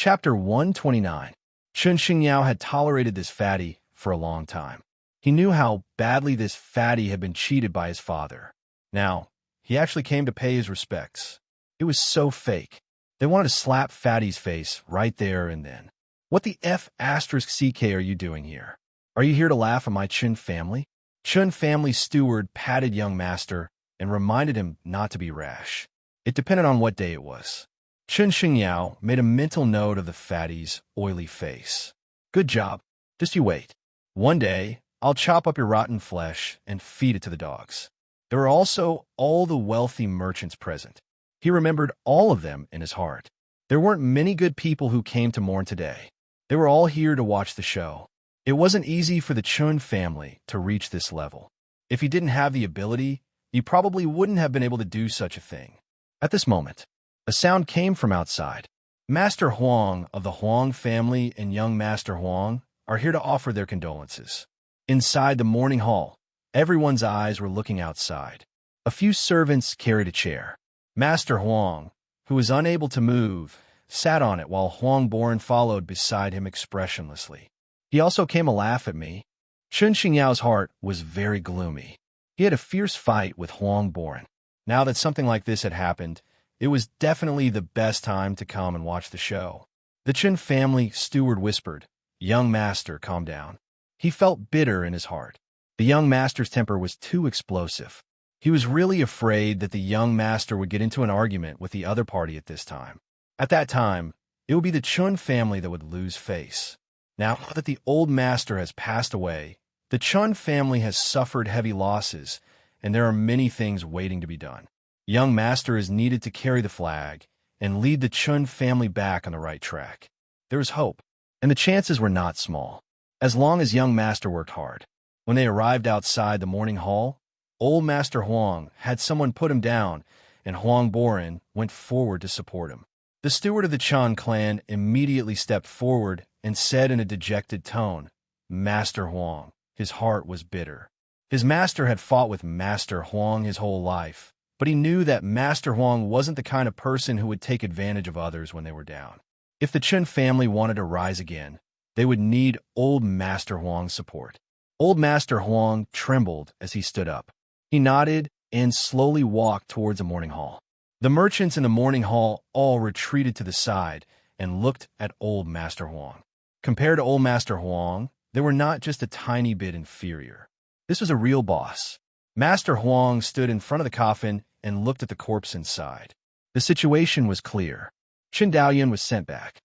Chapter 129. Chun Xingyao had tolerated this fatty for a long time. He knew how badly this fatty had been cheated by his father. Now, he actually came to pay his respects. It was so fake. They wanted to slap Fatty's face right there and then. What the F***ck are you doing here? Are you here to laugh at my Chun family? Chun family steward patted young master and reminded him not to be rash. It depended on what day it was. Chun Xingyao made a mental note of the fatty's oily face. Good job. Just you wait. One day, I'll chop up your rotten flesh and feed it to the dogs. There were also all the wealthy merchants present. He remembered all of them in his heart. There weren't many good people who came to mourn today. They were all here to watch the show. It wasn't easy for the Chun family to reach this level. If he didn't have the ability, he probably wouldn't have been able to do such a thing. At this moment, a sound came from outside. Master Huang of the Huang family and young Master Huang are here to offer their condolences. Inside the morning hall, everyone's eyes were looking outside. A few servants carried a chair. Master Huang, who was unable to move, sat on it while Huang Boren followed beside him expressionlessly. He also came to laugh at me. Chun Xingyao's heart was very gloomy. He had a fierce fight with Huang Boren. Now that something like this had happened, it was definitely the best time to come and watch the show. The Chun family steward whispered, "Young master, calm down." He felt bitter in his heart. The young master's temper was too explosive. He was really afraid that the young master would get into an argument with the other party at this time. At that time, it would be the Chun family that would lose face. Now that the old master has passed away, the Chun family has suffered heavy losses, and there are many things waiting to be done. Young master is needed to carry the flag and lead the Chun family back on the right track. There was hope, and the chances were not small, as long as young master worked hard. When they arrived outside the morning hall, old Master Huang had someone put him down, and Huang Boren went forward to support him. The steward of the Chun clan immediately stepped forward and said in a dejected tone, "Master Huang." His heart was bitter. His master had fought with Master Huang his whole life, but he knew that Master Huang wasn't the kind of person who would take advantage of others when they were down. If the Chun family wanted to rise again, they would need old Master Huang's support. Old Master Huang trembled as he stood up. He nodded and slowly walked towards the morning hall. The merchants in the morning hall all retreated to the side and looked at old Master Huang. Compared to old Master Huang, they were not just a tiny bit inferior. This was a real boss. Master Huang stood in front of the coffin and looked at the corpse inside. The situation was clear. Qin Daoyan was sent back.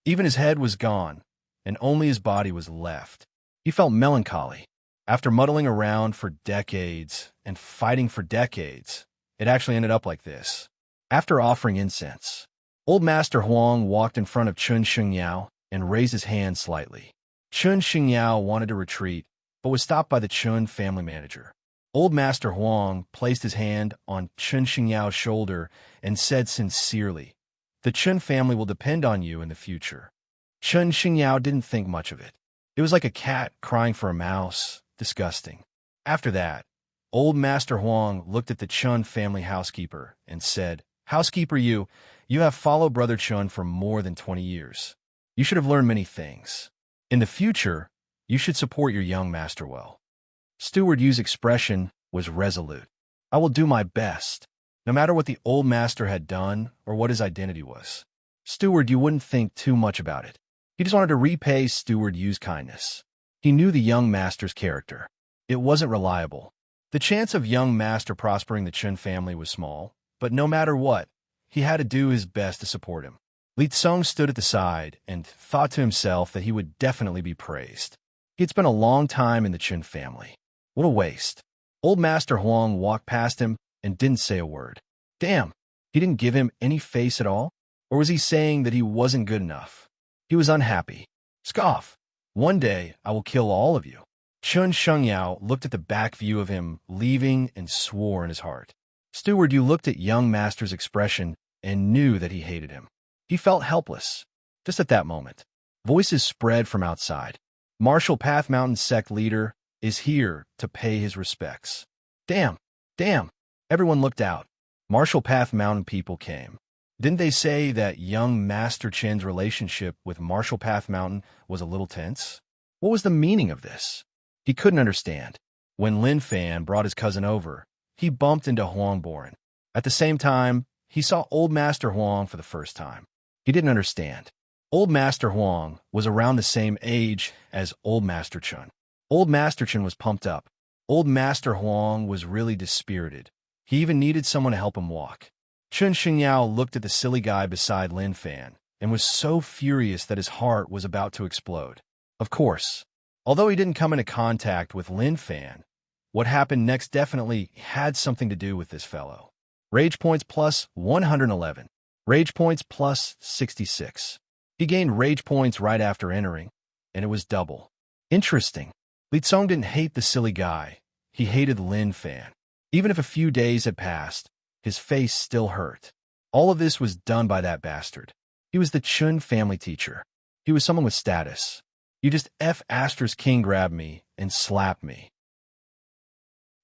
Even his head was gone, and only his body was left. He felt melancholy. After muddling around for decades and fighting for decades, it actually ended up like this. After offering incense, old Master Huang walked in front of Chun Xingyao and raised his hand slightly. Chun Xingyao wanted to retreat, but was stopped by the Chun family manager. Old Master Huang placed his hand on Chun Xingyao's shoulder and said sincerely, "The Chun family will depend on you in the future." Chun Xingyao didn't think much of it. It was like a cat crying for a mouse. Disgusting. After that, old Master Huang looked at the Chun family housekeeper and said, "Housekeeper, you have followed Brother Chun for more than 20 years. You should have learned many things. In the future, you should support your young master well." Steward Yu's expression was resolute. "I will do my best, no matter what the old master had done or what his identity was." Steward Yu wouldn't think too much about it. He just wanted to repay Steward Yu's kindness. He knew the young master's character. It wasn't reliable. The chance of young master prospering the Chun family was small, but no matter what, he had to do his best to support him. Li Tsung stood at the side and thought to himself that he would definitely be praised. He had spent a long time in the Chun family. What a waste. Old Master Huang walked past him and didn't say a word. Damn, he didn't give him any face at all? Or was he saying that he wasn't good enough? He was unhappy. Scoff. "One day, I will kill all of you." Chun Xingyao looked at the back view of him leaving and swore in his heart. Steward Yu looked at young master's expression and knew that he hated him. He felt helpless. Just at that moment, voices spread from outside. Marshal Path Mountain sect leader is here to pay his respects. Damn, damn. Everyone looked out. Marshal Path Mountain people came. Didn't they say that young Master Chin's relationship with Marshall Path Mountain was a little tense? What was the meaning of this? He couldn't understand. When Lin Fan brought his cousin over, he bumped into Huang Boren. At the same time, he saw Old Master Huang for the first time. He didn't understand. Old Master Huang was around the same age as Old Master Chun. Old Master Chun was pumped up. Old Master Huang was really dispirited. He even needed someone to help him walk. Chun Xingyao looked at the silly guy beside Lin Fan and was so furious that his heart was about to explode. Of course, although he didn't come into contact with Lin Fan, what happened next definitely had something to do with this fellow. Rage points plus 111. Rage points plus 66. He gained rage points right after entering, and it was double. Interesting. Li Tsong didn't hate the silly guy. He hated Lin Fan. Even if a few days had passed, his face still hurt. All of this was done by that bastard. He was the Chun family teacher. He was someone with status. You just king grabbed me and slapped me.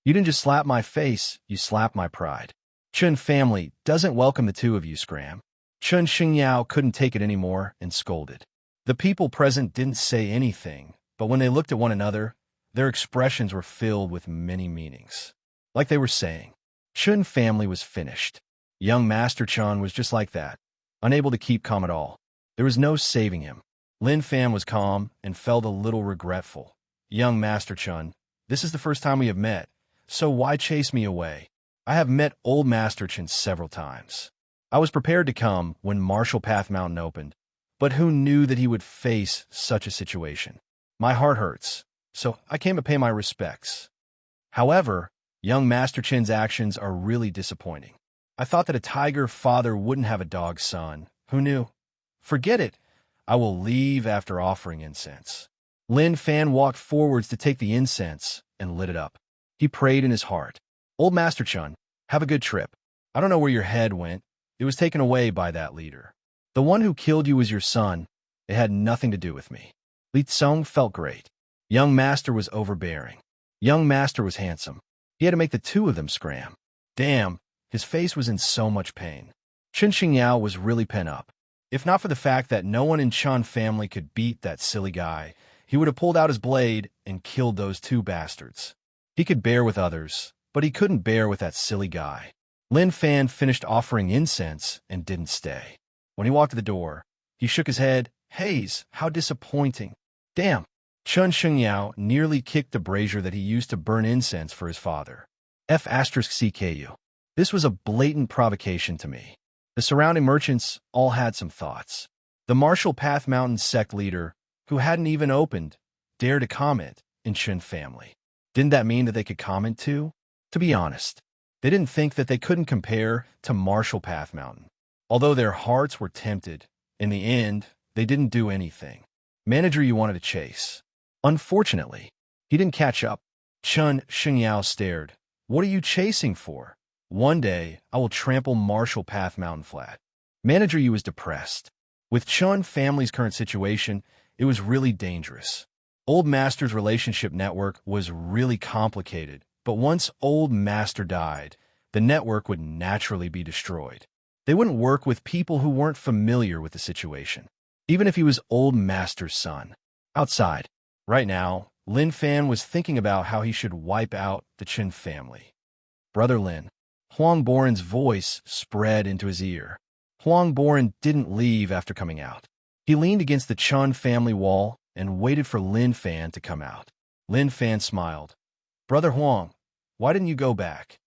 You didn't just slap my face, you slapped my pride. Chun family doesn't welcome the two of you, Scram. Chun Xingyao couldn't take it anymore and scolded. The people present didn't say anything, but when they looked at one another, their expressions were filled with many meanings. Like they were saying, Chun family was finished. Young Master Chun was just like that, unable to keep calm at all. There was no saving him. Lin Fan was calm and felt a little regretful. Young Master Chun, this is the first time we have met, so why chase me away? I have met Old Master Chun several times. I was prepared to come when Marshall Path Mountain opened, but who knew that he would face such a situation? My heart hurts, so I came to pay my respects. However, young Master Chin's actions are really disappointing. I thought that a tiger father wouldn't have a dog son. Who knew? Forget it. I will leave after offering incense. Lin Fan walked forwards to take the incense and lit it up. He prayed in his heart. Old Master Chun, have a good trip. I don't know where your head went. It was taken away by that leader. The one who killed you was your son. It had nothing to do with me. Li Tsong felt great. Young Master was overbearing. Young Master was handsome. He had to make the two of them scram. Damn, his face was in so much pain. Chun Xingyao was really pent up. If not for the fact that no one in Chun family could beat that silly guy, he would have pulled out his blade and killed those two bastards. He could bear with others, but he couldn't bear with that silly guy. Lin Fan finished offering incense and didn't stay. When he walked to the door, he shook his head. Haze, how disappointing. Damn. Chun Xingyao nearly kicked the brazier that he used to burn incense for his father. CKU. This was a blatant provocation to me. The surrounding merchants all had some thoughts. The Marshall Path Mountain sect leader, who hadn't even opened, dared to comment in Chun family. Didn't that mean that they could comment too? To be honest, they didn't think that they couldn't compare to Marshall Path Mountain. Although their hearts were tempted, in the end, they didn't do anything. Manager you wanted to chase. Unfortunately, he didn't catch up. Chun Xingyao stared. What are you chasing for? One day, I will trample Marshall Path Mountain flat. Manager you was depressed. With Chun family's current situation, it was really dangerous. Old Master's relationship network was really complicated, but once Old Master died, the network would naturally be destroyed. They wouldn't work with people who weren't familiar with the situation, even if he was Old Master's son. Outside, right now, Lin Fan was thinking about how he should wipe out the Chin family. Brother Lin. Huang Boren's voice spread into his ear. Huang Boren didn't leave after coming out. He leaned against the Chun family wall and waited for Lin Fan to come out. Lin Fan smiled. Brother Huang, why didn't you go back?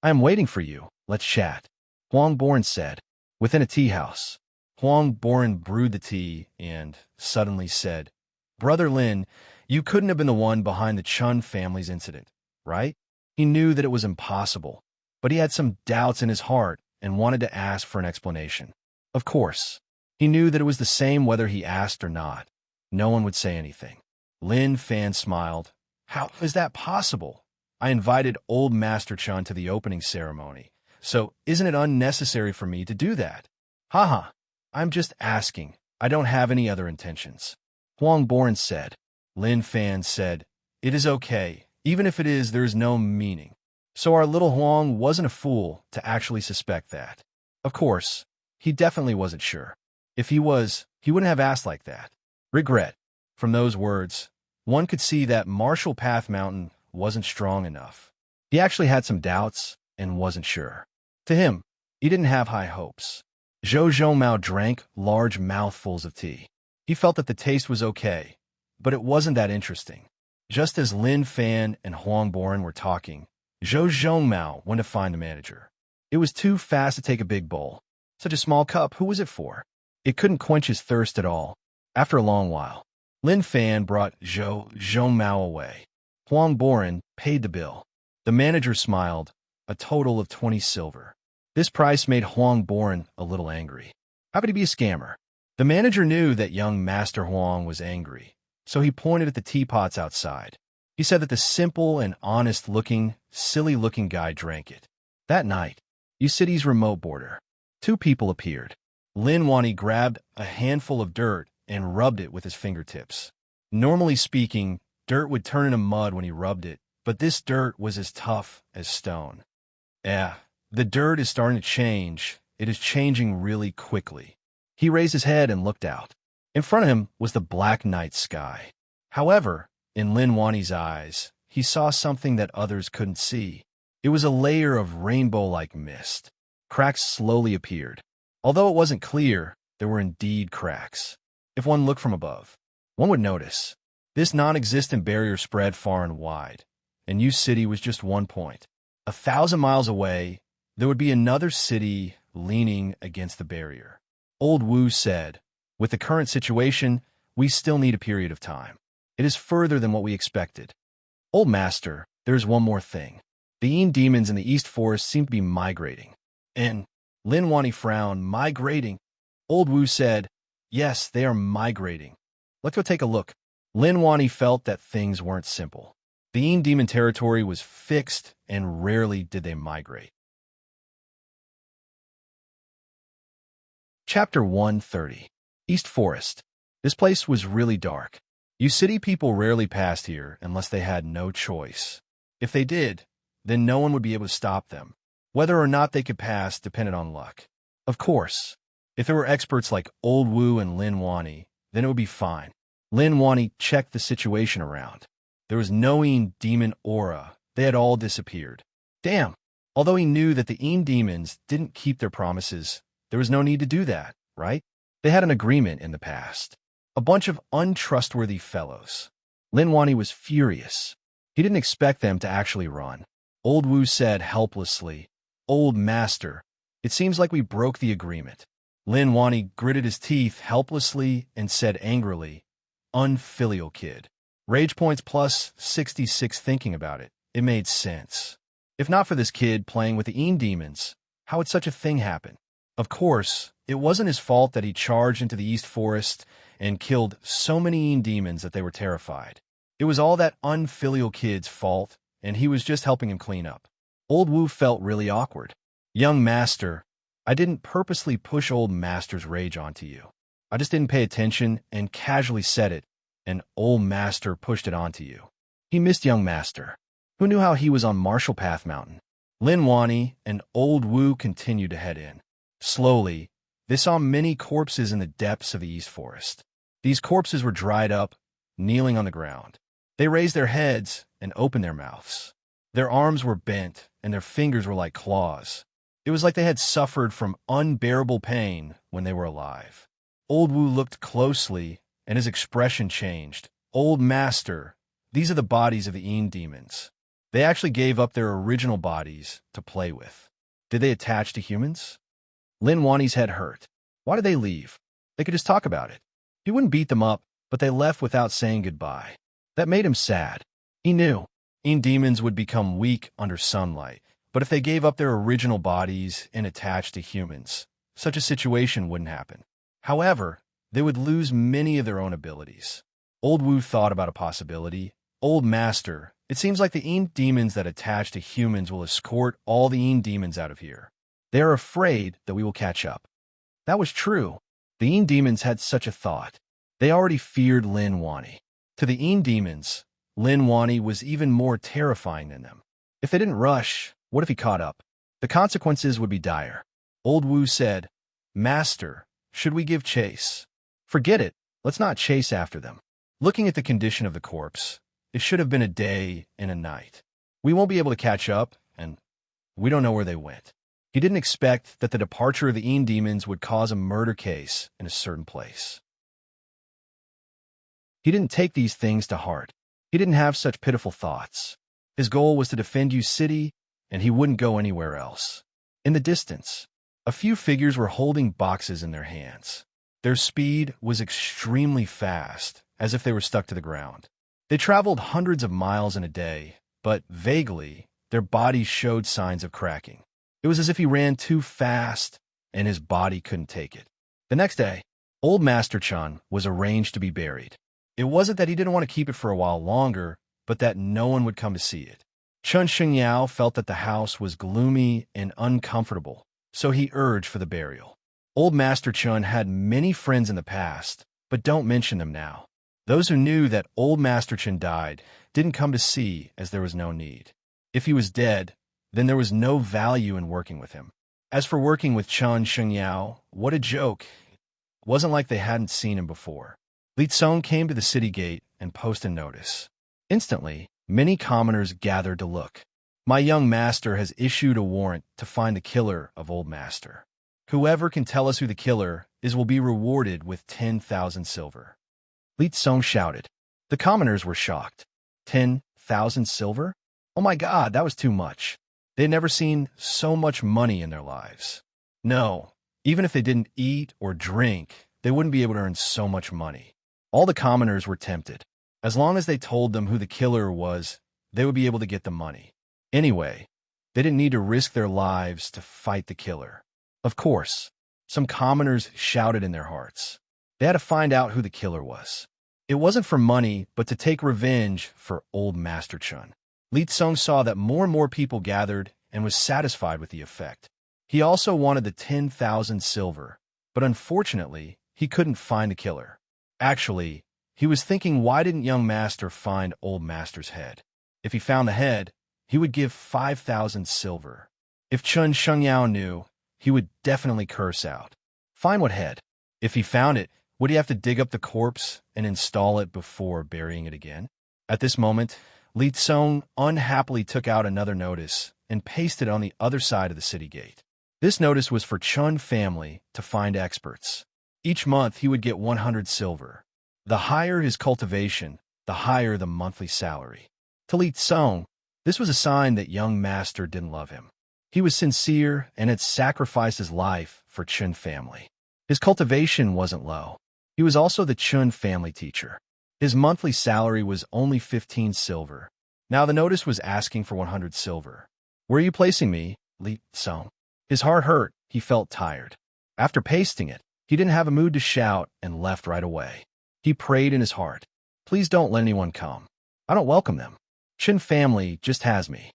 I am waiting for you. Let's chat. Huang Boren said. Within a tea house. Huang Boren brewed the tea and suddenly said, Brother Lin, you couldn't have been the one behind the Chun family's incident, right? He knew that it was impossible, but he had some doubts in his heart and wanted to ask for an explanation. Of course, he knew that it was the same whether he asked or not. No one would say anything. Lin Fan smiled. How is that possible? I invited Old Master Chun to the opening ceremony, so isn't it unnecessary for me to do that? Haha, I'm just asking. I don't have any other intentions. Huang Boren said. Lin Fan said, It is okay. Even if it is, there is no meaning. So our little Huang wasn't a fool to actually suspect that. Of course, he definitely wasn't sure. If he was, he wouldn't have asked like that. Regret. From those words, one could see that Marshall Path Mountain wasn't strong enough. He actually had some doubts and wasn't sure. To him, he didn't have high hopes. Zhou Zhongmao drank large mouthfuls of tea. He felt that the taste was okay, but it wasn't that interesting. Just as Lin Fan and Huang Boren were talking, Zhou Zhongmao went to find the manager. It was too fast to take a big bowl. Such a small cup, who was it for? It couldn't quench his thirst at all. After a long while, Lin Fan brought Zhou Zhongmao away. Huang Boren paid the bill. The manager smiled, a total of 20 silver. This price made Huang Boren a little angry. How could he be a scammer? The manager knew that young Master Huang was angry, so he pointed at the teapots outside. He said that the simple and honest-looking, silly-looking guy drank it. That night, City's remote border, two people appeared. Lin Wani grabbed a handful of dirt and rubbed it with his fingertips. Normally speaking, dirt would turn into mud when he rubbed it, but this dirt was as tough as stone. The dirt is starting to change. It is changing really quickly. He raised his head and looked out. In front of him was the black night sky. However, in Lin Wani's eyes, he saw something that others couldn't see. It was a layer of rainbow-like mist. Cracks slowly appeared. Although it wasn't clear, there were indeed cracks. If one looked from above, one would notice. This non-existent barrier spread far and wide, and Yu City was just one point. 1,000 miles away, there would be another city leaning against the barrier. Old Wu said, "With the current situation, we still need a period of time. It is further than what we expected. Old Master, there is one more thing. The Yin demons in the East Forest seem to be migrating." And Lin Wani frowned. Migrating? Old Wu said, "Yes, they are migrating. Let's go take a look." Lin Wani felt that things weren't simple. The Yin demon territory was fixed, and rarely did they migrate. Chapter 130. East Forest. This place was really dark. You city people rarely passed here unless they had no choice. If they did, then no one would be able to stop them. Whether or not they could pass depended on luck. Of course, if there were experts like Old Wu and Lin Wani, then it would be fine. Lin Wani checked the situation around. There was no Yin demon aura. They had all disappeared. Damn! Although he knew that the Yin demons didn't keep their promises, there was no need to do that, right? They had an agreement in the past. A bunch of untrustworthy fellows. Lin Wani was furious. He didn't expect them to actually run. Old Wu said helplessly, "Old Master, it seems like we broke the agreement." Lin Wani gritted his teeth helplessly and said angrily, "Unfilial kid." Rage points plus 66 thinking about it. It made sense. If not for this kid playing with the Yin demons, how would such a thing happen? Of course, it wasn't his fault that he charged into the East Forest and killed so many Yin demons that they were terrified. It was all that unfilial kid's fault, and he was just helping him clean up. Old Wu felt really awkward. "Young Master, I didn't purposely push Old Master's rage onto you. I just didn't pay attention and casually said it, and Old Master pushed it onto you." He missed Young Master. Who knew how he was on Marshall Path Mountain? Lin Wani and Old Wu continued to head in. Slowly, they saw many corpses in the depths of the East Forest. These corpses were dried up, kneeling on the ground. They raised their heads and opened their mouths. Their arms were bent, and their fingers were like claws. It was like they had suffered from unbearable pain when they were alive. Old Wu looked closely, and his expression changed. "Old Master, these are the bodies of the Yin demons. They actually gave up their original bodies to play with. Did they attach to humans?" Lin Wani's head hurt. Why did they leave? They could just talk about it. He wouldn't beat them up, but they left without saying goodbye. That made him sad. He knew Yin demons would become weak under sunlight, but if they gave up their original bodies and attached to humans, such a situation wouldn't happen. However, they would lose many of their own abilities. Old Wu thought about a possibility. "Old Master, it seems like the Yin demons that attach to humans will escort all the Yin demons out of here. They are afraid that we will catch up." That was true. The Yin demons had such a thought. They already feared Lin Wani. To the Yin demons, Lin Wani was even more terrifying than them. If they didn't rush, what if he caught up? The consequences would be dire. Old Wu said, "Master, should we give chase?" "Forget it. Let's not chase after them. Looking at the condition of the corpse, it should have been a day and a night. We won't be able to catch up, and we don't know where they went." He didn't expect that the departure of the Een demons would cause a murder case in a certain place. He didn't take these things to heart. He didn't have such pitiful thoughts. His goal was to defend Yu City, and he wouldn't go anywhere else. In the distance, a few figures were holding boxes in their hands. Their speed was extremely fast, as if they were stuck to the ground. They traveled hundreds of miles in a day, but vaguely, their bodies showed signs of cracking. It was as if he ran too fast, and his body couldn't take it. The next day, old Master Chun was arranged to be buried. It wasn't that he didn't want to keep it for a while longer, but that no one would come to see it. Chun Xingyao felt that the house was gloomy and uncomfortable, so he urged for the burial. Old Master Chun had many friends in the past, but don't mention them now. Those who knew that old Master Chun died didn't come to see as there was no need. If he was dead, then there was no value in working with him. As for working with Chun Xingyao, what a joke. It wasn't like they hadn't seen him before. Li Tsong came to the city gate and posted a notice. Instantly, many commoners gathered to look. "My young master has issued a warrant to find the killer of old master. Whoever can tell us who the killer is will be rewarded with 10,000 silver." Li Tsong shouted. The commoners were shocked. 10,000 silver? Oh my God, that was too much. They had never seen so much money in their lives. No, even if they didn't eat or drink, they wouldn't be able to earn so much money. All the commoners were tempted. As long as they told them who the killer was, they would be able to get the money. Anyway, they didn't need to risk their lives to fight the killer. Of course, some commoners shouted in their hearts. They had to find out who the killer was. It wasn't for money, but to take revenge for old Master Chun. Li Tsong saw that more and more people gathered and was satisfied with the effect. He also wanted the 10,000 silver, but unfortunately, he couldn't find the killer. Actually, he was thinking, why didn't young master find old master's head? If he found the head, he would give 5,000 silver. If Chun Xingyao knew, he would definitely curse out. Find what head? If he found it, would he have to dig up the corpse and install it before burying it again? At this moment, Li Tsong unhappily took out another notice and pasted it on the other side of the city gate. This notice was for Chun family to find experts. Each month, he would get 100 silver. The higher his cultivation, the higher the monthly salary. To Li Tsong, this was a sign that young master didn't love him. He was sincere and had sacrificed his life for Chun family. His cultivation wasn't low. He was also the Chun family teacher. His monthly salary was only 15 silver. Now the notice was asking for 100 silver. "Where are you placing me, Li Tsong?" His heart hurt. He felt tired. After pasting it, he didn't have a mood to shout and left right away. He prayed in his heart, "Please don't let anyone come. I don't welcome them. Chun family just has me."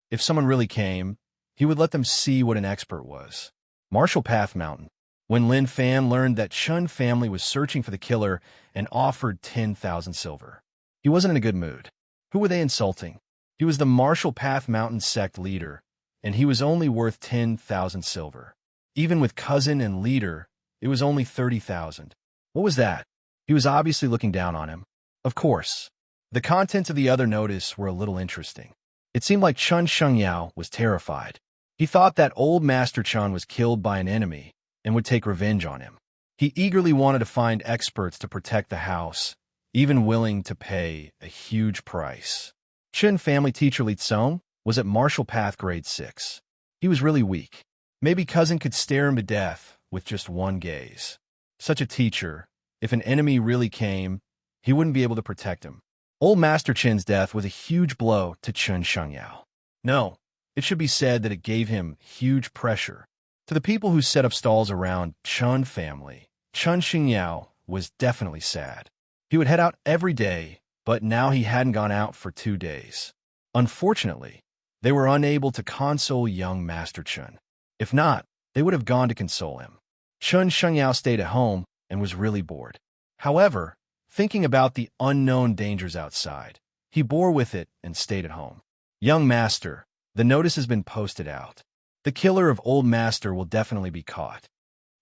If someone really came, he would let them see what an expert was. Marshall Path Mountain. When Lin Fan learned that Chun family was searching for the killer and offered 10,000 silver, he wasn't in a good mood. Who were they insulting? He was the Marshall Path Mountain sect leader, and he was only worth 10,000 silver. Even with cousin and leader, it was only 30,000. What was that? He was obviously looking down on him. Of course. The contents of the other notice were a little interesting. It seemed like Chun Xingyao was terrified. He thought that old Master Chun was killed by an enemy and would take revenge on him. He eagerly wanted to find experts to protect the house, even willing to pay a huge price. Chun family teacher Li Tsong was at Marshall Path grade 6. He was really weak. Maybe cousin could stare him to death with just one gaze. Such a teacher, if an enemy really came, he wouldn't be able to protect him. Old Master Chin's death was a huge blow to Chun Xingyao. No, it should be said that it gave him huge pressure. To the people who set up stalls around Chun family, Chun Xingyao was definitely sad. He would head out every day, but now he hadn't gone out for 2 days. Unfortunately, they were unable to console young Master Chun. If not, they would have gone to console him. Chun Xingyao stayed at home and was really bored. However, thinking about the unknown dangers outside, he bore with it and stayed at home. "Young master, the notice has been posted out. The killer of old master will definitely be caught.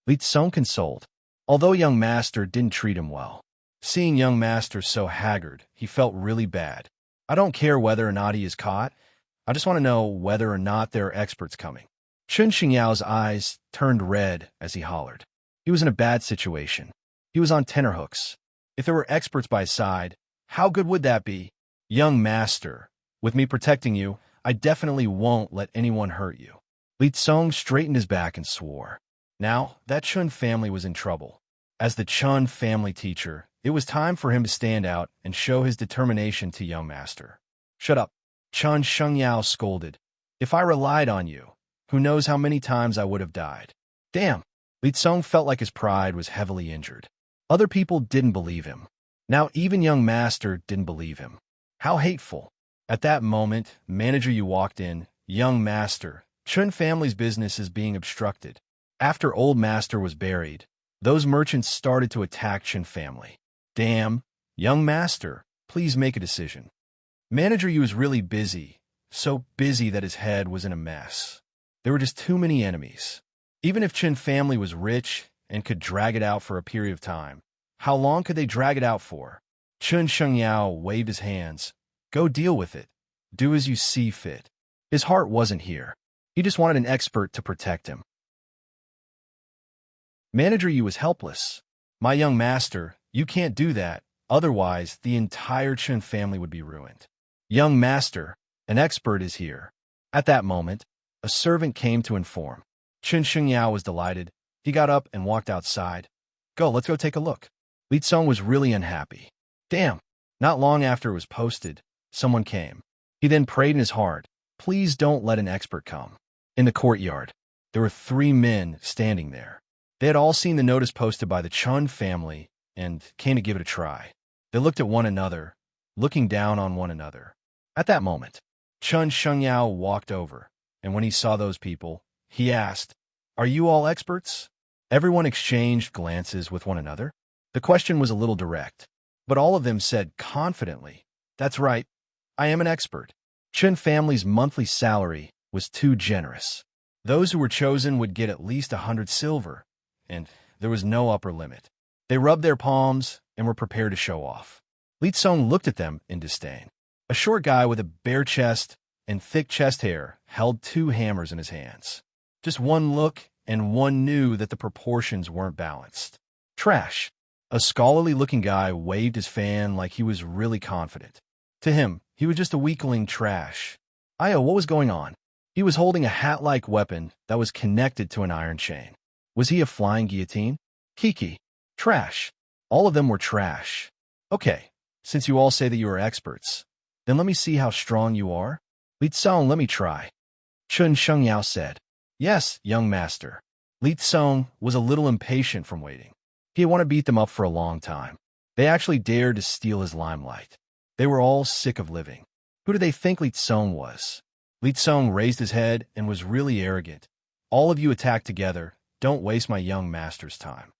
Li Tsong consoled. Although young master didn't treat him well. Seeing young master so haggard, he felt really bad. I don't care whether or not he is caught. I just want to know whether or not there are experts coming. Chun Xingyao's eyes turned red as he hollered. He was in a bad situation. He was on tenterhooks. If there were experts by his side, how good would that be? Young master, with me protecting you, I definitely won't let anyone hurt you. Li Tsong straightened his back and swore. Now, that Chun family was in trouble. As the Chun family teacher, it was time for him to stand out and show his determination to young master. Shut up, Chun Shengyao scolded. If I relied on you, who knows how many times I would have died. Damn! Li Tsong felt like his pride was heavily injured. Other people didn't believe him. Now even young master didn't believe him. How hateful. At that moment, manager Yu walked in. Young master, Chun family's business is being obstructed. After old master was buried, those merchants started to attack Chun family. Damn, young master, please make a decision. Manager Yu was really busy, so busy that his head was in a mess. There were just too many enemies. Even if Chun family was rich and could drag it out for a period of time, how long could they drag it out for? Chun Shengyao waved his hands. Go deal with it. Do as you see fit. His heart wasn't here. He just wanted an expert to protect him. Manager Yu was helpless. My young master, you can't do that, otherwise the entire Chun family would be ruined. Young master, an expert is here. At that moment, a servant came to inform. Chun Shengyao was delighted. He got up and walked outside. Let's go take a look. Li Tsong was really unhappy. Damn, not long after it was posted, someone came. He then prayed in his heart, please don't let an expert come. In the courtyard, there were 3 men standing there. They had all seen the notice posted by the Chun family and came to give it a try. They looked at one another, looking down on one another. At that moment, Chun Shengyao walked over, and when he saw those people, he asked, are you all experts? Everyone exchanged glances with one another. The question was a little direct, but all of them said confidently, that's right, I am an expert. Chun family's monthly salary was too generous. Those who were chosen would get at least 100 silver, and there was no upper limit. They rubbed their palms and were prepared to show off. Li Tsong looked at them in disdain. A short guy with a bare chest and thick chest hair held 2 hammers in his hands. Just one look, and one knew that the proportions weren't balanced. Trash. A scholarly-looking guy waved his fan like he was really confident. To him, he was just a weakling trash. What was going on? He was holding a hat-like weapon that was connected to an iron chain. Was he a flying guillotine? Kiki. Trash. All of them were trash. Okay, since you all say that you are experts, then let me see how strong you are. Li Tsong, let me try. Chun Shengyao said. Yes, young master. Li Tsong was a little impatient from waiting. He had wanted to beat them up for a long time. They actually dared to steal his limelight. They were all sick of living. Who did they think Li Tsong was? Li Tsong raised his head and was really arrogant. All of you attack together. Don't waste my young master's time.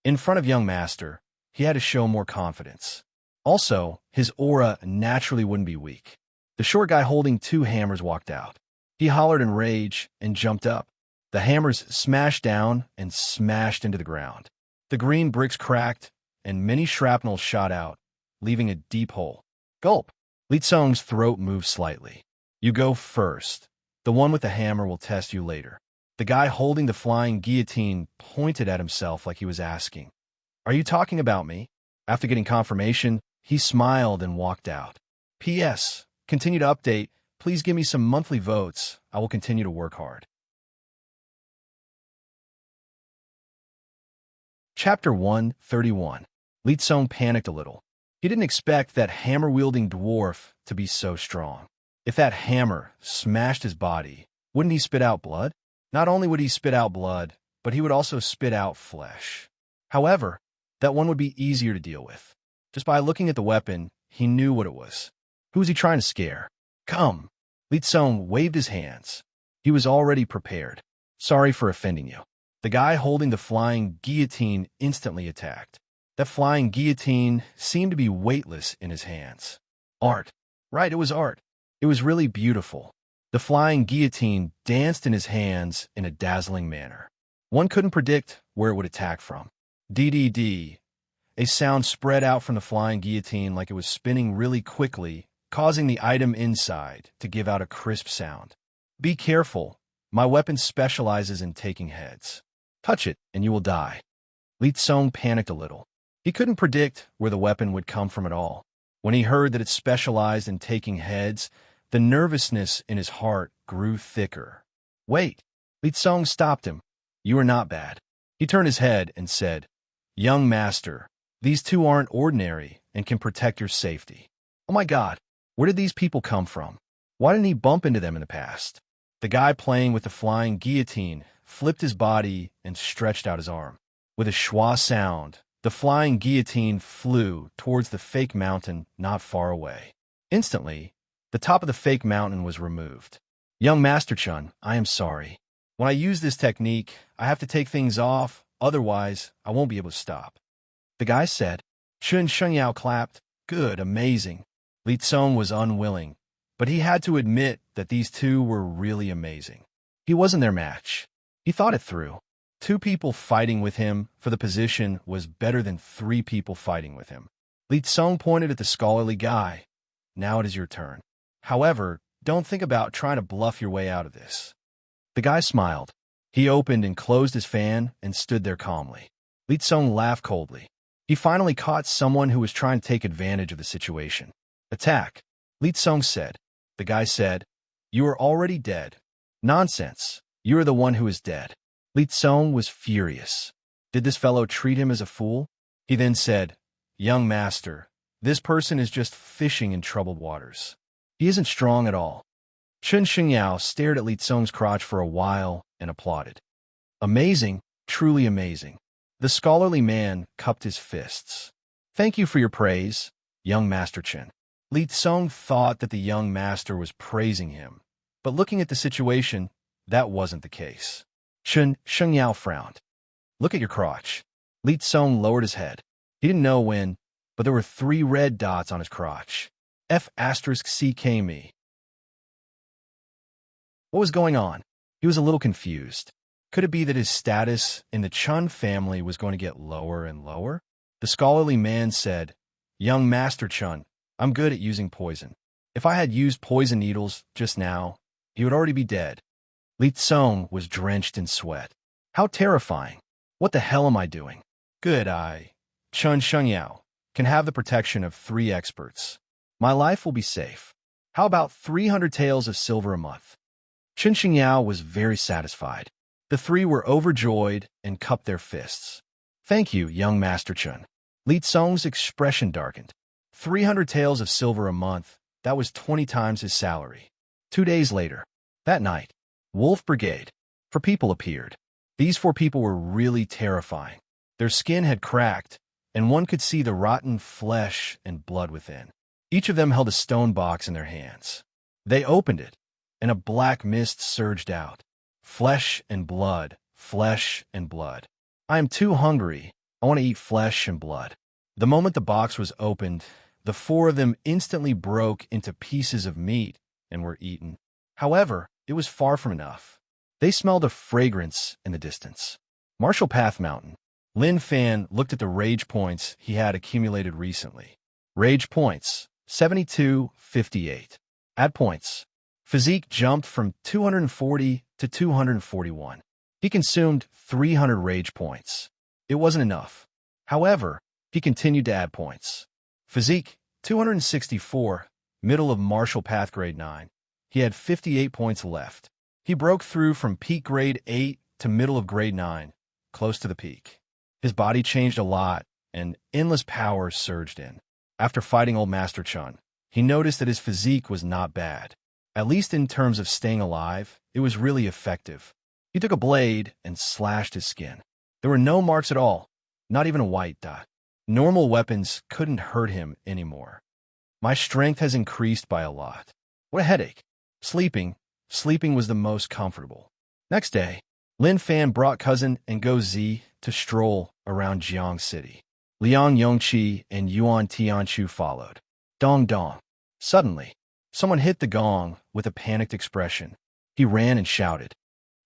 In front of young master, he had to show more confidence. Also, his aura naturally wouldn't be weak. The short guy holding 2 hammers walked out. He hollered in rage and jumped up. The hammers smashed down and smashed into the ground. The green bricks cracked, and many shrapnel shot out, leaving a deep hole. Gulp! Li Tsong's throat moved slightly. You go first. The one with the hammer will test you later. The guy holding the flying guillotine pointed at himself like he was asking, are you talking about me? After getting confirmation, he smiled and walked out. P.S. Continue to update. Please give me some monthly votes. I will continue to work hard. Chapter 131. Li Tsong panicked a little. He didn't expect that hammer-wielding dwarf to be so strong. If that hammer smashed his body, wouldn't he spit out blood? Not only would he spit out blood, but he would also spit out flesh. However, that one would be easier to deal with. Just by looking at the weapon, he knew what it was. Who was he trying to scare? Come. Li Tsong waved his hands. He was already prepared. Sorry for offending you. The guy holding the flying guillotine instantly attacked. That flying guillotine seemed to be weightless in his hands. Art. Right, it was art. It was really beautiful. The flying guillotine danced in his hands in a dazzling manner. One couldn't predict where it would attack from. DDD. A sound spread out from the flying guillotine like it was spinning really quickly, causing the item inside to give out a crisp sound. Be careful. My weapon specializes in taking heads. Touch it, and you will die. Li Tsong panicked a little. He couldn't predict where the weapon would come from at all. When he heard that it specialized in taking heads, the nervousness in his heart grew thicker. Wait. Li Tsong stopped him. You are not bad. He turned his head and said, Young master, these two aren't ordinary and can protect your safety. Oh my God, where did these people come from? Why didn't he bump into them in the past? The guy playing with the flying guillotine flipped his body and stretched out his arm. With a schwa sound, the flying guillotine flew towards the fake mountain not far away. Instantly, the top of the fake mountain was removed. Young Master Chun, I am sorry. When I use this technique, I have to take things off, otherwise I won't be able to stop. The guy said. Chun Shengyao clapped. Good, amazing. Li Tsong was unwilling, but he had to admit that these two were really amazing. He wasn't their match. He thought it through. 2 people fighting with him for the position was better than 3 people fighting with him. Li Tsong pointed at the scholarly guy. Now it is your turn. However, don't think about trying to bluff your way out of this. The guy smiled. He opened and closed his fan and stood there calmly. Li Tsong laughed coldly. He finally caught someone who was trying to take advantage of the situation. Attack, Li Tsong said. The guy said, You are already dead. Nonsense. You are the one who is dead. Li Tsong was furious. Did this fellow treat him as a fool? He then said, Young master, this person is just fishing in troubled waters. He isn't strong at all. Chun Shengyao stared at Li Tsong's crotch for a while and applauded. Amazing, truly amazing. The scholarly man cupped his fists. Thank you for your praise, young Master Chen. Li Tsong thought that the young master was praising him, but looking at the situation, that wasn't the case. Chun Shengyao frowned. Look at your crotch. Li Tsong lowered his head. He didn't know when, but there were 3 red dots on his crotch. F***ck me. What was going on? He was a little confused. Could it be that his status in the Chun family was going to get lower and lower? The scholarly man said, Young Master Chun, I'm good at using poison. If I had used poison needles just now, he would already be dead. Li Tsong was drenched in sweat. How terrifying. What the hell am I doing? Good, Chun Shengyao, can have the protection of 3 experts. My life will be safe. How about 300 taels of silver a month? Chun Shengyao was very satisfied. The 3 were overjoyed and cupped their fists. Thank you, young Master Chun. Li Tsong's expression darkened. 300 taels of silver a month, that was 20 times his salary. 2 days later, that night, Wolf Brigade, 4 people appeared. These 4 people were really terrifying. Their skin had cracked, and one could see the rotten flesh and blood within. Each of them held a stone box in their hands. They opened it, and a black mist surged out. Flesh and blood, flesh and blood. I am too hungry. I want to eat flesh and blood. The moment the box was opened, the 4 of them instantly broke into pieces of meat and were eaten. However, it was far from enough. They smelled a fragrance in the distance. Martial Path Mountain. Lin Fan looked at the rage points he had accumulated recently. Rage points, 7258. Add points. Physique jumped from 240 to 241. He consumed 300 rage points. It wasn't enough. However, he continued to add points. Physique, 264, middle of Martial Path Grade 9. He had 58 points left. He broke through from peak Grade 8 to middle of Grade 9, close to the peak. His body changed a lot, and endless power surged in. After fighting Old Master Chun, he noticed that his physique was not bad. At least in terms of staying alive, it was really effective. He took a blade and slashed his skin. There were no marks at all, not even a white dot. Normal weapons couldn't hurt him anymore. My strength has increased by a lot. What a headache. Sleeping was the most comfortable. Next day, Lin Fan brought cousin and Go Zi to stroll around Jiang City. Liang Yongqi and Yuan Tianchu followed. Dong dong. Suddenly, Someone hit the gong with a panicked expression. He ran and shouted.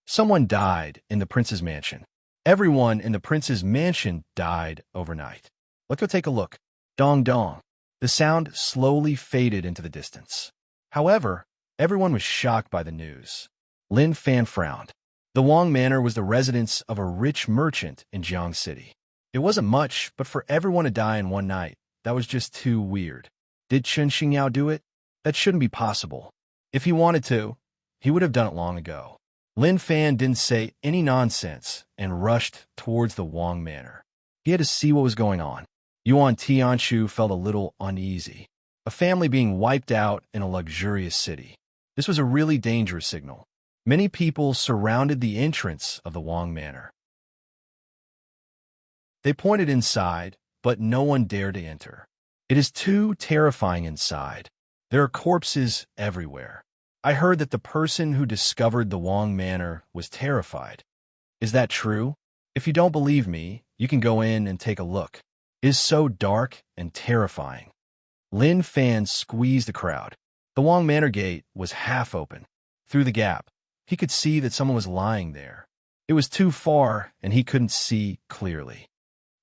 Someone died in the prince's mansion. Everyone in the prince's mansion died overnight. Let's go take a look. Dong dong. The sound slowly faded into the distance. However, everyone was shocked by the news. Lin Fan frowned. The Wang Manor was the residence of a rich merchant in Jiang City. It wasn't much, but for everyone to die in one night, that was just too weird. Did Chen Xingyao do it? That shouldn't be possible. If he wanted to, he would have done it long ago. Lin Fan didn't say any nonsense and rushed towards the Wang Manor. He had to see what was going on. Yuan Tianshu felt a little uneasy. A family being wiped out in a luxurious city. This was a really dangerous signal. Many people surrounded the entrance of the Wang Manor. They pointed inside, but no one dared to enter. It is too terrifying inside. There are corpses everywhere. I heard that the person who discovered the Wang Manor was terrified. Is that true? If you don't believe me, you can go in and take a look. It is so dark and terrifying. Lin Fan squeezed the crowd. The Wang Manor gate was half open. Through the gap, he could see that someone was lying there. It was too far, and he couldn't see clearly.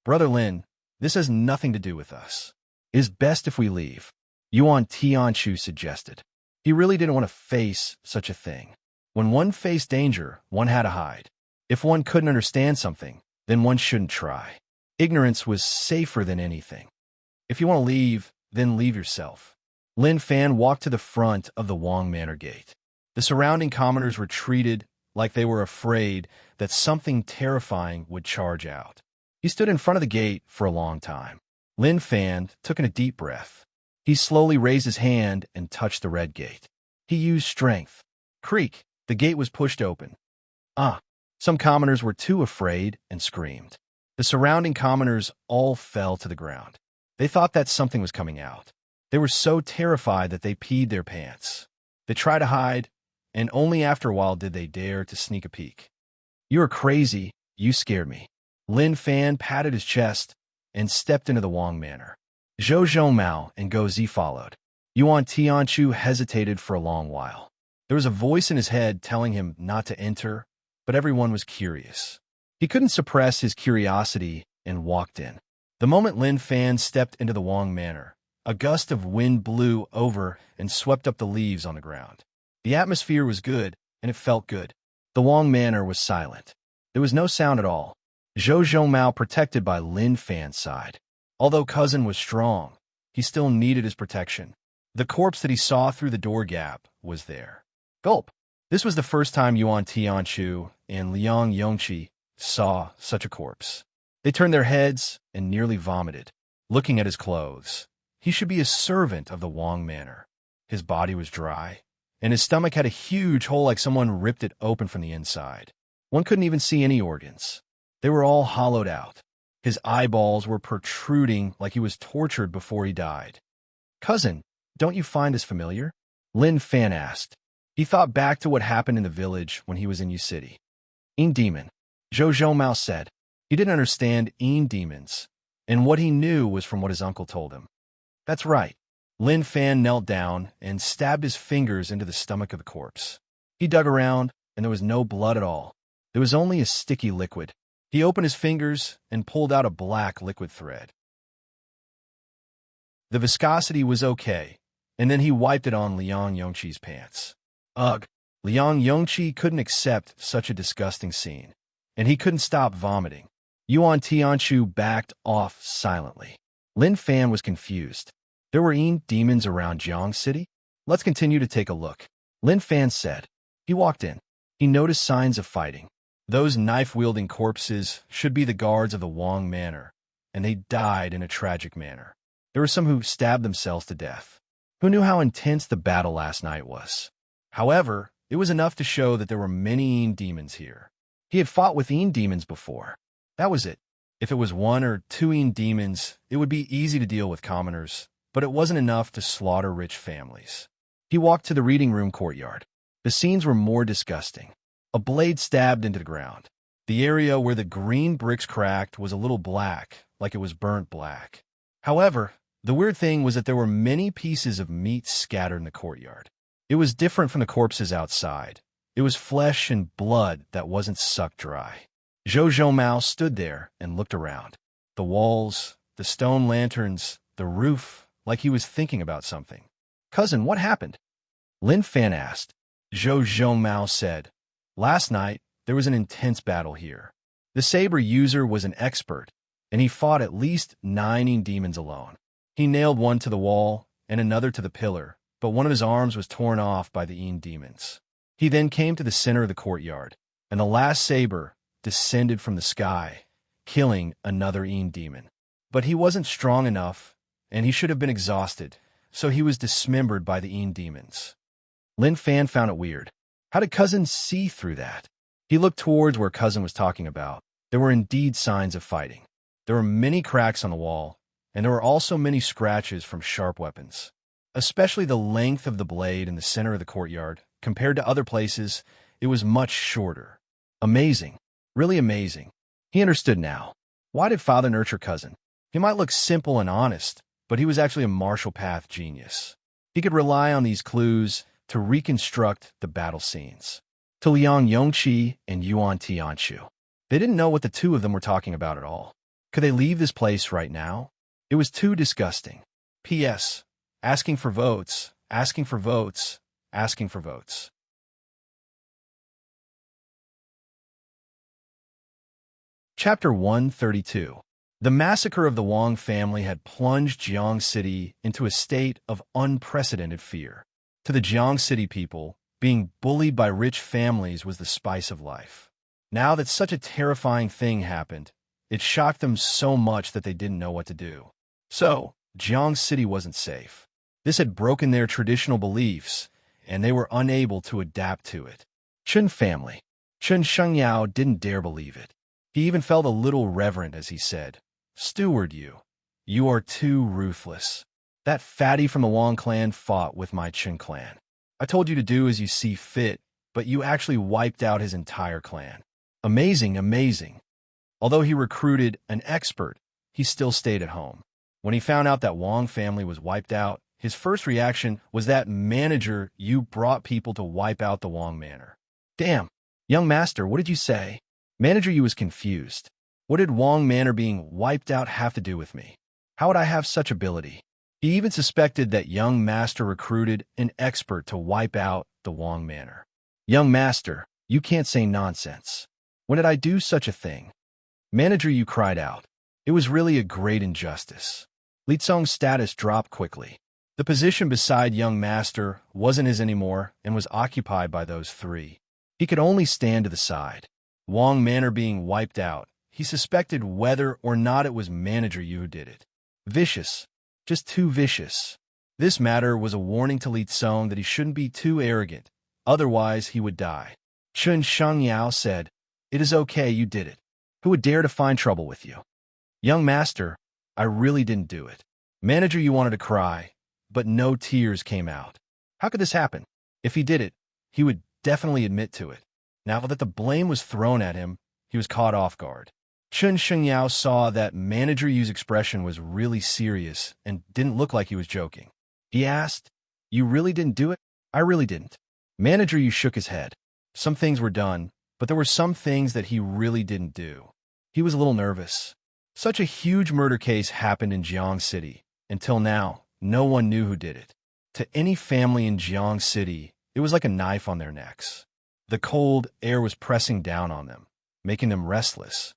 Brother Lin, this has nothing to do with us. It is best if we leave, Yuan Tianshu suggested. He really didn't want to face such a thing. When one faced danger, one had to hide. If one couldn't understand something, then one shouldn't try. Ignorance was safer than anything. If you want to leave, then leave yourself. Lin Fan walked to the front of the Wang Manor gate. The surrounding commoners were treated like they were afraid that something terrifying would charge out. He stood in front of the gate for a long time. Lin Fan took in a deep breath. He slowly raised his hand and touched the red gate. He used strength. Creak! The gate was pushed open. Some commoners were too afraid and screamed. The surrounding commoners all fell to the ground. They thought that something was coming out. They were so terrified that they peed their pants. They tried to hide, and only after a while did they dare to sneak a peek. You are crazy. You scared me. Lin Fan patted his chest and stepped into the Wang Manor. Zhou Zhongmao and Go Zi followed. Yuan Tianshu hesitated for a long while. There was a voice in his head telling him not to enter, but everyone was curious. He couldn't suppress his curiosity and walked in. The moment Lin Fan stepped into the Wang Manor, a gust of wind blew over and swept up the leaves on the ground. The atmosphere was good, and it felt good. The Wang Manor was silent. There was no sound at all. Zhou Zhongmao protected by Lin Fan's side. Although cousin was strong, he still needed his protection. The corpse that he saw through the door gap was there. Gulp! This was the first time Yuan Tianshu and Liang Yongqi saw such a corpse. They turned their heads and nearly vomited, looking at his clothes. He should be a servant of the Wang Manor. His body was dry, and his stomach had a huge hole like someone ripped it open from the inside. One couldn't even see any organs. They were all hollowed out. His eyeballs were protruding like he was tortured before he died. Cousin, don't you find this familiar? Lin Fan asked. He thought back to what happened in the village when he was in Yu City. Yin demon, Zhou Zhongmao said. He didn't understand Yin demons, and what he knew was from what his uncle told him. That's right. Lin Fan knelt down and stabbed his fingers into the stomach of the corpse. He dug around, and there was no blood at all. There was only a sticky liquid. He opened his fingers and pulled out a black liquid thread. The viscosity was okay, and then he wiped it on Liang Yongqi's pants. Ugh! Liang Yongqi couldn't accept such a disgusting scene, and he couldn't stop vomiting. Yuan Tianshu backed off silently. Lin Fan was confused. There were Yin demons around Jiang City? Let's continue to take a look, Lin Fan said. He walked in. He noticed signs of fighting. Those knife-wielding corpses should be the guards of the Wang Manor, and they died in a tragic manner. There were some who stabbed themselves to death. Who knew how intense the battle last night was? However, it was enough to show that there were many Yin demons here. He had fought with Yin demons before. That was it. If it was one or two Yin demons, it would be easy to deal with commoners, but it wasn't enough to slaughter rich families. He walked to the reading room courtyard. The scenes were more disgusting. A blade stabbed into the ground. The area where the green bricks cracked was a little black, like it was burnt black. However, The weird thing was that there were many pieces of meat scattered in the courtyard. It was different from the corpses outside. It was flesh and blood that wasn't sucked dry. Zhou Mao stood there and looked around. The walls, the stone lanterns, the roof, like he was thinking about something. "Cousin, what happened?" Lin Fan asked. Zhou Mao said, "Last night, there was an intense battle here. The saber user was an expert, and he fought at least 9 demons alone. He nailed one to the wall and another to the pillar, but one of his arms was torn off by the demons. He then came to the center of the courtyard, and the last saber descended from the sky, killing another demon. But he wasn't strong enough, and he should have been exhausted, so he was dismembered by the demons." Lin Fan found it weird. How did Cousin see through that? He looked towards where Cousin was talking about. There were indeed signs of fighting. There were many cracks on the wall, and there were also many scratches from sharp weapons. Especially the length of the blade in the center of the courtyard. Compared to other places, it was much shorter. Amazing. Really amazing. He understood now. Why did Father nurture Cousin? He might look simple and honest, but he was actually a martial path genius. He could rely on these clues to reconstruct the battle scenes. To Liang Yongqi and Yuan Tianchu. They didn't know what the two of them were talking about at all. Could they leave this place right now? It was too disgusting. P.S. Asking for votes, asking for votes, asking for votes. Chapter 132. The massacre of the Wang family had plunged Jiang City into a state of unprecedented fear. To the Jiang City people, being bullied by rich families was the spice of life. Now that such a terrifying thing happened, it shocked them so much that they didn't know what to do. So, Jiang City wasn't safe. This had broken their traditional beliefs, and they were unable to adapt to it. Chen family. Chen Shengyao didn't dare believe it. He even felt a little reverent as he said, "Steward you. You are too ruthless. That fatty from the Wang clan fought with my Chen clan. I told you to do as you see fit, but you actually wiped out his entire clan. Amazing, amazing." Although he recruited an expert, he still stayed at home. When he found out that Wang family was wiped out, his first reaction was that manager you brought people to wipe out the Wang manor. "Damn, young master, what did you say?" Manager Yu was confused. What did Wang manor being wiped out have to do with me? How would I have such ability? He even suspected that young master recruited an expert to wipe out the Wang manor. "Young master, you can't say nonsense. When did I do such a thing?" Manager Yu cried out. It was really a great injustice. Li Tsong's status dropped quickly. The position beside young master wasn't his anymore and was occupied by those three. He could only stand to the side. Wang manor being wiped out, he suspected whether or not it was Manager Yu who did it. Vicious. Just too vicious. This matter was a warning to Li Tsong that he shouldn't be too arrogant, otherwise he would die. Chen Shengyao said, "It is okay, you did it. Who would dare to find trouble with you?" "Young master, I really didn't do it." Manager Yu wanted to cry, but no tears came out. How could this happen? If he did it, he would definitely admit to it. Now that the blame was thrown at him, he was caught off guard. Chen Shengyao saw that Manager Yu's expression was really serious and didn't look like he was joking. He asked, "You really didn't do it?" "I really didn't." Manager Yu shook his head. Some things were done, but there were some things that he really didn't do. He was a little nervous. Such a huge murder case happened in Jiang City. Until now, no one knew who did it. To any family in Jiang City, it was like a knife on their necks. The cold air was pressing down on them, making them restless.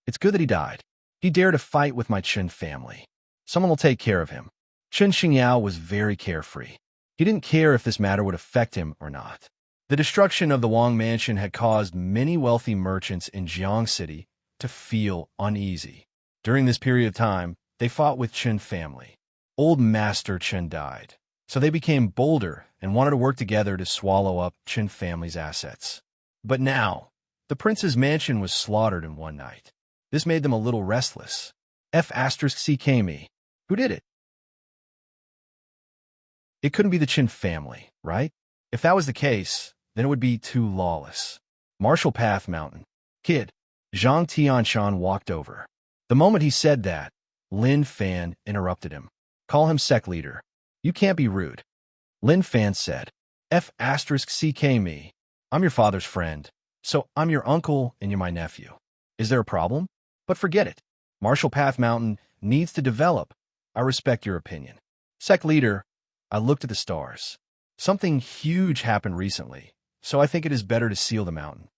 It's good that he died. He dared to fight with my Chen family. Someone will take care of him. Chen Xingyao was very carefree. He didn't care if this matter would affect him or not. The destruction of the Wang mansion had caused many wealthy merchants in Jiang City to feel uneasy. During this period of time, they fought with Chen family. Old Master Chen died, so they became bolder and wanted to work together to swallow up Chen family's assets. But now, the prince's mansion was slaughtered in one night. This made them a little restless. F***CKME. Who did it? It couldn't be the Chen family, right? If that was the case, then it would be too lawless. Marshall Path Mountain. Kid. Zhang Tianshan walked over. The moment he said that, Lin Fan interrupted him. Call him sect leader. You can't be rude. Lin Fan said. F***ck me. I'm your father's friend, so I'm your uncle and you're my nephew. Is there a problem? But forget it. Marshall Path Mountain needs to develop. I respect your opinion. Sect leader, I looked at the stars. Something huge happened recently, so I think it is better to seal the mountain.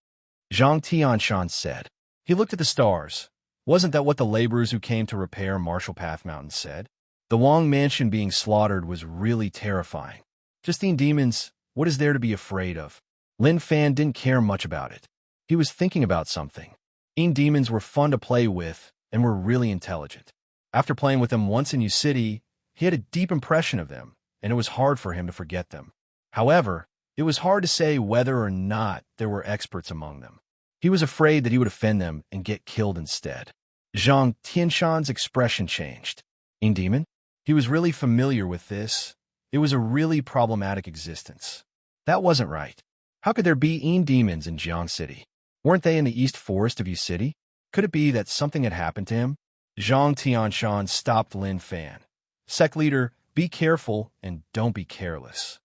Zhang Tianshan said. He looked at the stars. Wasn't that what the laborers who came to repair Marshall Path Mountain said? The Wong Mansion being slaughtered was really terrifying. Justine demons, what is there to be afraid of? Lin Fan didn't care much about it. He was thinking about something. Demons were fun to play with and were really intelligent. After playing with them once in U City, he had a deep impression of them, and it was hard for him to forget them. However, it was hard to say whether or not there were experts among them. He was afraid that he would offend them and get killed instead. Zhang Tianshan's expression changed. Demon? He was really familiar with this. It was a really problematic existence. That wasn't right. How could there be demons in Jiang City? Weren't they in the east forest of U City? Could it be that something had happened to him? Zhang Tianshan stopped Lin Fan. Sect leader, be careful and don't be careless.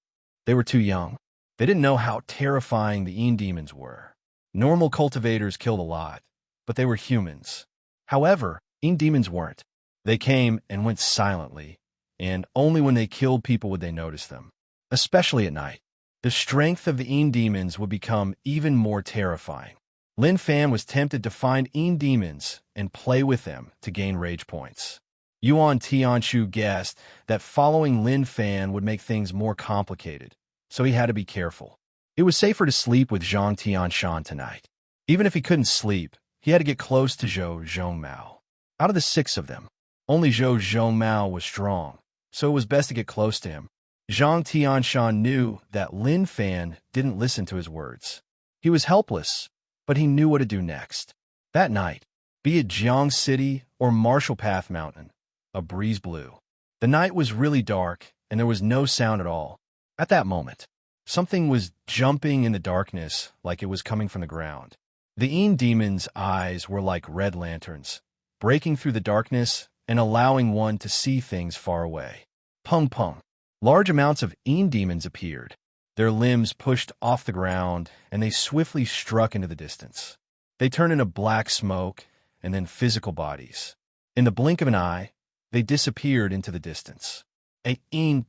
They were too young. They didn't know how terrifying the demons were. Normal cultivators killed a lot, but they were humans. However, demons weren't. They came and went silently, and only when they killed people would they notice them, especially at night. The strength of the demons would become even more terrifying. Lin Fan was tempted to find demons and play with them to gain rage points. Yuan Tianshu guessed that following Lin Fan would make things more complicated, so he had to be careful. It was safer to sleep with Zhang Tianshan tonight. Even if he couldn't sleep, he had to get close to Zhou Zhongmao. Out of the 6 of them, only Zhou Zhongmao was strong, so it was best to get close to him. Zhang Tianshan knew that Lin Fan didn't listen to his words. He was helpless, but he knew what to do next. That night, be it Jiang City or Marshall Path Mountain, a breeze blew. The night was really dark, and there was no sound at all. At that moment, something was jumping in the darkness like it was coming from the ground. The demon's eyes were like red lanterns, breaking through the darkness and allowing one to see things far away. Pung pung. Large amounts of demons appeared. Their limbs pushed off the ground, and they swiftly struck into the distance. They turned into black smoke and then physical bodies. In the blink of an eye, they disappeared into the distance. A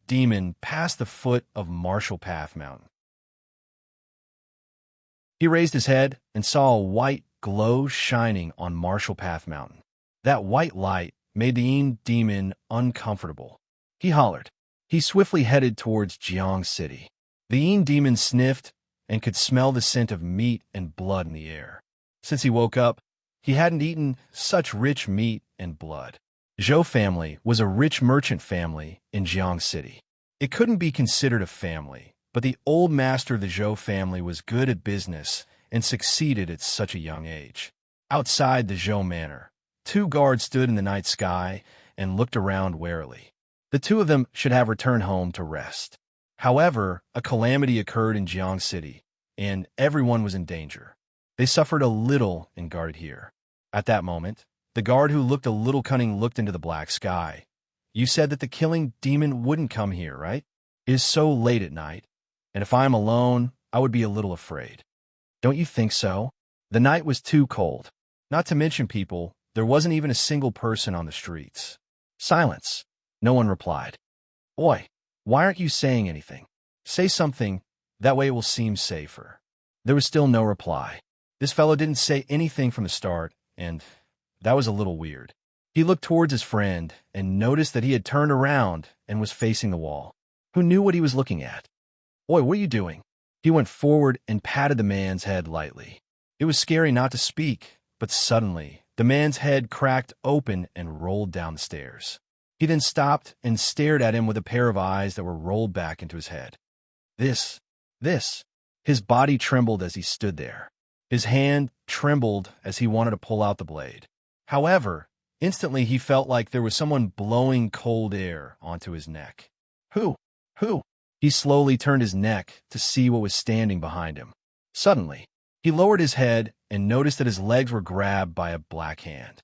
demon passed the foot of Marshall Path Mountain. He raised his head and saw a white glow shining on Marshall Path Mountain. That white light made the demon uncomfortable. He hollered. He swiftly headed towards Jiang City. The demon sniffed and could smell the scent of meat and blood in the air. Since he woke up, he hadn't eaten such rich meat and blood. Zhou family was a rich merchant family in Jiang City. It couldn't be considered a family, but the old master of the Zhou family was good at business and succeeded at such a young age. Outside the Zhou manor, 2 guards stood in the night sky and looked around warily. The 2 of them should have returned home to rest. However, a calamity occurred in Jiang City, and everyone was in danger. They suffered a little and guarded here. At that moment, the guard who looked a little cunning looked into the black sky. You said that the killing demon wouldn't come here, right? It is so late at night, and if I am alone, I would be a little afraid. Don't you think so? The night was too cold. Not to mention people, there wasn't even a single person on the streets. Silence. No one replied. Oi, why aren't you saying anything? Say something, that way it will seem safer. There was still no reply. This fellow didn't say anything from the start, and that was a little weird. He looked towards his friend and noticed that he had turned around and was facing the wall. Who knew what he was looking at? Oi, what are you doing? He went forward and patted the man's head lightly. It was scary not to speak, but suddenly, the man's head cracked open and rolled down the stairs. He then stopped and stared at him with a pair of eyes that were rolled back into his head. This. His body trembled as he stood there. His hand trembled as he wanted to pull out the blade. However, instantly he felt like there was someone blowing cold air onto his neck. Who? He slowly turned his neck to see what was standing behind him. Suddenly, he lowered his head and noticed that his legs were grabbed by a black hand.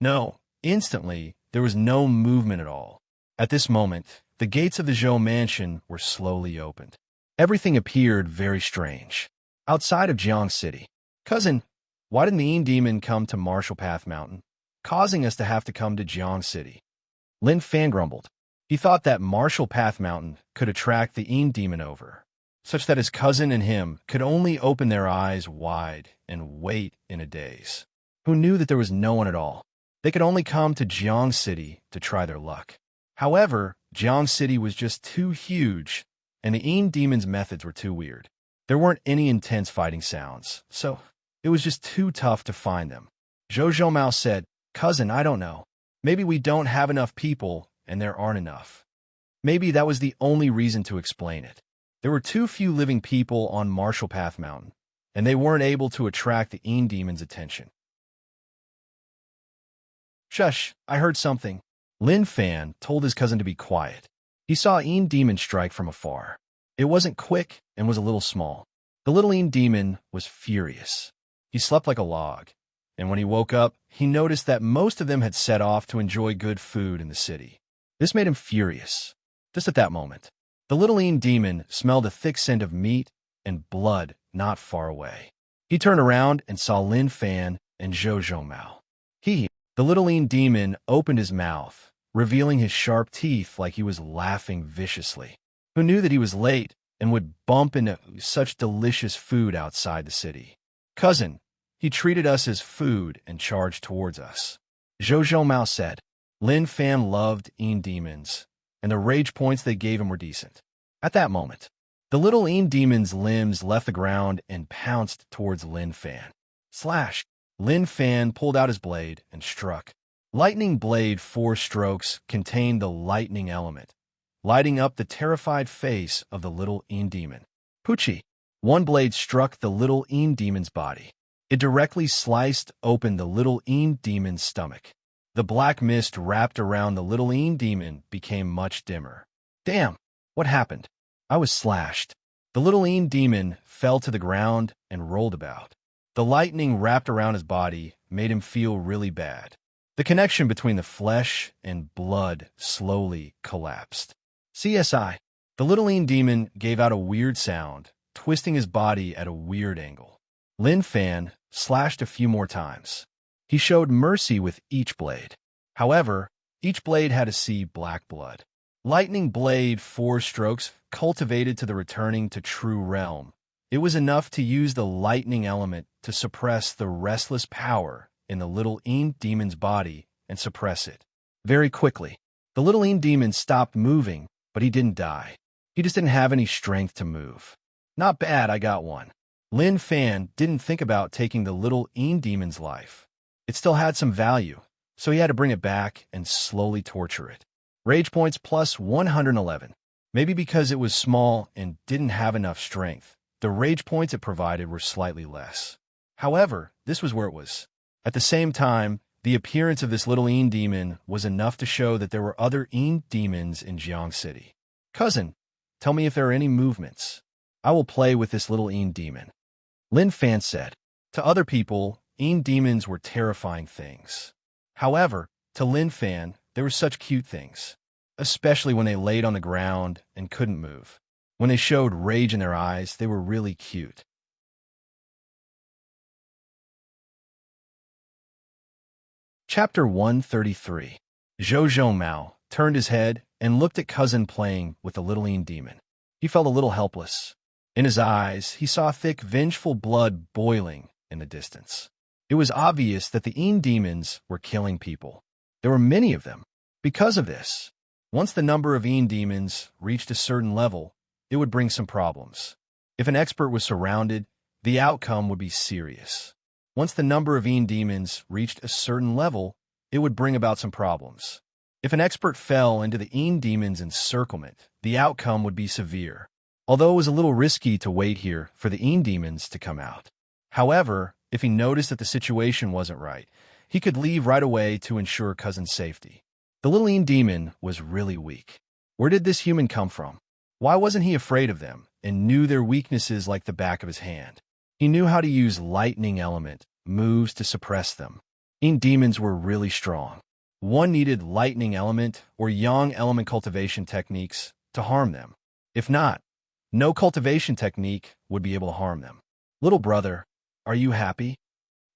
No, instantly, there was no movement at all. At this moment, the gates of the Zhou mansion were slowly opened. Everything appeared very strange. Outside of Jiang City, cousin, why didn't the Yin demon come to Marshall Path Mountain, causing us to have to come to Jiang City? Lin Fan grumbled. He thought that Marshall Path Mountain could attract the Yin demon over, such that his cousin and him could only open their eyes wide and wait in a daze. Who knew that there was no one at all? They could only come to Jiang City to try their luck. However, Jiang City was just too huge, and the Yin demon's methods were too weird. There weren't any intense fighting sounds, so it was just too tough to find them. Zhou Mao said, cousin, I don't know. Maybe we don't have enough people, and there aren't enough. Maybe that was the only reason to explain it. There were too few living people on Marshall Path Mountain, and they weren't able to attract the Yin demon's attention. Shush, I heard something. Lin Fan told his cousin to be quiet. He saw a Yin demon strike from afar. It wasn't quick and was a little small. The little Yin demon was furious. He slept like a log, and when he woke up, he noticed that most of them had set off to enjoy good food in the city. This made him furious. Just at that moment, the little Yin demon smelled a thick scent of meat and blood not far away. He turned around and saw Lin Fan and Zhou Mao. The little Yin demon opened his mouth, revealing his sharp teeth like he was laughing viciously. Who knew that he was late and would bump into such delicious food outside the city? Cousin, he treated us as food and charged towards us. Zhou Mao said. Lin Fan loved Yin demons, and the rage points they gave him were decent. At that moment, the little Yin demon's limbs left the ground and pounced towards Lin Fan. Slash! Lin Fan pulled out his blade and struck. Lightning blade 4 strokes contained the lightning element, lighting up the terrified face of the little Yin demon. Poochie! One blade struck the little Yin demon's body. It directly sliced open the little Yin demon's stomach. The black mist wrapped around the little Yin demon became much dimmer. Damn! What happened? I was slashed. The little Yin demon fell to the ground and rolled about. The lightning wrapped around his body made him feel really bad. The connection between the flesh and blood slowly collapsed. CSI. The little Yin demon gave out a weird sound, twisting his body at a weird angle. Lin Fan slashed a few more times. He showed mercy with each blade. However, each blade had to see black blood. Lightning blade 4 strokes cultivated to the returning to true realm. It was enough to use the lightning element to suppress the restless power in the little Yin demon's body and suppress it. Very quickly, the little Yin demon stopped moving, but he didn't die. He just didn't have any strength to move. Not bad, I got one. Lin Fan didn't think about taking the little Yin demon's life. It still had some value, so he had to bring it back and slowly torture it. Rage points plus 111. Maybe because it was small and didn't have enough strength, the rage points it provided were slightly less. However, this was where it was. At the same time, the appearance of this little Yin demon was enough to show that there were other Yin demons in Jiang City. Cousin, tell me if there are any movements. I will play with this little Yin demon. Lin Fan said. To other people, Yin demons were terrifying things. However, to Lin Fan, they were such cute things, especially when they laid on the ground and couldn't move. When they showed rage in their eyes, they were really cute. Chapter 133. Zhou Mao turned his head and looked at cousin playing with the little Yin demon. He felt a little helpless. In his eyes, he saw thick, vengeful blood boiling in the distance. It was obvious that the Yin demons were killing people. There were many of them. Because of this, once the number of Yin demons reached a certain level, it would bring some problems. If an expert was surrounded, the outcome would be serious. Once the number of Yin demons reached a certain level, it would bring about some problems. If an expert fell into the Yin demon's encirclement, the outcome would be severe. Although it was a little risky to wait here for the Yin demons to come out. However, if he noticed that the situation wasn't right, he could leave right away to ensure cousin's safety. The little Yin demon was really weak. Where did this human come from? Why wasn't he afraid of them and knew their weaknesses like the back of his hand? He knew how to use lightning element moves to suppress them. Yin demons were really strong. One needed lightning element or yang element cultivation techniques to harm them. If not, no cultivation technique would be able to harm them. Little brother, are you happy?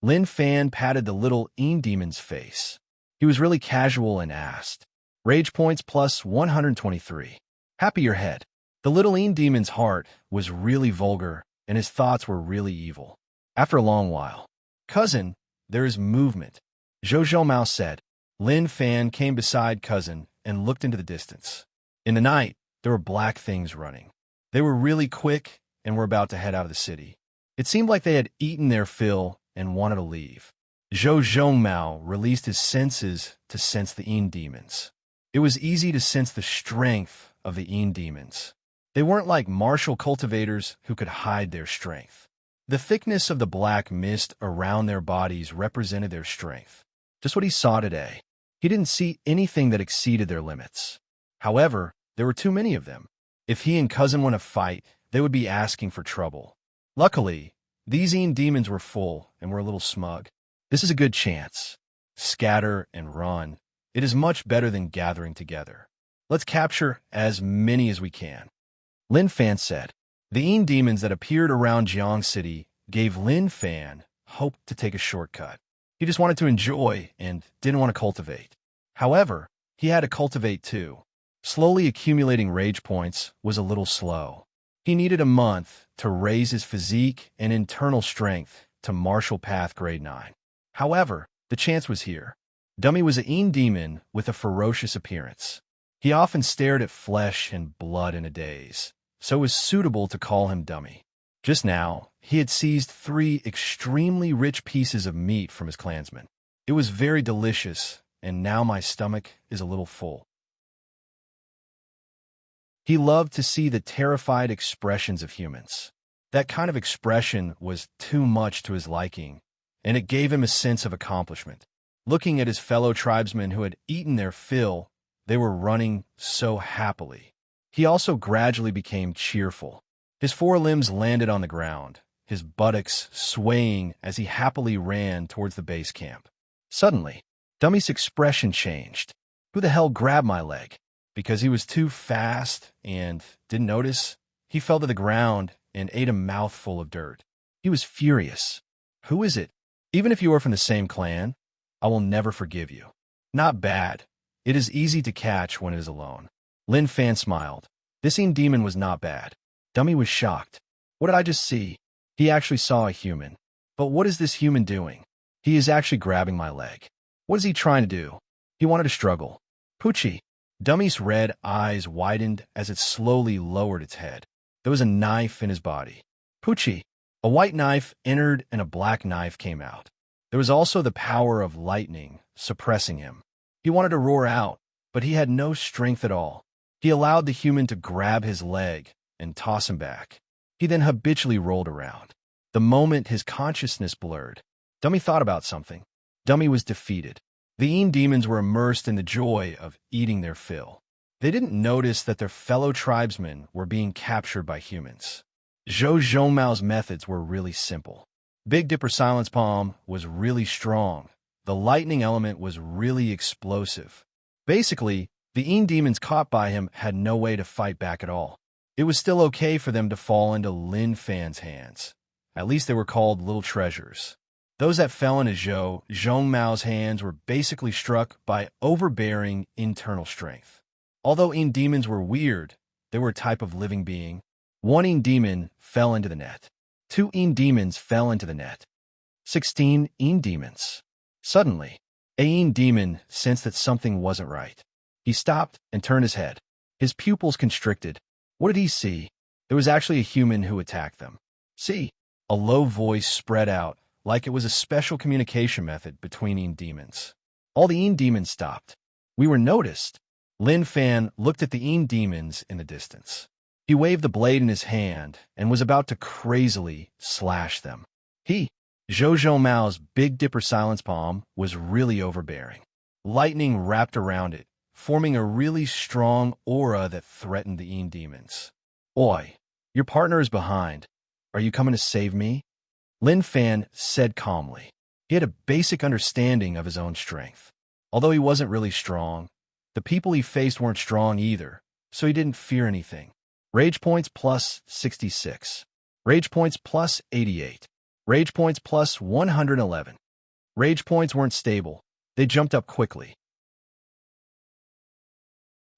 Lin Fan patted the little demon's face. He was really casual and asked. Rage points plus 123. Happy your head. The little demon's heart was really vulgar, and his thoughts were really evil. After a long while, cousin, there is movement, Zhou Mao said. Lin Fan came beside cousin and looked into the distance. In the night, there were black things running. They were really quick and were about to head out of the city. It seemed like they had eaten their fill and wanted to leave. Zhou Mao released his senses to sense the demons. It was easy to sense the strength of the demons. They weren't like martial cultivators who could hide their strength. The thickness of the black mist around their bodies represented their strength. Just what he saw today. He didn't see anything that exceeded their limits. However, there were too many of them. If he and cousin want to fight, they would be asking for trouble. Luckily, these demons were full and were a little smug. This is a good chance. Scatter and run. It is much better than gathering together. Let's capture as many as we can. Lin Fan said. The demons that appeared around Jiang City gave Lin Fan hope to take a shortcut. He just wanted to enjoy and didn't want to cultivate. However, he had to cultivate too. Slowly accumulating rage points was a little slow. He needed a month to raise his physique and internal strength to martial path grade 9. However, the chance was here. Dummy was a demon with a ferocious appearance. He often stared at flesh and blood in a daze, so it was suitable to call him Dummy. Just now, he had seized 3 extremely rich pieces of meat from his clansmen. It was very delicious, and now my stomach is a little full. He loved to see the terrified expressions of humans. That kind of expression was too much to his liking, and it gave him a sense of accomplishment. Looking at his fellow tribesmen who had eaten their fill, they were running so happily. He also gradually became cheerful. His forelimbs landed on the ground, his buttocks swaying as he happily ran towards the base camp. Suddenly, Dummy's expression changed. Who the hell grabbed my leg? Because he was too fast and didn't notice, he fell to the ground and ate a mouthful of dirt. He was furious. Who is it? Even if you are from the same clan, I will never forgive you. Not bad. It is easy to catch when it is alone. Lin Fan smiled. This demon was not bad. Dummy was shocked. What did I just see? He actually saw a human. But what is this human doing? He is actually grabbing my leg. What is he trying to do? He wanted to struggle. Poochie. Dummy's red eyes widened as it slowly lowered its head. There was a knife in his body. Poochie. A white knife entered and a black knife came out. There was also the power of lightning suppressing him. He wanted to roar out, but he had no strength at all. He allowed the human to grab his leg and toss him back. He then habitually rolled around. The moment his consciousness blurred, Dummy thought about something. Dummy was defeated. The demons were immersed in the joy of eating their fill. They didn't notice that their fellow tribesmen were being captured by humans. Zhou Mao's methods were really simple. Big Dipper Silence Palm was really strong. The lightning element was really explosive. Basically, the demons caught by him had no way to fight back at all. It was still okay for them to fall into Lin Fan's hands. At least they were called little treasures. Those that fell into Zhou Mao's hands were basically struck by overbearing internal strength. Although demons were weird, they were a type of living being. 1 demon fell into the net. 2 demons fell into the net. 16 demons. Suddenly, a demon sensed that something wasn't right. He stopped and turned his head. His pupils constricted. What did he see? There was actually a human who attacked them. See, a low voice spread out like it was a special communication method between demons. All the demons stopped. We were noticed. Lin Fan looked at the demons in the distance. He waved the blade in his hand and was about to crazily slash them. Zhou Mao's Big Dipper Silence Palm was really overbearing. Lightning wrapped around it, forming a really strong aura that threatened the demons. Oi, your partner is behind. Are you coming to save me? Lin Fan said calmly. He had a basic understanding of his own strength. Although he wasn't really strong, the people he faced weren't strong either, so he didn't fear anything. Rage points plus 66. Rage points plus 88. Rage points plus 111. Rage points weren't stable. They jumped up quickly.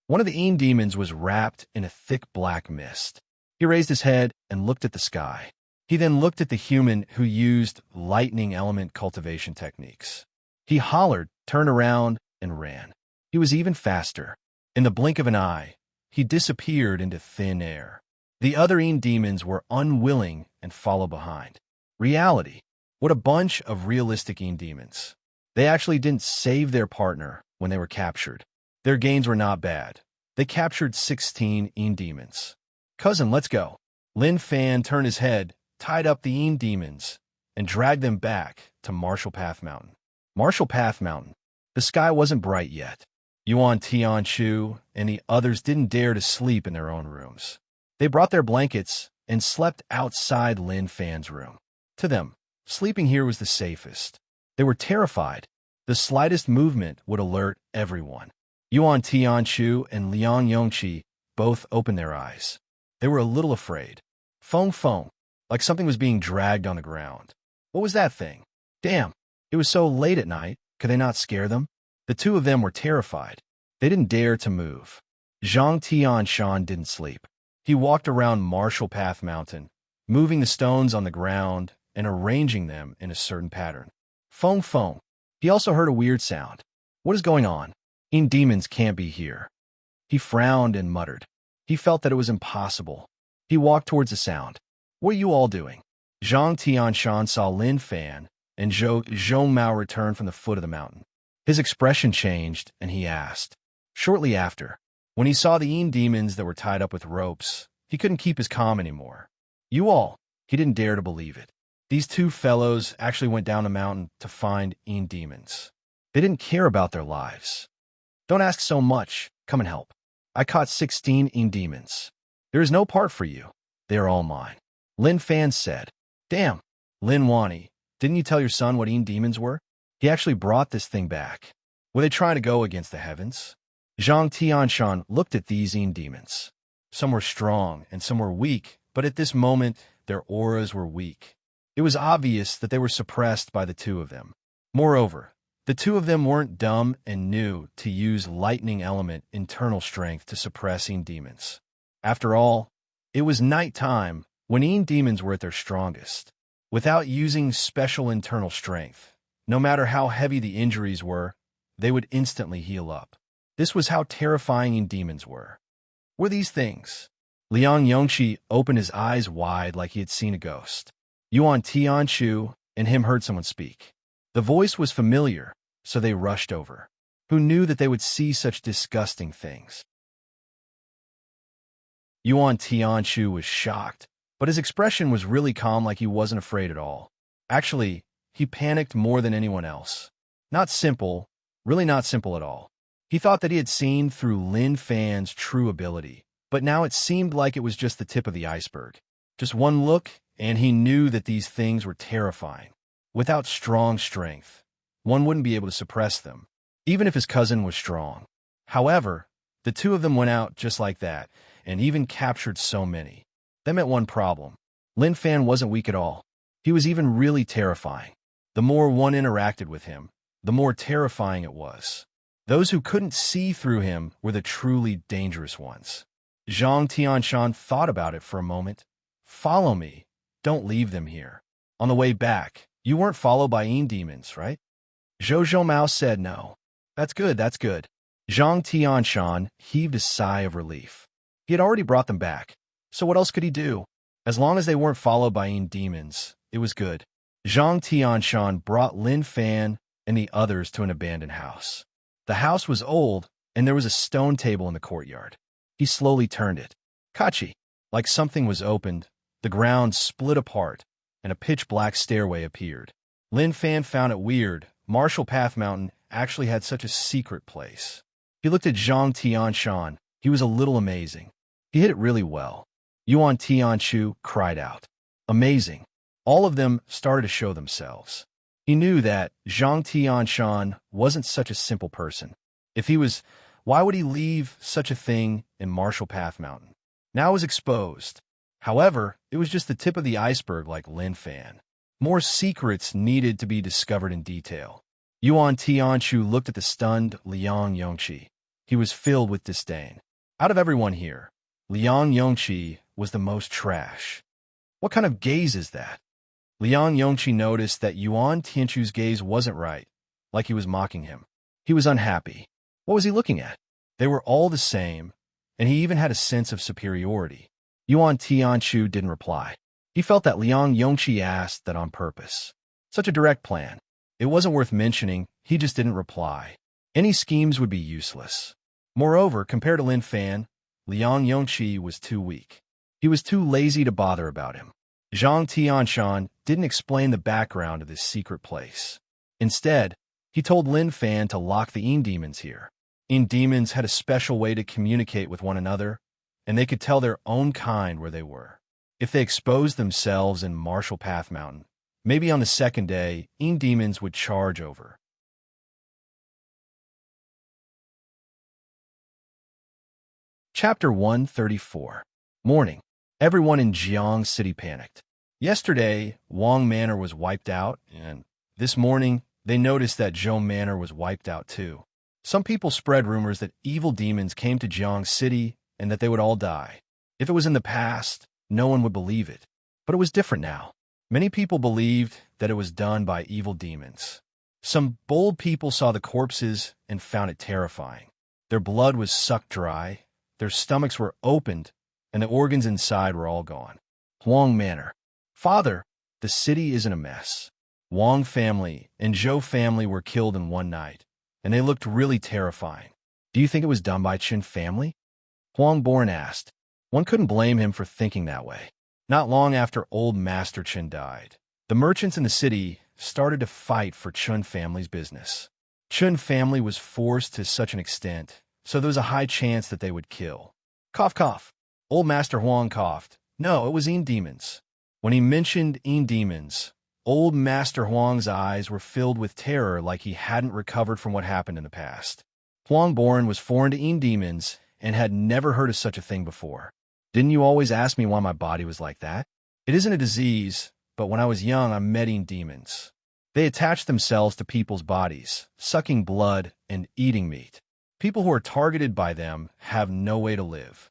One of the Een demons was wrapped in a thick black mist. He raised his head and looked at the sky. He then looked at the human who used lightning element cultivation techniques. He hollered, turned around, and ran. He was even faster. In the blink of an eye, he disappeared into thin air. The other Een demons were unwilling and followed behind. Reality. What a bunch of realistic Een demons. They actually didn't save their partner when they were captured. Their gains were not bad. They captured 16 Een demons. Cousin, let's go. Lin Fan turned his head, tied up the Een demons, and dragged them back to Marshall Path Mountain. Marshall Path Mountain. The sky wasn't bright yet. Yuan Tianchu and the others didn't dare to sleep in their own rooms. They brought their blankets and slept outside Lin Fan's room. To them, sleeping here was the safest. They were terrified. The slightest movement would alert everyone. Yuan Tianchu and Liang Yongqi both opened their eyes. They were a little afraid. Fong fong, like something was being dragged on the ground. What was that thing? Damn, it was so late at night. Could they not scare them? The two of them were terrified. They didn't dare to move. Zhang Tianshan didn't sleep. He walked around Marshall Path Mountain, moving the stones on the ground and arranging them in a certain pattern. Fong fong. He also heard a weird sound. What is going on? Een demons can't be here. He frowned and muttered. He felt that it was impossible. He walked towards the sound. What are you all doing? Zhang Tianshan saw Lin Fan and Zhou Mao return from the foot of the mountain. His expression changed, and he asked. Shortly after, when he saw the Een demons that were tied up with ropes, he couldn't keep his calm anymore. You all, he didn't dare to believe it. These two fellows actually went down the mountain to find Een demons. They didn't care about their lives. Don't ask so much. Come and help. I caught 16 Een demons. There is no part for you. They are all mine. Lin Fan said. Damn, Lin Wani, didn't you tell your son what Een demons were? He actually brought this thing back. Were they trying to go against the heavens? Zhang Tianshan looked at these Een demons. Some were strong and some were weak, but at this moment, their auras were weak. It was obvious that they were suppressed by the two of them. Moreover, the two of them weren't dumb and knew to use lightning element internal strength to suppress Een demons. After all, it was nighttime when Een demons were at their strongest. Without using special internal strength, no matter how heavy the injuries were, they would instantly heal up. This was how terrifying Een demons were. Were these things? Liang Yongqi opened his eyes wide like he had seen a ghost. Yuan Tianchu and him heard someone speak. The voice was familiar, so they rushed over. Who knew that they would see such disgusting things? Yuan Tianchu was shocked, but his expression was really calm, like he wasn't afraid at all. Actually, he panicked more than anyone else. Not simple, really not simple at all. He thought that he had seen through Lin Fan's true ability, but now it seemed like it was just the tip of the iceberg. Just one look, and he knew that these things were terrifying. Without strong strength, one wouldn't be able to suppress them, even if his cousin was strong. However, the two of them went out just like that, and even captured so many. That meant one problem. Lin Fan wasn't weak at all. He was even really terrifying. The more one interacted with him, the more terrifying it was. Those who couldn't see through him were the truly dangerous ones. Zhang Tianshan thought about it for a moment. Follow me. Don't leave them here. On the way back, you weren't followed by Een demons, right? Zhou Mao said no. That's good, that's good. Zhang Tianshan heaved a sigh of relief. He had already brought them back, so what else could he do? As long as they weren't followed by Een demons, it was good. Zhang Tianshan brought Lin Fan and the others to an abandoned house. The house was old, and there was a stone table in the courtyard. He slowly turned it. Kachi, like something was opened, the ground split apart, and a pitch-black stairway appeared. Lin Fan found it weird. Marshall Path Mountain actually had such a secret place. He looked at Zhang Tianshan. He was a little amazing. He hit it really well. Yuan Tianchu cried out. Amazing. All of them started to show themselves. He knew that Zhang Tianshan wasn't such a simple person. If he was, why would he leave such a thing in Marshall Path Mountain? Now it was exposed. However, it was just the tip of the iceberg like Lin Fan. More secrets needed to be discovered in detail. Yuan Tianshu looked at the stunned Liang Yongqi. He was filled with disdain. Out of everyone here, Liang Yongqi was the most trash. What kind of gaze is that? Liang Yongqi noticed that Yuan Tianshu's gaze wasn't right, like he was mocking him. He was unhappy. What was he looking at? They were all the same, and he even had a sense of superiority. Yuan Tianshu didn't reply. He felt that Liang Yongqi asked that on purpose. Such a direct plan. It wasn't worth mentioning, he just didn't reply. Any schemes would be useless. Moreover, compared to Lin Fan, Liang Yongqi was too weak. He was too lazy to bother about him. Zhang Tianshan didn't explain the background of this secret place. Instead, he told Lin Fan to lock the Yin demons here. Yin demons had a special way to communicate with one another, and they could tell their own kind where they were. If they exposed themselves in Marshall Path Mountain, maybe on the second day, Yin demons would charge over. Chapter 134. Morning. Everyone in Jiang City panicked. Yesterday, Wang Manor was wiped out, and this morning, they noticed that Zhou Manor was wiped out too. Some people spread rumors that evil demons came to Jiang City and that they would all die. If it was in the past, no one would believe it. But it was different now. Many people believed that it was done by evil demons. Some bold people saw the corpses and found it terrifying. Their blood was sucked dry, their stomachs were opened, and the organs inside were all gone. Wang Manor. Father, the city is in a mess. Wang family and Zhou family were killed in one night, and they looked really terrifying. Do you think it was done by Qin family? Huang Boran asked. One couldn't blame him for thinking that way. Not long after old Master Qin died, the merchants in the city started to fight for Qin family's business. Qin family was forced to such an extent, so there was a high chance that they would kill. Cough, cough. Old Master Huang coughed. No, it was Yin demons. When he mentioned Yin demons, old Master Huang's eyes were filled with terror like he hadn't recovered from what happened in the past. Huang Boran was foreign to Yin demons and had never heard of such a thing before. Didn't you always ask me why my body was like that? It isn't a disease, but when I was young, I met Yin demons. They attach themselves to people's bodies, sucking blood and eating meat. People who are targeted by them have no way to live.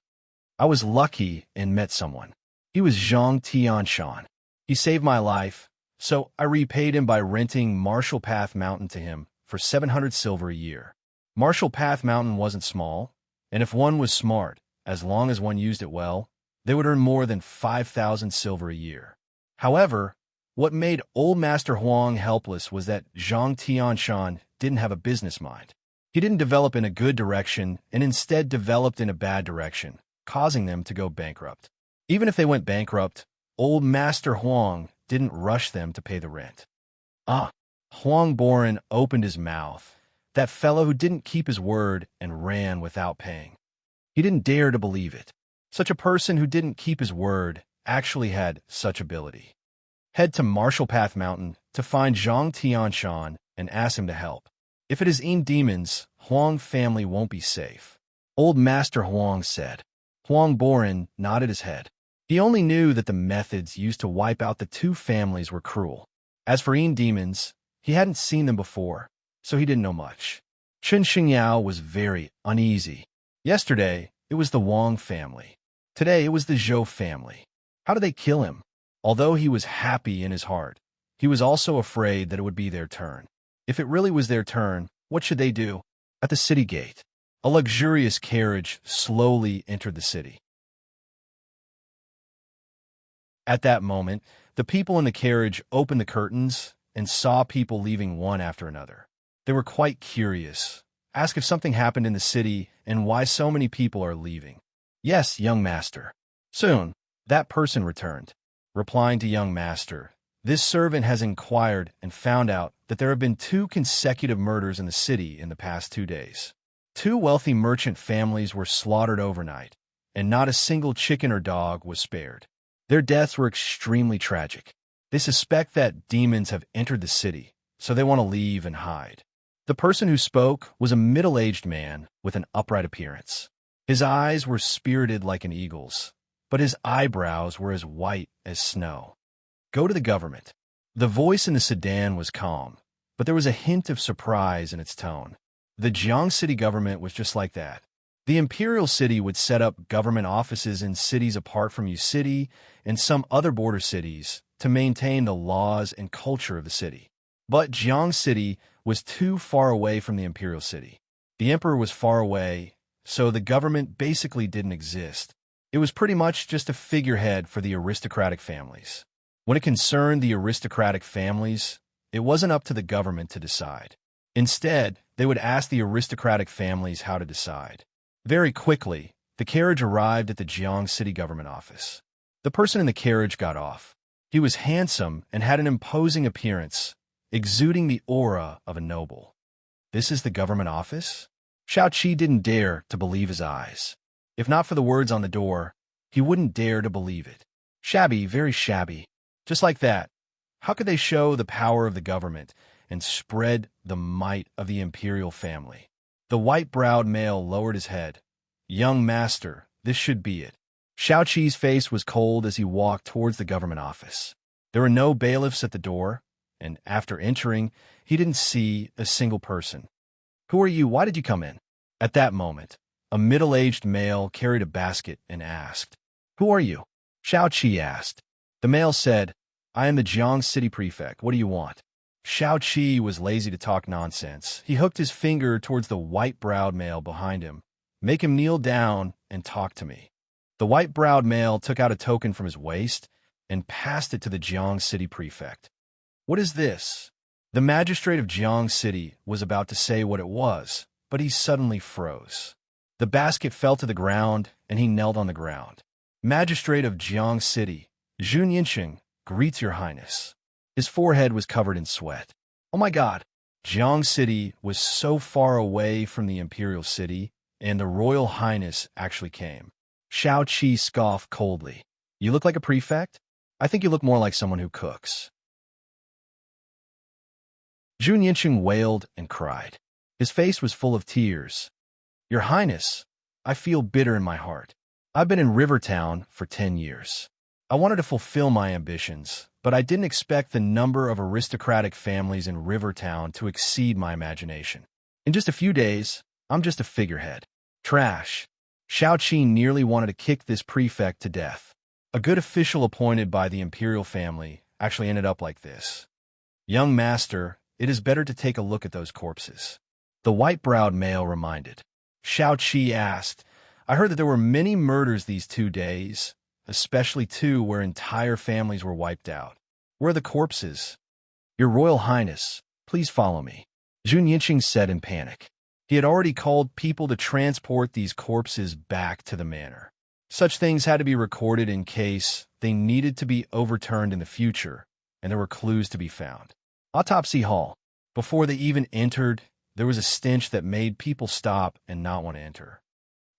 I was lucky and met someone. He was Zhang Tianshan. He saved my life, so I repaid him by renting Marshall Path Mountain to him for 700 silver a year. Marshall Path Mountain wasn't small, and if one was smart, as long as one used it well, they would earn more than 5,000 silver a year. However, what made old Master Huang helpless was that Zhang Tianshan didn't have a business mind. He didn't develop in a good direction and instead developed in a bad direction, causing them to go bankrupt. Even if they went bankrupt, old Master Huang didn't rush them to pay the rent. Huang Boran opened his mouth. That fellow who didn't keep his word and ran without paying. He didn't dare to believe it. Such a person who didn't keep his word actually had such ability. Head to Marshall Path Mountain to find Zhang Tianshan and ask him to help. If it is Yin demons, Huang family won't be safe. Old Master Huang said. Huang Boran nodded his head. He only knew that the methods used to wipe out the two families were cruel. As for Yin demons, he hadn't seen them before, so he didn't know much. Chen Xingyao was very uneasy. Yesterday, it was the Wang family. Today, it was the Zhou family. How did they kill him? Although he was happy in his heart, he was also afraid that it would be their turn. If it really was their turn, what should they do? At the city gate, a luxurious carriage slowly entered the city. At that moment, the people in the carriage opened the curtains and saw people leaving one after another. They were quite curious, asked if something happened in the city and why so many people are leaving. Yes, young master. Soon, that person returned, replying to young master. This servant has inquired and found out that there have been 2 consecutive murders in the city in the past 2 days. 2 wealthy merchant families were slaughtered overnight, and not a single chicken or dog was spared. Their deaths were extremely tragic. They suspect that demons have entered the city, so they want to leave and hide. The person who spoke was a middle-aged man with an upright appearance. His eyes were spirited like an eagle's, but his eyebrows were as white as snow. Go to the government. The voice in the sedan was calm, but there was a hint of surprise in its tone. The Jiang City government was just like that. The imperial city would set up government offices in cities apart from Yu City and some other border cities to maintain the laws and culture of the city. But Jiang City was too far away from the imperial city. The emperor was far away, so the government basically didn't exist. It was pretty much just a figurehead for the aristocratic families. When it concerned the aristocratic families, it wasn't up to the government to decide. Instead, they would ask the aristocratic families how to decide. Very quickly, the carriage arrived at the Jiang City government office. The person in the carriage got off. He was handsome and had an imposing appearance, exuding the aura of a noble. This is the government office? Xiao Qi didn't dare to believe his eyes. If not for the words on the door, he wouldn't dare to believe it. Shabby, very shabby. Just like that. How could they show the power of the government and spread the might of the imperial family? The white-browed male lowered his head. Young master, this should be it. Xiao Qi's face was cold as he walked towards the government office. There were no bailiffs at the door, and after entering, he didn't see a single person. Who are you? Why did you come in? At that moment, a middle-aged male carried a basket and asked, Who are you? Xiao Qi asked. The male said, I am the Jiang City prefect. What do you want? Xiao Qi was lazy to talk nonsense. He hooked his finger towards the white-browed male behind him. Make him kneel down and talk to me. The white-browed male took out a token from his waist and passed it to the Jiang City prefect. What is this? The magistrate of Jiang City was about to say what it was, but he suddenly froze. The basket fell to the ground, and he knelt on the ground. Magistrate of Jiang City, Zhun Yinsheng, greets your highness. His forehead was covered in sweat. Oh my God! Jiang City was so far away from the imperial city, and the royal highness actually came. Xiao Qi scoffed coldly. You look like a prefect? I think you look more like someone who cooks. Zhun Yinsheng wailed and cried. His face was full of tears. Your Highness, I feel bitter in my heart. I've been in Rivertown for 10 years. I wanted to fulfill my ambitions, but I didn't expect the number of aristocratic families in Rivertown to exceed my imagination. In just a few days, I'm just a figurehead. Trash. Xiao Qi nearly wanted to kick this prefect to death. A good official appointed by the imperial family actually ended up like this. Young master, it is better to take a look at those corpses. The white-browed male reminded. Xiao Qi asked, I heard that there were many murders these 2 days, especially 2 where entire families were wiped out. Where are the corpses? Your Royal Highness, please follow me. Zhun Yinsheng said in panic. He had already called people to transport these corpses back to the manor. Such things had to be recorded in case they needed to be overturned in the future, and there were clues to be found. Autopsy hall. Before they even entered, there was a stench that made people stop and not want to enter.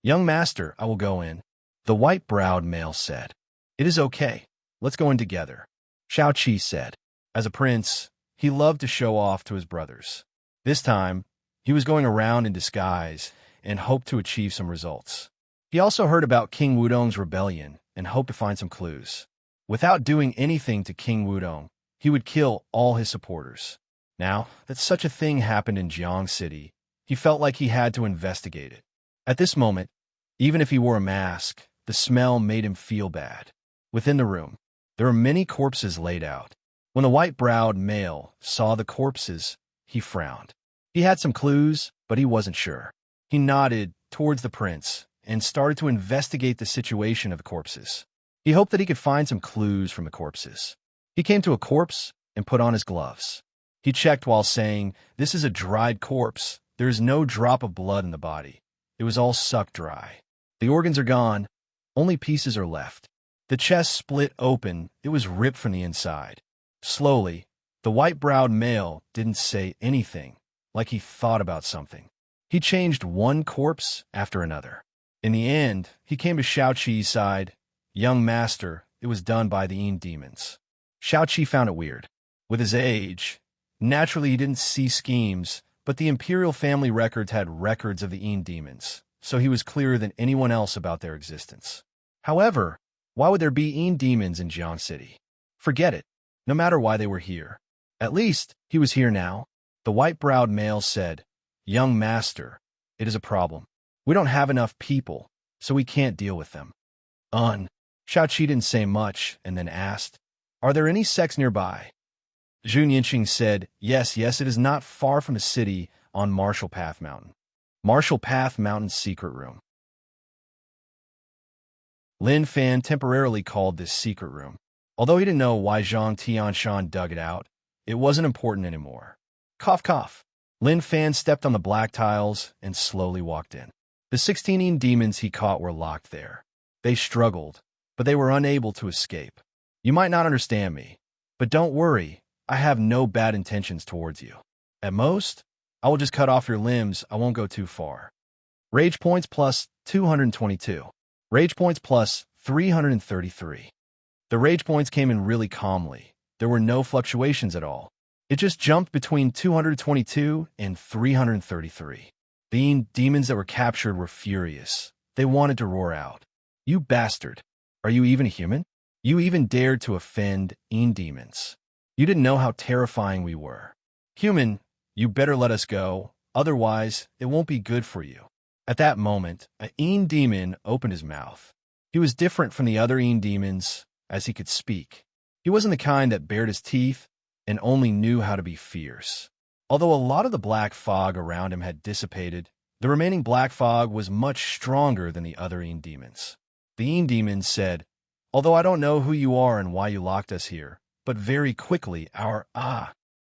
Young master, I will go in. The white-browed male said. It is okay. Let's go in together. Xiao Qi said. As a prince, he loved to show off to his brothers. This time, he was going around in disguise and hoped to achieve some results. He also heard about King Wudong's rebellion and hoped to find some clues. Without doing anything to King Wudong, he would kill all his supporters. Now that such a thing happened in Jiang City, he felt like he had to investigate it. At this moment, even if he wore a mask, the smell made him feel bad. Within the room, there were many corpses laid out. When the white-browed male saw the corpses, he frowned. He had some clues, but he wasn't sure. He nodded towards the prince and started to investigate the situation of the corpses. He hoped that he could find some clues from the corpses. He came to a corpse and put on his gloves. He checked while saying, This is a dried corpse. There is no drop of blood in the body. It was all sucked dry. The organs are gone. Only pieces are left. The chest split open. It was ripped from the inside. Slowly, the white-browed male didn't say anything, like he thought about something. He changed one corpse after another. In the end, he came to Xiao Qi's side. Young master, it was done by the demons. Xiao Qi found it weird. With his age, Naturally, he didn't see schemes, but the imperial family records had records of the Een demons, so he was clearer than anyone else about their existence. However, why would there be Een demons in Jiang City? Forget it, no matter why they were here. At least, he was here now. The white-browed male said, "Young master, it is a problem. We don't have enough people, so we can't deal with them." Shao Qi didn't say much and then asked, "Are there any sects nearby?" Zhu Yinqing said, yes, it is not far from the city on Martial Path Mountain. Martial Path Mountain's secret room. Lin Fan temporarily called this secret room. Although he didn't know why Zhang Tianshan dug it out, it wasn't important anymore. Cough, cough. Lin Fan stepped on the black tiles and slowly walked in. The 16 demons he caught were locked there. They struggled, but they were unable to escape. You might not understand me, but don't worry, I have no bad intentions towards you. At most, I will just cut off your limbs. I won't go too far. Rage points plus 222. Rage points plus 333. The rage points came in really calmly. There were no fluctuations at all. It just jumped between 222 and 333. The demons that were captured were furious. They wanted to roar out. "You bastard! Are you even a human? You even dared to offend Een demons. You didn't know how terrifying we were. Human, you better let us go, otherwise it won't be good for you." At that moment, a Een demon opened his mouth. He was different from the other Een demons, as he could speak. He wasn't the kind that bared his teeth and only knew how to be fierce. Although a lot of the black fog around him had dissipated, the remaining black fog was much stronger than the other Een demons. The Een demons said, "Although I don't know who you are and why you locked us here, but very quickly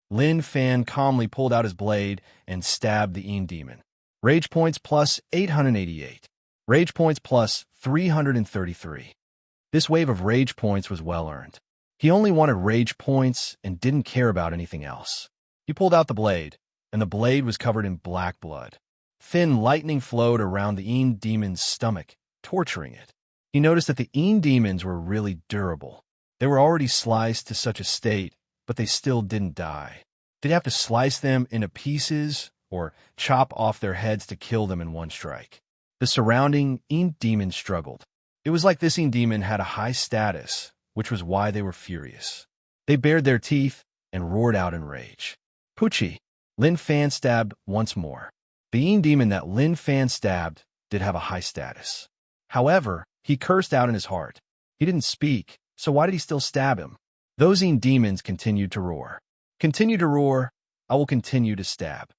Lin Fan calmly pulled out his blade and stabbed the Een demon. Rage points plus 888. Rage points plus 333. This wave of rage points was well earned. He only wanted rage points and didn't care about anything else. He pulled out the blade, and the blade was covered in black blood. Thin lightning flowed around the Een demon's stomach, torturing it. He noticed that the Een demons were really durable. They were already sliced to such a state, but they still didn't die. Did he have to slice them into pieces or chop off their heads to kill them in one strike? The surrounding Een demons struggled. It was like this Een demon had a high status, which was why they were furious. They bared their teeth and roared out in rage. "Pucci!" Lin Fan stabbed once more. The Een demon that Lin Fan stabbed did have a high status. However, he cursed out in his heart. He didn't speak, so why did he still stab him? Those Een demons continued to roar. "Continue to roar, I will continue to stab."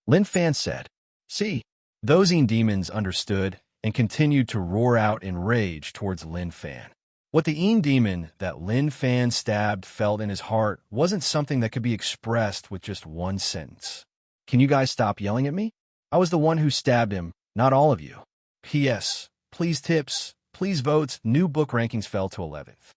Lin Fan said. See, those Een demons understood and continued to roar out in rage towards Lin Fan. What the Een demon that Lin Fan stabbed felt in his heart wasn't something that could be expressed with just one sentence. "Can you guys stop yelling at me? I was the one who stabbed him, not all of you. P.S. Please tips, please votes." New book rankings fell to 11th.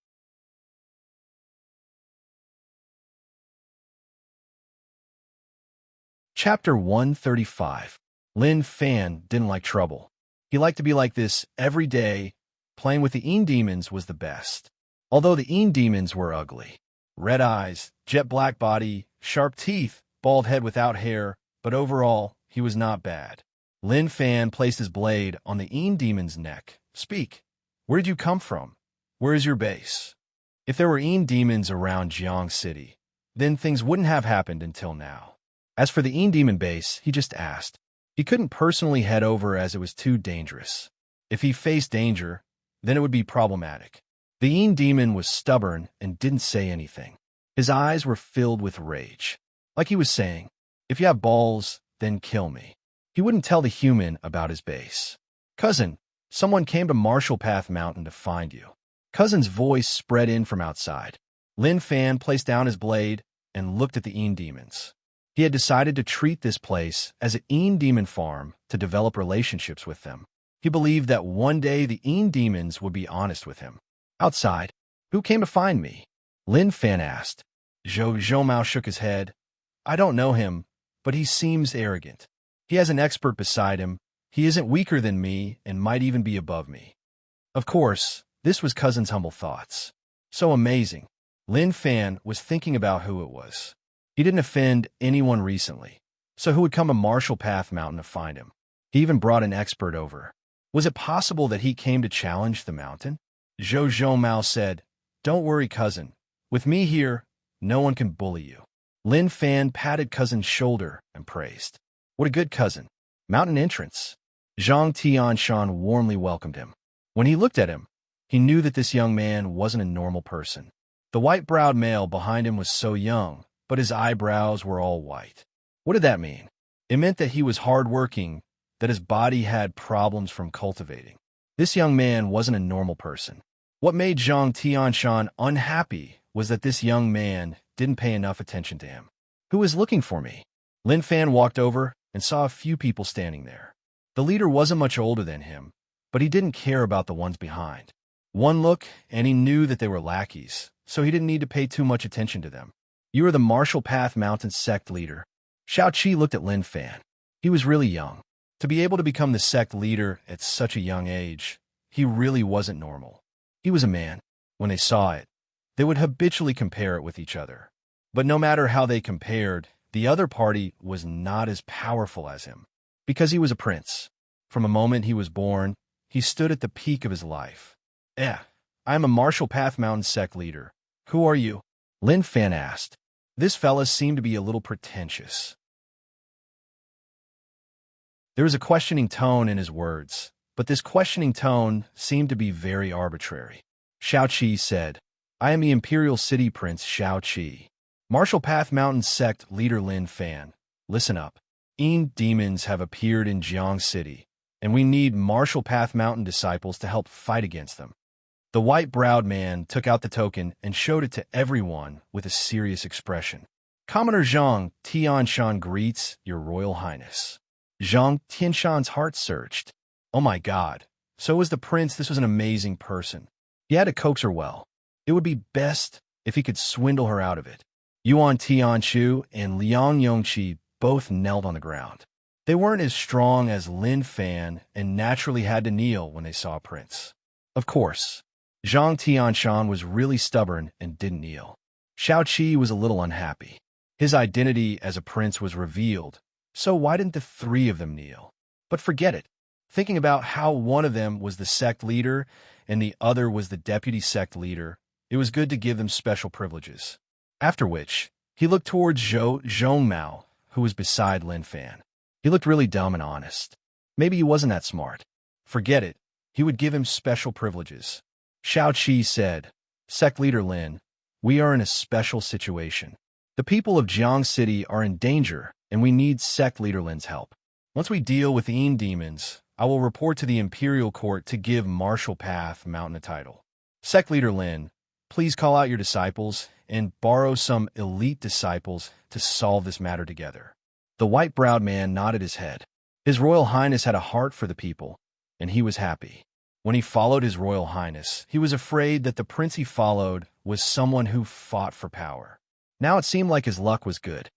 Chapter 135. Lin Fan didn't like trouble. He liked to be like this every day. Playing with the Een demons was the best. Although the Een demons were ugly. Red eyes, jet black body, sharp teeth, bald head without hair, but overall, he was not bad. Lin Fan placed his blade on the Een demon's neck. "Speak. Where did you come from? Where is your base?" If there were Een demons around Jiang City, then things wouldn't have happened until now. As for the Een demon base, he just asked. He couldn't personally head over as it was too dangerous. If he faced danger, then it would be problematic. The Een demon was stubborn and didn't say anything. His eyes were filled with rage. Like he was saying, "If you have balls, then kill me." He wouldn't tell the human about his base. "Cousin, someone came to Martial Path Mountain to find you." Cousin's voice spread in from outside. Lin Fan placed down his blade and looked at the Een demons. He had decided to treat this place as an Een demon farm to develop relationships with them. He believed that one day the Een demons would be honest with him. Outside, "Who came to find me?" Lin Fan asked. Zhou Mao shook his head. "I don't know him, but he seems arrogant. He has an expert beside him. He isn't weaker than me and might even be above me." Of course, this was Cousin's humble thoughts. So amazing. Lin Fan was thinking about who it was. He didn't offend anyone recently, so who would come to Marshall Path Mountain to find him? He even brought an expert over. Was it possible that he came to challenge the mountain? Zhou Mao said, "Don't worry, cousin. With me here, no one can bully you." Lin Fan patted cousin's shoulder and praised. "What a good cousin." Mountain entrance. Zhang Tianshan warmly welcomed him. When he looked at him, he knew that this young man wasn't a normal person. The white-browed male behind him was so young, but his eyebrows were all white. What did that mean? It meant that he was hard-working, that his body had problems from cultivating. This young man wasn't a normal person. What made Zhang Tianshan unhappy was that this young man didn't pay enough attention to him. "Who is looking for me?" Lin Fan walked over and saw a few people standing there. The leader wasn't much older than him, but he didn't care about the ones behind. One look, and he knew that they were lackeys, so he didn't need to pay too much attention to them. "You are the Marshall Path Mountain sect leader." Xiao Qi looked at Lin Fan. He was really young. To be able to become the sect leader at such a young age, he really wasn't normal. He was a man. When they saw it, they would habitually compare it with each other. But no matter how they compared, the other party was not as powerful as him. Because he was a prince. From the moment he was born, he stood at the peak of his life. I am a Marshall Path Mountain sect leader. Who are you?" Lin Fan asked. This fella seemed to be a little pretentious. There was a questioning tone in his words, but this questioning tone seemed to be very arbitrary. Xiao Qi said, "I am the Imperial City Prince Xiao Qi. Marshall Path Mountain sect leader Lin Fan. Listen up. Demons have appeared in Jiang City, and we need Marshall Path Mountain disciples to help fight against them." The white-browed man took out the token and showed it to everyone with a serious expression. "Commoner Zhang Tianshan greets your Royal Highness." Zhang Tianshan's heart surged. Oh my God. So was the prince. This was an amazing person. He had to coax her well. It would be best if he could swindle her out of it. Yuan Tianshu and Liang Yongqi both knelt on the ground. They weren't as strong as Lin Fan and naturally had to kneel when they saw Prince. Of course, Zhang Tianshan was really stubborn and didn't kneel. Xiao Qi was a little unhappy. His identity as a prince was revealed, so why didn't the three of them kneel? But forget it. Thinking about how one of them was the sect leader and the other was the deputy sect leader, it was good to give them special privileges. After which, he looked towards Zhou Mao, who was beside Lin Fan. He looked really dumb and honest. Maybe he wasn't that smart. Forget it. He would give him special privileges. Xiao Qi said, "Sect leader Lin, we are in a special situation. The people of Jiang City are in danger, and we need sect leader Lin's help. Once we deal with the demons, I will report to the Imperial Court to give Marshall Path Mountain a title. Sect leader Lin, please call out your disciples and borrow some elite disciples to solve this matter together." The white-browed man nodded his head. His Royal Highness had a heart for the people, and he was happy. When he followed His Royal Highness, he was afraid that the prince he followed was someone who fought for power. Now it seemed like his luck was good.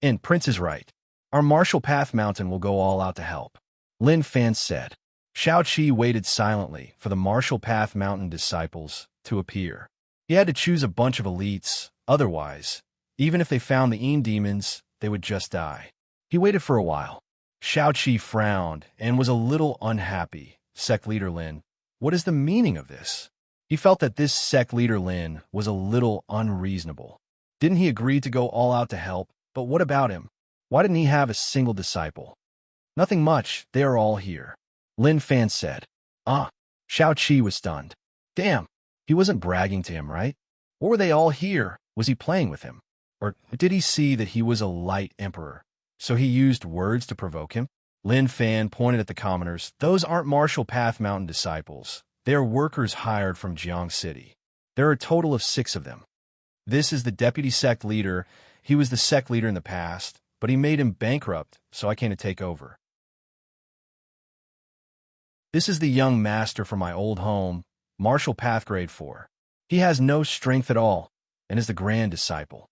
And Prince is right. Our Marshall Path Mountain will go all out to help. Lin Fan said. Xiao Qi waited silently for the Marshall Path Mountain disciples to appear. He had to choose a bunch of elites, otherwise, even if they found the demons, they would just die. He waited for a while. Xiao Qi frowned and was a little unhappy. Sect leader Lin, what is the meaning of this? He felt that this sect leader Lin was a little unreasonable. Didn't he agree to go all out to help? But what about him? Why didn't he have a single disciple? Nothing much, they are all here. Lin Fan said. Xiao Qi was stunned. Damn, he wasn't bragging to him, right? Or were they all here? Was he playing with him? Or did he see that he was a light emperor, so he used words to provoke him? Lin Fan pointed at the commoners. Those aren't Marshall Path Mountain disciples. They are workers hired from Jiang City. There are a total of 6 of them. This is the deputy sect leader. He was the sect leader in the past, but he made him bankrupt, so I came to take over. This is the young master from my old home, Marshall Path Grade 4. He has no strength at all, and is the grand disciple.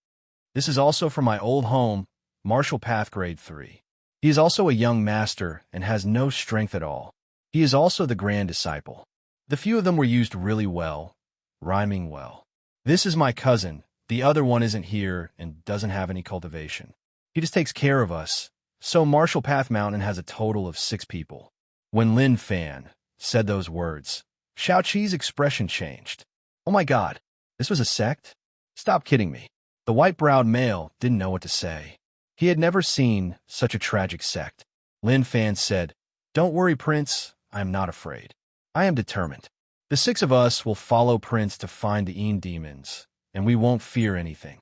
This is also from my old home, Marshall Path Grade 3. He is also a young master and has no strength at all. He is also the grand disciple. The few of them were used really well, rhyming well. This is my cousin, The other one isn't here and doesn't have any cultivation. He just takes care of us. So Marshall Path Mountain has a total of 6 people. When Lin Fan said those words, Xiao Qi's expression changed. Oh my God, this was a sect? Stop kidding me. The white-browed male didn't know what to say. He had never seen such a tragic sect. Lin Fan said, "Don't worry, Prince. I am not afraid. I am determined. The 6 of us will follow Prince to find the Een demons, and we won't fear anything."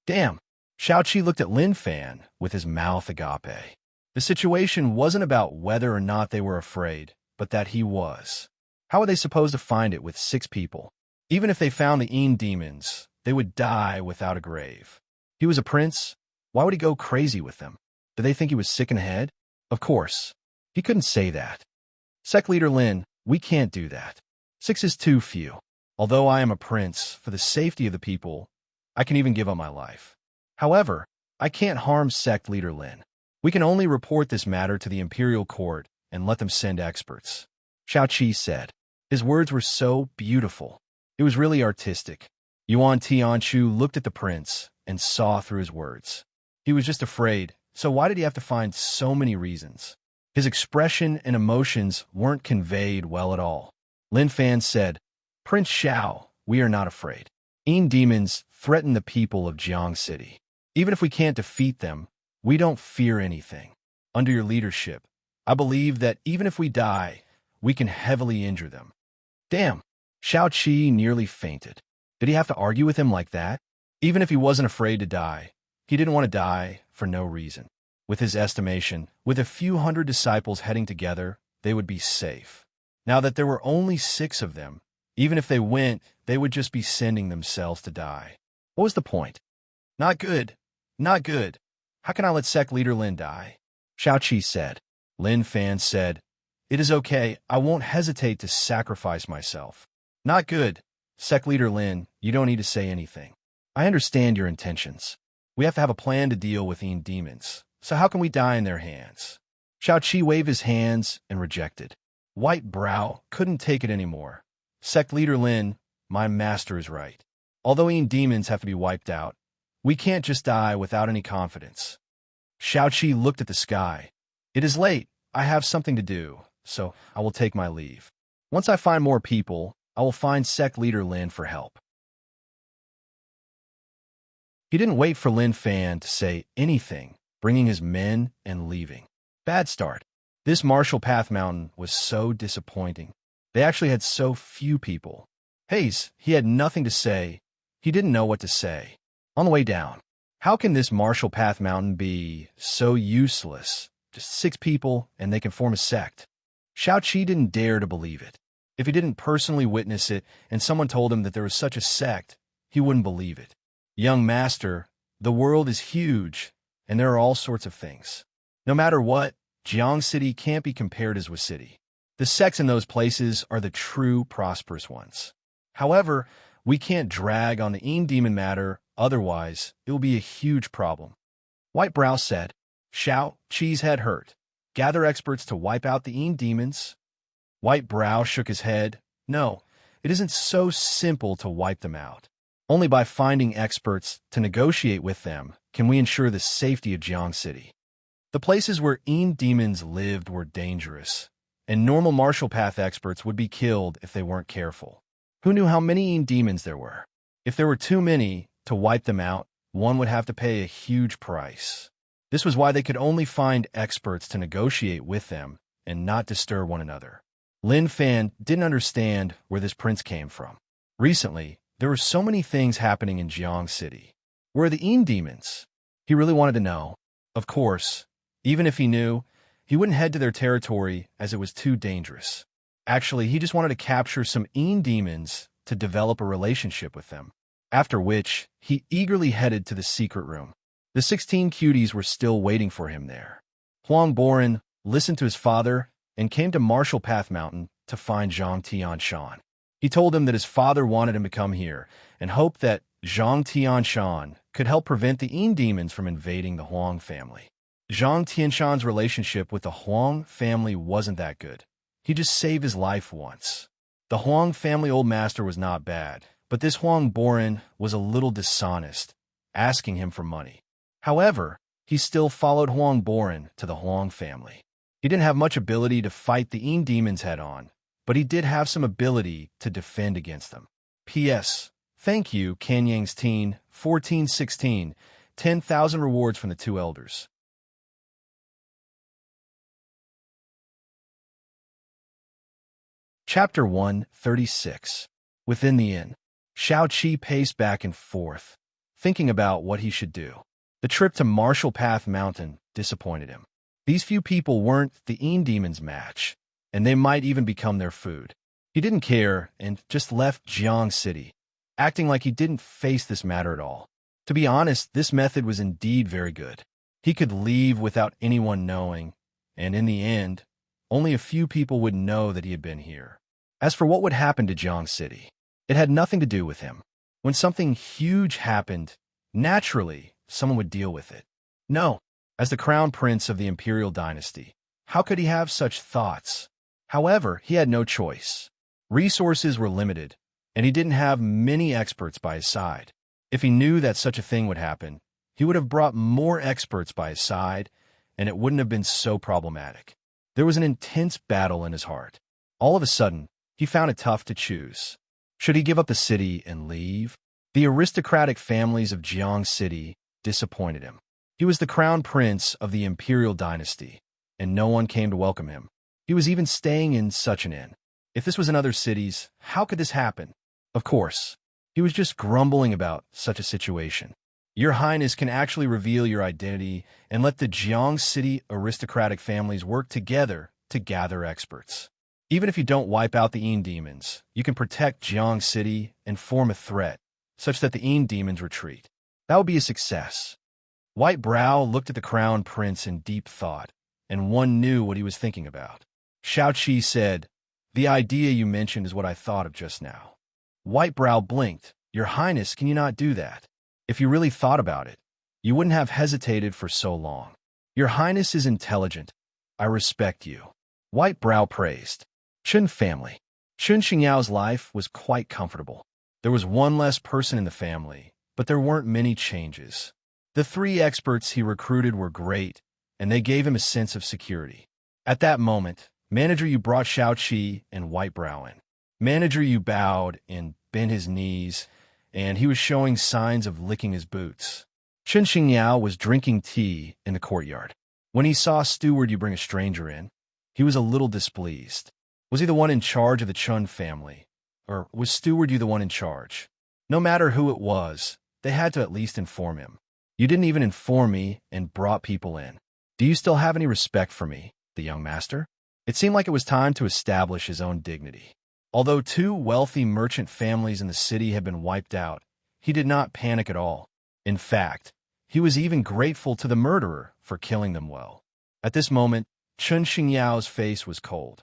Damn. Xiao Qi looked at Lin Fan with his mouth agape. The situation wasn't about whether or not they were afraid, but that he was. How were they supposed to find it with 6 people? Even if they found the Een demons, they would die without a grave. He was a prince. Why would he go crazy with them? Did they think he was sick in the head? Of course. He couldn't say that. Sect leader Lin, we can't do that. 6 is too few. Although I am a prince, for the safety of the people, I can even give up my life. However, I can't harm sect leader Lin. We can only report this matter to the imperial court and let them send experts. Xiao Qi said. His words were so beautiful. It was really artistic. Yuan Tianchu looked at the prince and saw through his words. He was just afraid, so why did he have to find so many reasons? His expression and emotions weren't conveyed well at all. Lin Fan said, Prince Xiao, we are not afraid. Een demons threaten the people of Jiang City. Even if we can't defeat them, we don't fear anything. Under your leadership, I believe that even if we die, we can heavily injure them. Damn, Xiao Qi nearly fainted. Did he have to argue with him like that? Even if he wasn't afraid to die, he didn't want to die for no reason. With his estimation, with a few hundred disciples heading together, they would be safe. Now that there were only 6 of them, even if they went, they would just be sending themselves to die. What was the point? Not good. Not good. How can I let sect leader Lin die? Xiao Qi said. Lin Fan said, It is okay. I won't hesitate to sacrifice myself. Not good. Sect leader Lin, you don't need to say anything. I understand your intentions. We have to have a plan to deal with Een demons. So how can we die in their hands? Xiao Qi waved his hands and rejected. White Brow couldn't take it anymore. Sect leader Lin, my master is right. Although Een demons have to be wiped out, we can't just die without any confidence. Xiao Qi looked at the sky. It is late. I have something to do, so I will take my leave. Once I find more people, I will find sect leader Lin for help. He didn't wait for Lin Fan to say anything, bringing his men and leaving. Bad start. This Marshall Path Mountain was so disappointing. They actually had so few people. Hayes, he had nothing to say. He didn't know what to say. On the way down, how can this Marshall Path Mountain be so useless? Just 6 people, and they can form a sect. Xiao Qi didn't dare to believe it. If he didn't personally witness it, and someone told him that there was such a sect, he wouldn't believe it. Young master, the world is huge, and there are all sorts of things. No matter what, Jiang City can't be compared as with City. The sects in those places are the true prosperous ones. However, we can't drag on the Een demon matter, otherwise it will be a huge problem. White Brow said, Xiao Qi's head hurt. Gather experts to wipe out the Een demons. White Brow shook his head. No, it isn't so simple to wipe them out. Only by finding experts to negotiate with them can we ensure the safety of Jiang City. The places where Een demons lived were dangerous, and normal martial path experts would be killed if they weren't careful. Who knew how many Een demons there were? If there were too many, to wipe them out, one would have to pay a huge price. This was why they could only find experts to negotiate with them and not disturb one another. Lin Fan didn't understand where this prince came from. Recently, there were so many things happening in Jiang City. Where are the Een demons? He really wanted to know. Of course, even if he knew, he wouldn't head to their territory as it was too dangerous. Actually, he just wanted to capture some Een demons to develop a relationship with them, after which he eagerly headed to the secret room. The 16 cuties were still waiting for him there. Huang Boren listened to his father and came to Marshall Path Mountain to find Zhang Tianshan. He told him that his father wanted him to come here and hoped that Zhang Tianshan could help prevent the Een demons from invading the Huang family. Zhang Tianshan's relationship with the Huang family wasn't that good. He just saved his life once. The Huang family old master was not bad, but this Huang Boran was a little dishonest, asking him for money. However, he still followed Huang Boran to the Huang family. He didn't have much ability to fight the Yin demons head-on, but he did have some ability to defend against them. P.S. Thank you, Kanyang's teen, 1416, 10,000 rewards from the two elders. Chapter 136. Within the inn, Xiao Qi paced back and forth, thinking about what he should do. The trip to Marshall Path Mountain disappointed him. These few people weren't the Yin Demon's match, and they might even become their food. He didn't care and just left Jiang City, acting like he didn't face this matter at all. To be honest, this method was indeed very good. He could leave without anyone knowing, and in the end, only a few people would know that he had been here. As for what would happen to Jiang City, it had nothing to do with him. When something huge happened, naturally, someone would deal with it. No, as the crown prince of the imperial dynasty, how could he have such thoughts? However, he had no choice. Resources were limited, and he didn't have many experts by his side. If he knew that such a thing would happen, he would have brought more experts by his side, and it wouldn't have been so problematic. There was an intense battle in his heart. All of a sudden, he found it tough to choose. Should he give up the city and leave? The aristocratic families of Jiang City disappointed him. He was the crown prince of the imperial dynasty, and no one came to welcome him. He was even staying in such an inn. If this was in other cities, how could this happen? Of course, he was just grumbling about such a situation. Your Highness can actually reveal your identity and let the Jiang City aristocratic families work together to gather experts. Even if you don't wipe out the Yin demons, you can protect Jiang City and form a threat, such that the Yin demons retreat. That would be a success. White Brow looked at the crown prince in deep thought, and one knew what he was thinking about. Xiao Qi said, "The idea you mentioned is what I thought of just now." White Brow blinked. "Your Highness, can you not do that? If you really thought about it, you wouldn't have hesitated for so long. Your Highness is intelligent. I respect you." White Brow praised. Chen family. Chen Xingyao's life was quite comfortable. There was one less person in the family, but there weren't many changes. The three experts he recruited were great, and they gave him a sense of security. At that moment, Manager Yu brought Xiao Qi and White Brow in. Manager Yu bowed and bent his knees, and he was showing signs of licking his boots. Chen Xingyao was drinking tea in the courtyard. When he saw Steward Yu bring a stranger in, he was a little displeased. Was he the one in charge of the Chun family? Or was Steward Yu the one in charge? No matter who it was, they had to at least inform him. You didn't even inform me and brought people in. Do you still have any respect for me, the young master? It seemed like it was time to establish his own dignity. Although two wealthy merchant families in the city had been wiped out, he did not panic at all. In fact, he was even grateful to the murderer for killing them well. At this moment, Chen Xingyao's face was cold.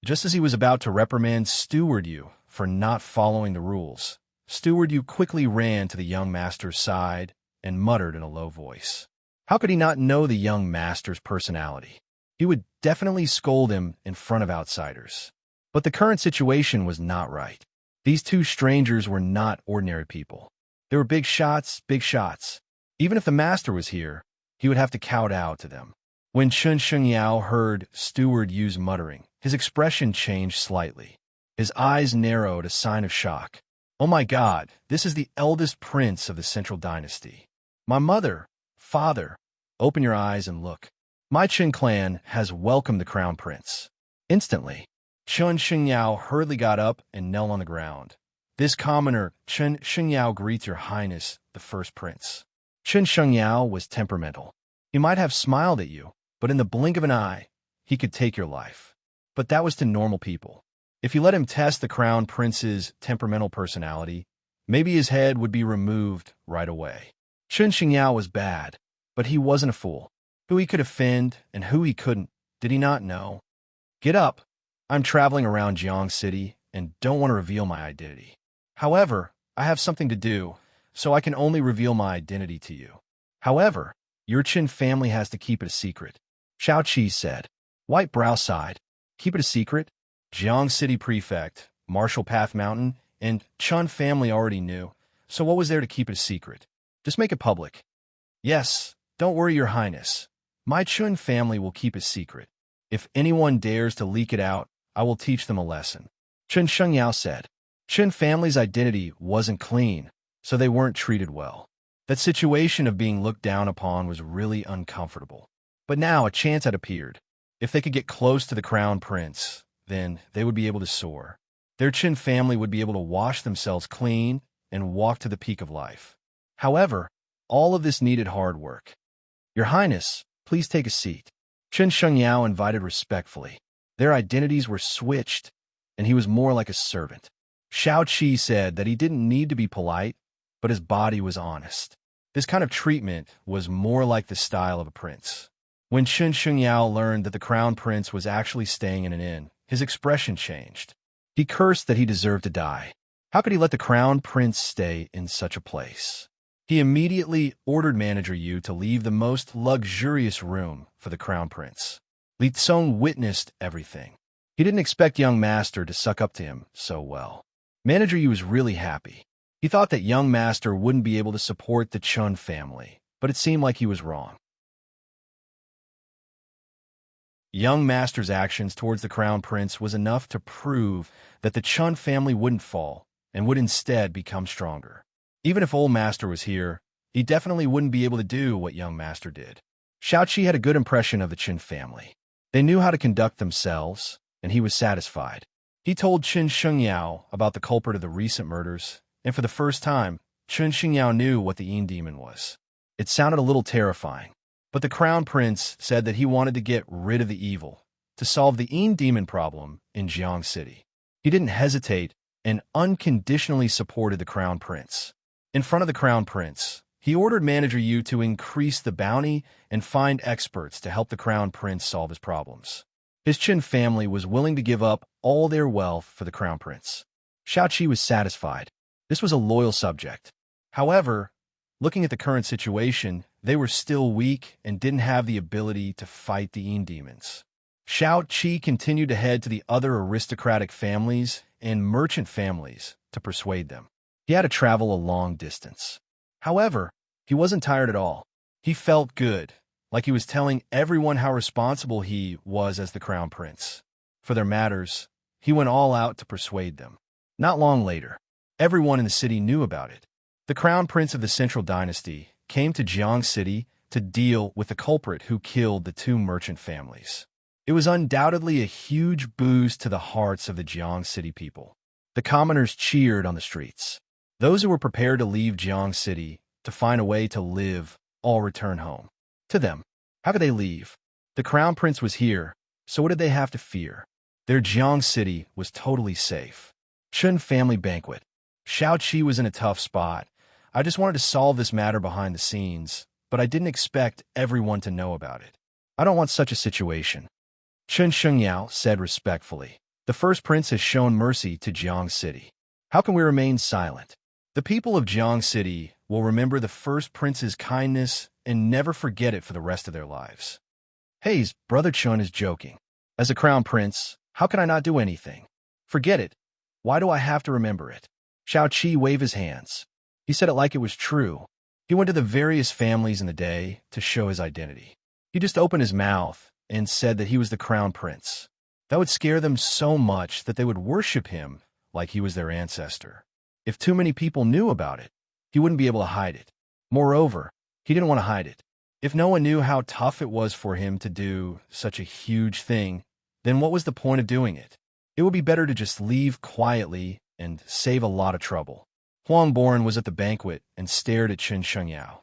Just as he was about to reprimand Steward Yu for not following the rules, Steward Yu quickly ran to the young master's side and muttered in a low voice. How could he not know the young master's personality? He would definitely scold him in front of outsiders. But the current situation was not right. These two strangers were not ordinary people. They were big shots, big shots. Even if the master was here, he would have to kowtow to them. When Chen Xingyao heard Steward Yu's muttering, his expression changed slightly. His eyes narrowed, a sign of shock. Oh my God, this is the eldest prince of the Central Dynasty. My mother, father, open your eyes and look. My Chen clan has welcomed the crown prince. Instantly, Chen Xingyao hurriedly got up and knelt on the ground. This commoner, Chen Xingyao, greets your highness, the first prince. Chen Xingyao was temperamental. He might have smiled at you, but in the blink of an eye, he could take your life. But that was to normal people. If you let him test the crown prince's temperamental personality, maybe his head would be removed right away. Chen Xingyao was bad, but he wasn't a fool. Who he could offend and who he couldn't, did he not know? Get up. I'm traveling around Jiang City and don't want to reveal my identity. However, I have something to do, so I can only reveal my identity to you. However, your Chen family has to keep it a secret. Xiao Qi said. White Brow sighed. Keep it a secret? Jiang City Prefect, Marshall Path Mountain, and Chun family already knew, so what was there to keep it a secret? Just make it public. Yes, don't worry, Your Highness. My Chun family will keep it secret. If anyone dares to leak it out, I will teach them a lesson. Chun Shengyao said. Chun family's identity wasn't clean, so they weren't treated well. That situation of being looked down upon was really uncomfortable. But now a chance had appeared. If they could get close to the crown prince, then they would be able to soar. Their Qin family would be able to wash themselves clean and walk to the peak of life. However, all of this needed hard work. Your Highness, please take a seat. Qin Shengyao invited respectfully. Their identities were switched, and he was more like a servant. Shao Qi said that he didn't need to be polite, but his body was honest. This kind of treatment was more like the style of a prince. When Qin Shengyao learned that the crown prince was actually staying in an inn, his expression changed. He cursed that he deserved to die. How could he let the crown prince stay in such a place? He immediately ordered Manager Yu to leave the most luxurious room for the crown prince. Li Tsong witnessed everything. He didn't expect young master to suck up to him so well. Manager Yu was really happy. He thought that young master wouldn't be able to support the Chun family, but it seemed like he was wrong. Young master's actions towards the crown prince was enough to prove that the Chun family wouldn't fall and would instead become stronger. Even if old master was here, he definitely wouldn't be able to do what young master did. Shao Qi had a good impression of the Qin family. They knew how to conduct themselves, and he was satisfied. He told Qin Shengyao about the culprit of the recent murders, and for the first time, Qin Shengyao knew what the Yin demon was. It sounded a little terrifying, but the crown prince said that he wanted to get rid of the evil, to solve the Yin demon problem in Jiang City. He didn't hesitate and unconditionally supported the crown prince. In front of the crown prince, he ordered Manager Yu to increase the bounty and find experts to help the crown prince solve his problems. His Qin family was willing to give up all their wealth for the crown prince. Shao Qi was satisfied. This was a loyal subject. However, looking at the current situation, they were still weak and didn't have the ability to fight the Yin demons. Shao Qi continued to head to the other aristocratic families and merchant families to persuade them. He had to travel a long distance. However, he wasn't tired at all. He felt good, like he was telling everyone how responsible he was as the crown prince. For their matters, he went all out to persuade them. Not long later, everyone in the city knew about it. The crown prince of the Central Dynasty came to Jiang City to deal with the culprit who killed the two merchant families. It was undoubtedly a huge boost to the hearts of the Jiang City people. The commoners cheered on the streets. Those who were prepared to leave Jiang City to find a way to live all returned home. To them, how could they leave? The crown prince was here, so what did they have to fear? Their Jiang City was totally safe. Chun family banquet. Shao Qi was in a tough spot. I just wanted to solve this matter behind the scenes, but I didn't expect everyone to know about it. I don't want such a situation. Qin Shengyao said respectfully. The first prince has shown mercy to Jiang City. How can we remain silent? The people of Jiang City will remember the first prince's kindness and never forget it for the rest of their lives. Hay's brother Chun is joking. As a crown prince, how can I not do anything? Forget it. Why do I have to remember it? Shao Qi waved his hands. He said it like it was true. He went to the various families in the day to show his identity. He just opened his mouth and said that he was the crown prince. That would scare them so much that they would worship him like he was their ancestor. If too many people knew about it, he wouldn't be able to hide it. Moreover, he didn't want to hide it. If no one knew how tough it was for him to do such a huge thing, then what was the point of doing it? It would be better to just leave quietly and save a lot of trouble. Huang Boren was at the banquet and stared at Qin Shengyao.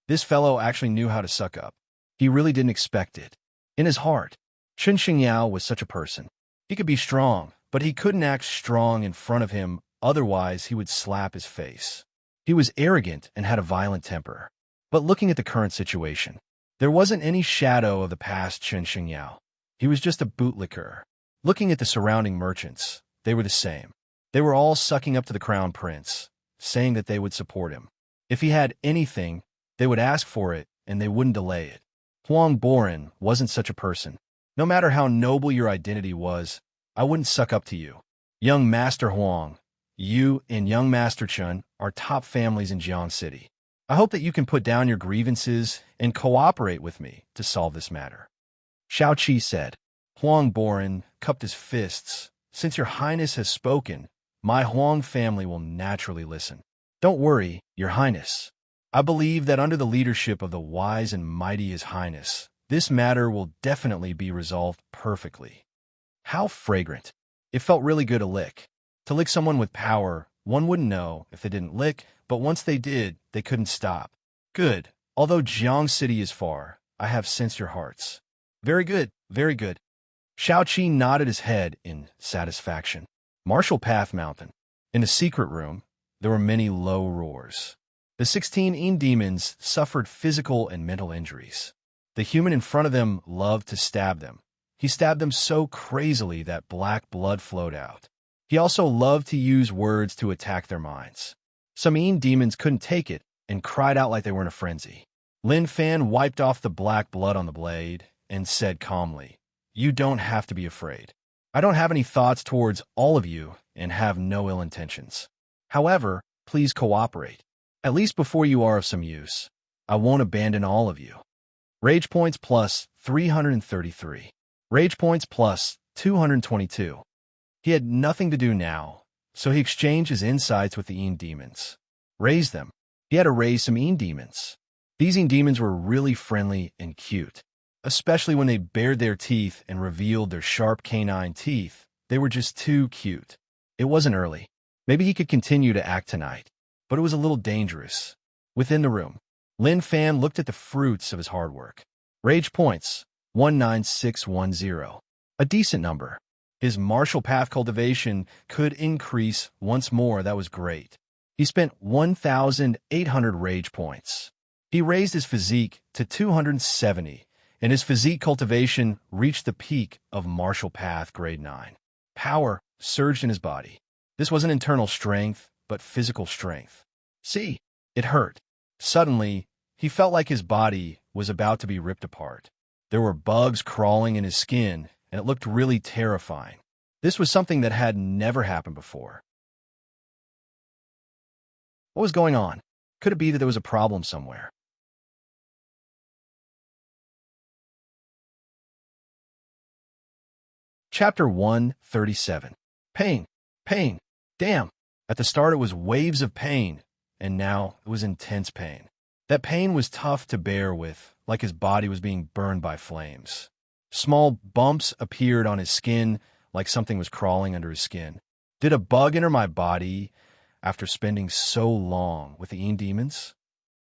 This fellow actually knew how to suck up. He really didn't expect it. In his heart, Qin Shengyao was such a person. He could be strong, but he couldn't act strong in front of him, otherwise he would slap his face. He was arrogant and had a violent temper. But looking at the current situation, there wasn't any shadow of the past Qin Shengyao. He was just a bootlicker. Looking at the surrounding merchants, they were the same. They were all sucking up to the crown prince, saying that they would support him. If he had anything, they would ask for it, and they wouldn't delay it. Huang Boren wasn't such a person. No matter how noble your identity was, I wouldn't suck up to you. Young Master Huang, you and young Master Chun are top families in Jiang City. I hope that you can put down your grievances and cooperate with me to solve this matter. Shao Qi said. Huang Boren cupped his fists. Since your highness has spoken, my Huang family will naturally listen. Don't worry, your highness. I believe that under the leadership of the wise and mighty His Highness, this matter will definitely be resolved perfectly. How fragrant. It felt really good to lick. To lick someone with power, one wouldn't know if they didn't lick, but once they did, they couldn't stop. Good. Although Jiang City is far, I have sensed your hearts. Very good, very good. Shao Qi nodded his head in satisfaction. Martial Path Mountain. In a secret room, there were many low roars. The 16 Yin demons suffered physical and mental injuries. The human in front of them loved to stab them. He stabbed them so crazily that black blood flowed out. He also loved to use words to attack their minds. Some Yin demons couldn't take it and cried out like they were in a frenzy. Lin Fan wiped off the black blood on the blade and said calmly, "You don't have to be afraid. I don't have any thoughts towards all of you and have no ill intentions. However, please cooperate. At least before you are of some use. I won't abandon all of you." Rage points plus 333. Rage points plus 222. He had nothing to do now, so he exchanged his insights with the Yin demons. Raise them. He had to raise some Yin demons. These Yin demons were really friendly and cute. Especially when they bared their teeth and revealed their sharp canine teeth. They were just too cute. It wasn't early. Maybe he could continue to act tonight, but it was a little dangerous. Within the room, Lin Fan looked at the fruits of his hard work. Rage points, 19610. A decent number. His martial path cultivation could increase once more. That was great. He spent 1,800 rage points. He raised his physique to 270, and his physique cultivation reached the peak of martial path grade 9. Power surged in his body. This wasn't internal strength, but physical strength. See, it hurt. Suddenly, he felt like his body was about to be ripped apart. There were bugs crawling in his skin, and it looked really terrifying. This was something that had never happened before. What was going on? Could it be that there was a problem somewhere? Chapter 137. Pain. Pain. Damn. At the start it was waves of pain, and now it was intense pain. That pain was tough to bear with, like his body was being burned by flames. Small bumps appeared on his skin, like something was crawling under his skin. Did a bug enter my body after spending so long with the Yin demons?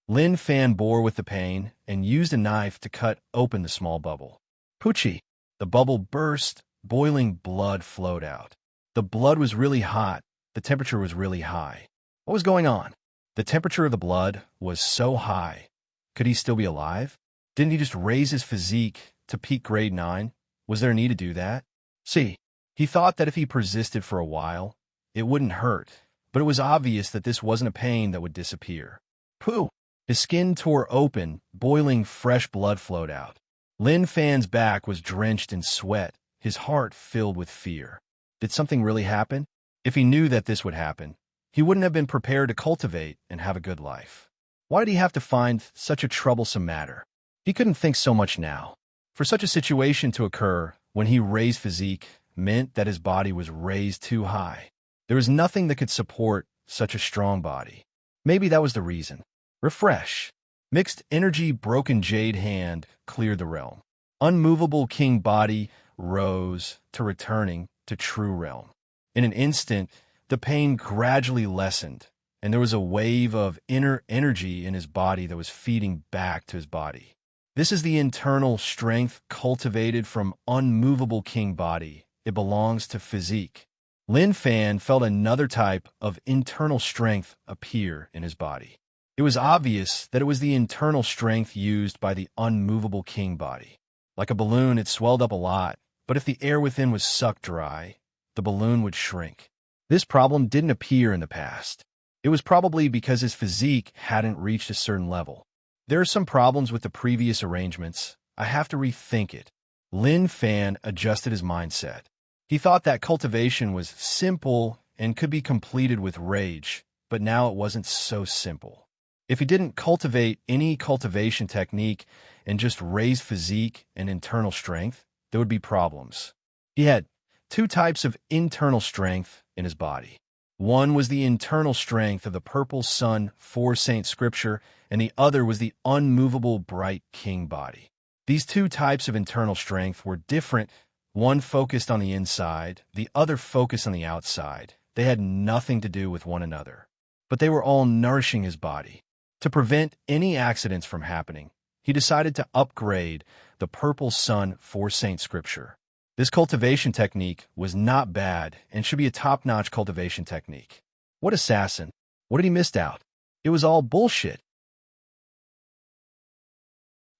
Lin Fan bore with the pain and used a knife to cut open the small bubble. Poochie. The bubble burst. Boiling blood flowed out. The blood was really hot. The temperature was really high. What was going on? The temperature of the blood was so high. Could he still be alive? Didn't he just raise his physique to peak grade 9? Was there a need to do that? See, he thought that if he persisted for a while, it wouldn't hurt, but it was obvious that this wasn't a pain that would disappear. Pooh! His skin tore open, boiling fresh blood flowed out. Lin Fan's back was drenched in sweat, his heart filled with fear. Did something really happen? If he knew that this would happen, he wouldn't have been prepared to cultivate and have a good life. Why did he have to find such a troublesome matter? He couldn't think so much now. For such a situation to occur when he raised physique meant that his body was raised too high. There was nothing that could support such a strong body. Maybe that was the reason. Refresh. Mixed energy broken jade hand cleared the realm. Unmovable king body rose to returning to true realm. In an instant, the pain gradually lessened, and there was a wave of inner energy in his body that was feeding back to his body. This is the internal strength cultivated from unmovable king body. It belongs to physique. Lin Fan felt another type of internal strength appear in his body. It was obvious that it was the internal strength used by the unmovable king body. Like a balloon, it swelled up a lot, but if the air within was sucked dry, the balloon would shrink. This problem didn't appear in the past. It was probably because his physique hadn't reached a certain level. There are some problems with the previous arrangements. I have to rethink it. Lin Fan adjusted his mindset. He thought that cultivation was simple and could be completed with rage, but now it wasn't so simple. If he didn't cultivate any cultivation technique and just raise physique and internal strength, there would be problems. He had two types of internal strength in his body. One was the internal strength of the purple sun for Saint Scripture, and the other was the unmovable bright king body. These two types of internal strength were different. One focused on the inside, the other focused on the outside. They had nothing to do with one another, but they were all nourishing his body. To prevent any accidents from happening, he decided to upgrade the purple sun for Saint Scripture. This cultivation technique was not bad and should be a top-notch cultivation technique. What assassin? What had he missed out? It was all bullshit.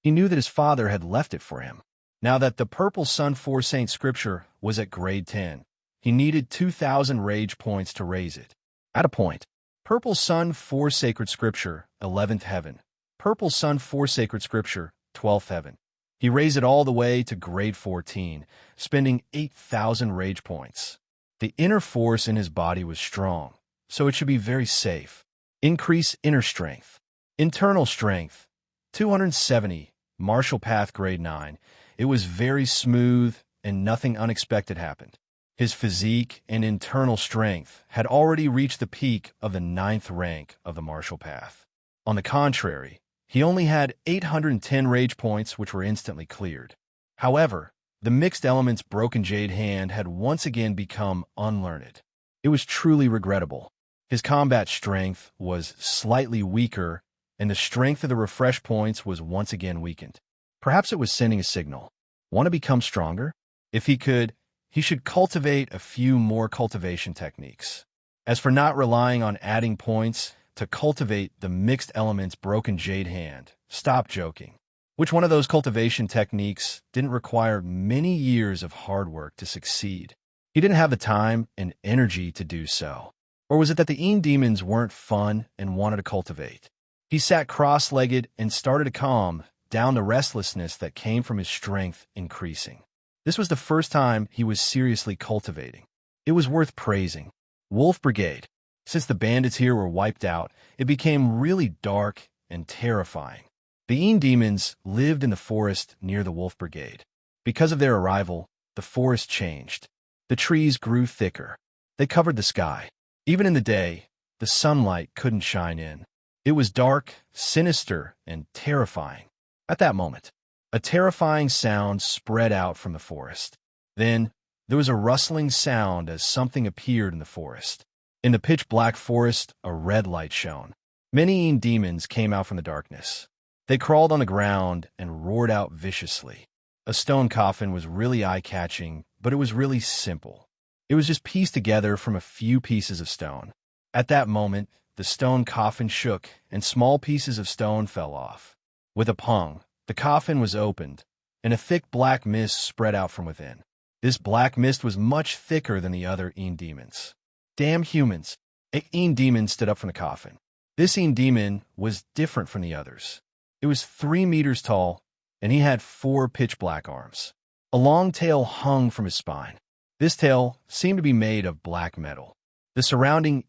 He knew that his father had left it for him. Now that the purple sun for Saint Scripture was at grade 10, he needed 2,000 rage points to raise it. At a point, purple sun for sacred scripture, 11th heaven. Purple sun for sacred scripture, 12th heaven. He raised it all the way to grade 14, spending 8,000 rage points. The inner force in his body was strong, so it should be very safe. Increase inner strength. Internal strength, 270, martial path grade 9. It was very smooth and nothing unexpected happened. His physique and internal strength had already reached the peak of the 9th rank of the martial path. On the contrary, he only had 810 rage points, which were instantly cleared. However, the mixed elements broken jade hand had once again become unlearned. It was truly regrettable. His combat strength was slightly weaker, and the strength of the refresh points was once again weakened. Perhaps it was sending a signal. Want to become stronger? If he could, he should cultivate a few more cultivation techniques. As for not relying on adding points to cultivate the mixed elements broken jade hand, stop joking. Which one of those cultivation techniques didn't require many years of hard work to succeed? He didn't have the time and energy to do so. Or was it that the demons weren't fun and wanted to cultivate? He sat cross-legged and started to calm down the restlessness that came from his strength increasing. This was the first time he was seriously cultivating. It was worth praising. Wolf Brigade. Since the bandits here were wiped out, it became really dark and terrifying. The demons lived in the forest near the Wolf Brigade. Because of their arrival, the forest changed. The trees grew thicker. They covered the sky. Even in the day, the sunlight couldn't shine in. It was dark, sinister, and terrifying. At that moment, a terrifying sound spread out from the forest. Then, there was a rustling sound as something appeared in the forest. In the pitch-black forest, a red light shone. Many demons came out from the darkness. They crawled on the ground and roared out viciously. A stone coffin was really eye-catching, but it was really simple. It was just pieced together from a few pieces of stone. At that moment, the stone coffin shook, and small pieces of stone fell off. With a pong, the coffin was opened, and a thick black mist spread out from within. This black mist was much thicker than the other demons. Damn humans! A demon stood up from the coffin. This demon was different from the others. It was 3 meters tall, and he had 4 pitch-black arms. A long tail hung from his spine. This tail seemed to be made of black metal. The surrounding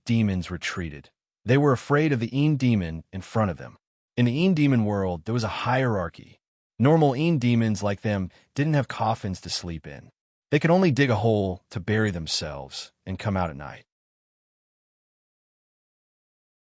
demons retreated. They were afraid of the demon in front of them. In the demon world, there was a hierarchy. Normal demons like them didn't have coffins to sleep in. They could only dig a hole to bury themselves and come out at night.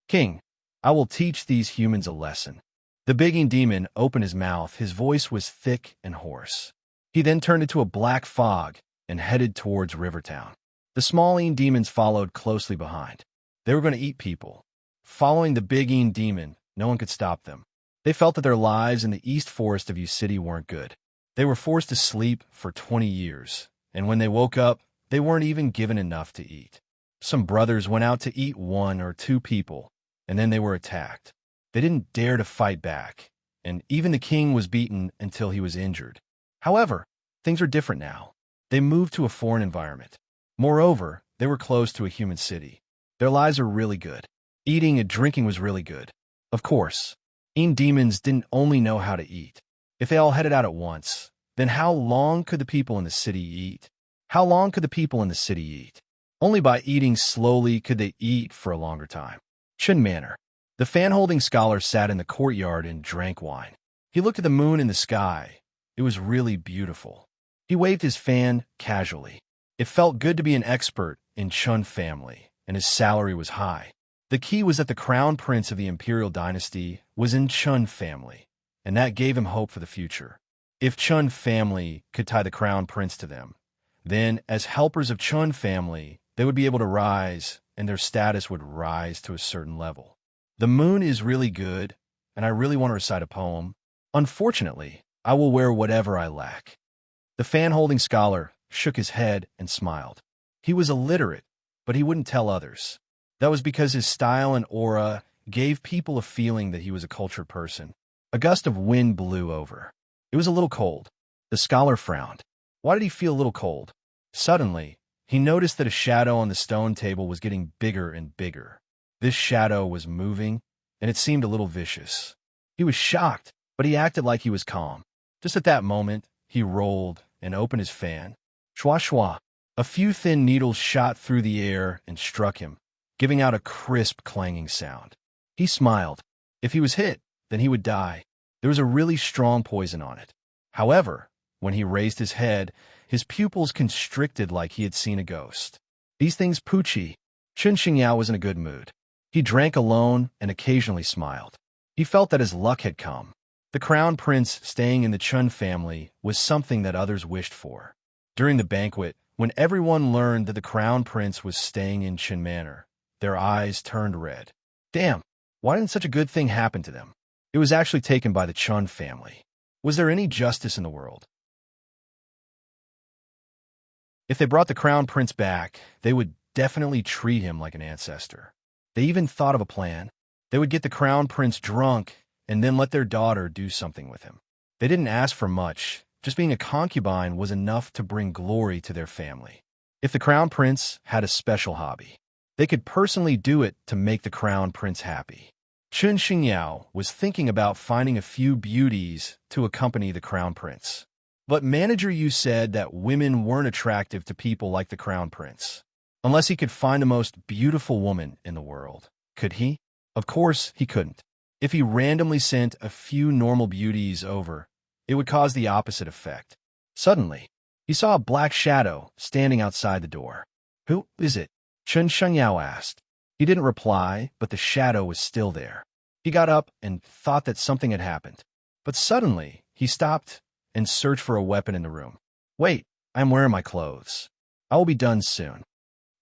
King, I will teach these humans a lesson. The big demon opened his mouth. His voice was thick and hoarse. He then turned into a black fog and headed towards Rivertown. The small demons followed closely behind. They were going to eat people. Following the big demon, no one could stop them. They felt that their lives in the East Forest of U City weren't good. They were forced to sleep for 20 years, and when they woke up, they weren't even given enough to eat. Some brothers went out to eat 1 or 2 people, and then they were attacked. They didn't dare to fight back, and even the king was beaten until he was injured. However, things are different now. They moved to a foreign environment. Moreover, they were close to a human city. Their lives were really good. Eating and drinking was really good. Of course, demons didn't only know how to eat. If they all headed out at once, then how long could the people in the city eat? How long could the people in the city eat? Only by eating slowly could they eat for a longer time. Chen Manor. The fan-holding scholar sat in the courtyard and drank wine. He looked at the moon in the sky. It was really beautiful. He waved his fan casually. It felt good to be an expert in Chun family, and his salary was high. The key was that the crown prince of the imperial dynasty was in Chun family, and that gave him hope for the future. If Chun family could tie the crown prince to them, then, as helpers of Chun family, they would be able to rise, and their status would rise to a certain level. The moon is really good, and I really want to recite a poem. Unfortunately, I will wear whatever I lack. The fan-holding scholar shook his head and smiled. He was illiterate, but he wouldn't tell others. That was because his style and aura gave people a feeling that he was a cultured person. A gust of wind blew over. It was a little cold. The scholar frowned. Why did he feel a little cold? Suddenly, he noticed that a shadow on the stone table was getting bigger and bigger. This shadow was moving, and it seemed a little vicious. He was shocked, but he acted like he was calm. Just at that moment, he rolled and opened his fan. Shwa shwa. A few thin needles shot through the air and struck him, giving out a crisp, clanging sound. He smiled. If he was hit, then he would die. There was a really strong poison on it. However, when he raised his head, his pupils constricted like he had seen a ghost. These things Poochie. Chen Xingyao was in a good mood. He drank alone and occasionally smiled. He felt that his luck had come. The crown prince staying in the Chun family was something that others wished for. During the banquet, when everyone learned that the crown prince was staying in Chen Manor, their eyes turned red. Damn, why didn't such a good thing happen to them? It was actually taken by the Chun family. Was there any justice in the world? If they brought the crown prince back, they would definitely treat him like an ancestor. They even thought of a plan. They would get the crown prince drunk and then let their daughter do something with him. They didn't ask for much. Just being a concubine was enough to bring glory to their family. If the crown prince had a special hobby, they could personally do it to make the crown prince happy. Chen Xingyao was thinking about finding a few beauties to accompany the crown prince. But Manager Yu said that women weren't attractive to people like the crown prince. Unless he could find the most beautiful woman in the world. Could he? Of course, he couldn't. If he randomly sent a few normal beauties over, it would cause the opposite effect. Suddenly, he saw a black shadow standing outside the door. Who is it? Chen Shengyao asked. He didn't reply, but the shadow was still there. He got up and thought that something had happened. But suddenly, he stopped and searched for a weapon in the room. Wait, I'm wearing my clothes. I will be done soon.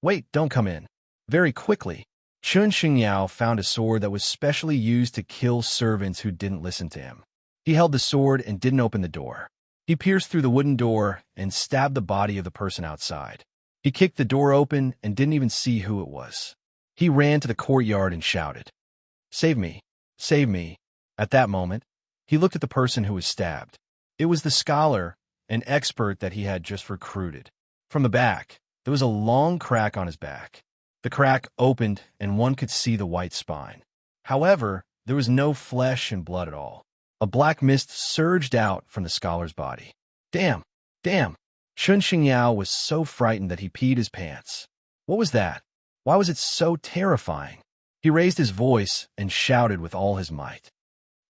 Wait, don't come in. Very quickly, Chen Xingyao found a sword that was specially used to kill servants who didn't listen to him. He held the sword and didn't open the door. He pierced through the wooden door and stabbed the body of the person outside. He kicked the door open and didn't even see who it was. He ran to the courtyard and shouted, "Save me! Save me!" At that moment, he looked at the person who was stabbed. It was the scholar, an expert that he had just recruited. From the back, there was a long crack on his back. The crack opened and one could see the white spine. However, there was no flesh and blood at all. A black mist surged out from the scholar's body. Damn! Damn! Chen Xingyao was so frightened that he peed his pants. What was that? Why was it so terrifying? He raised his voice and shouted with all his might.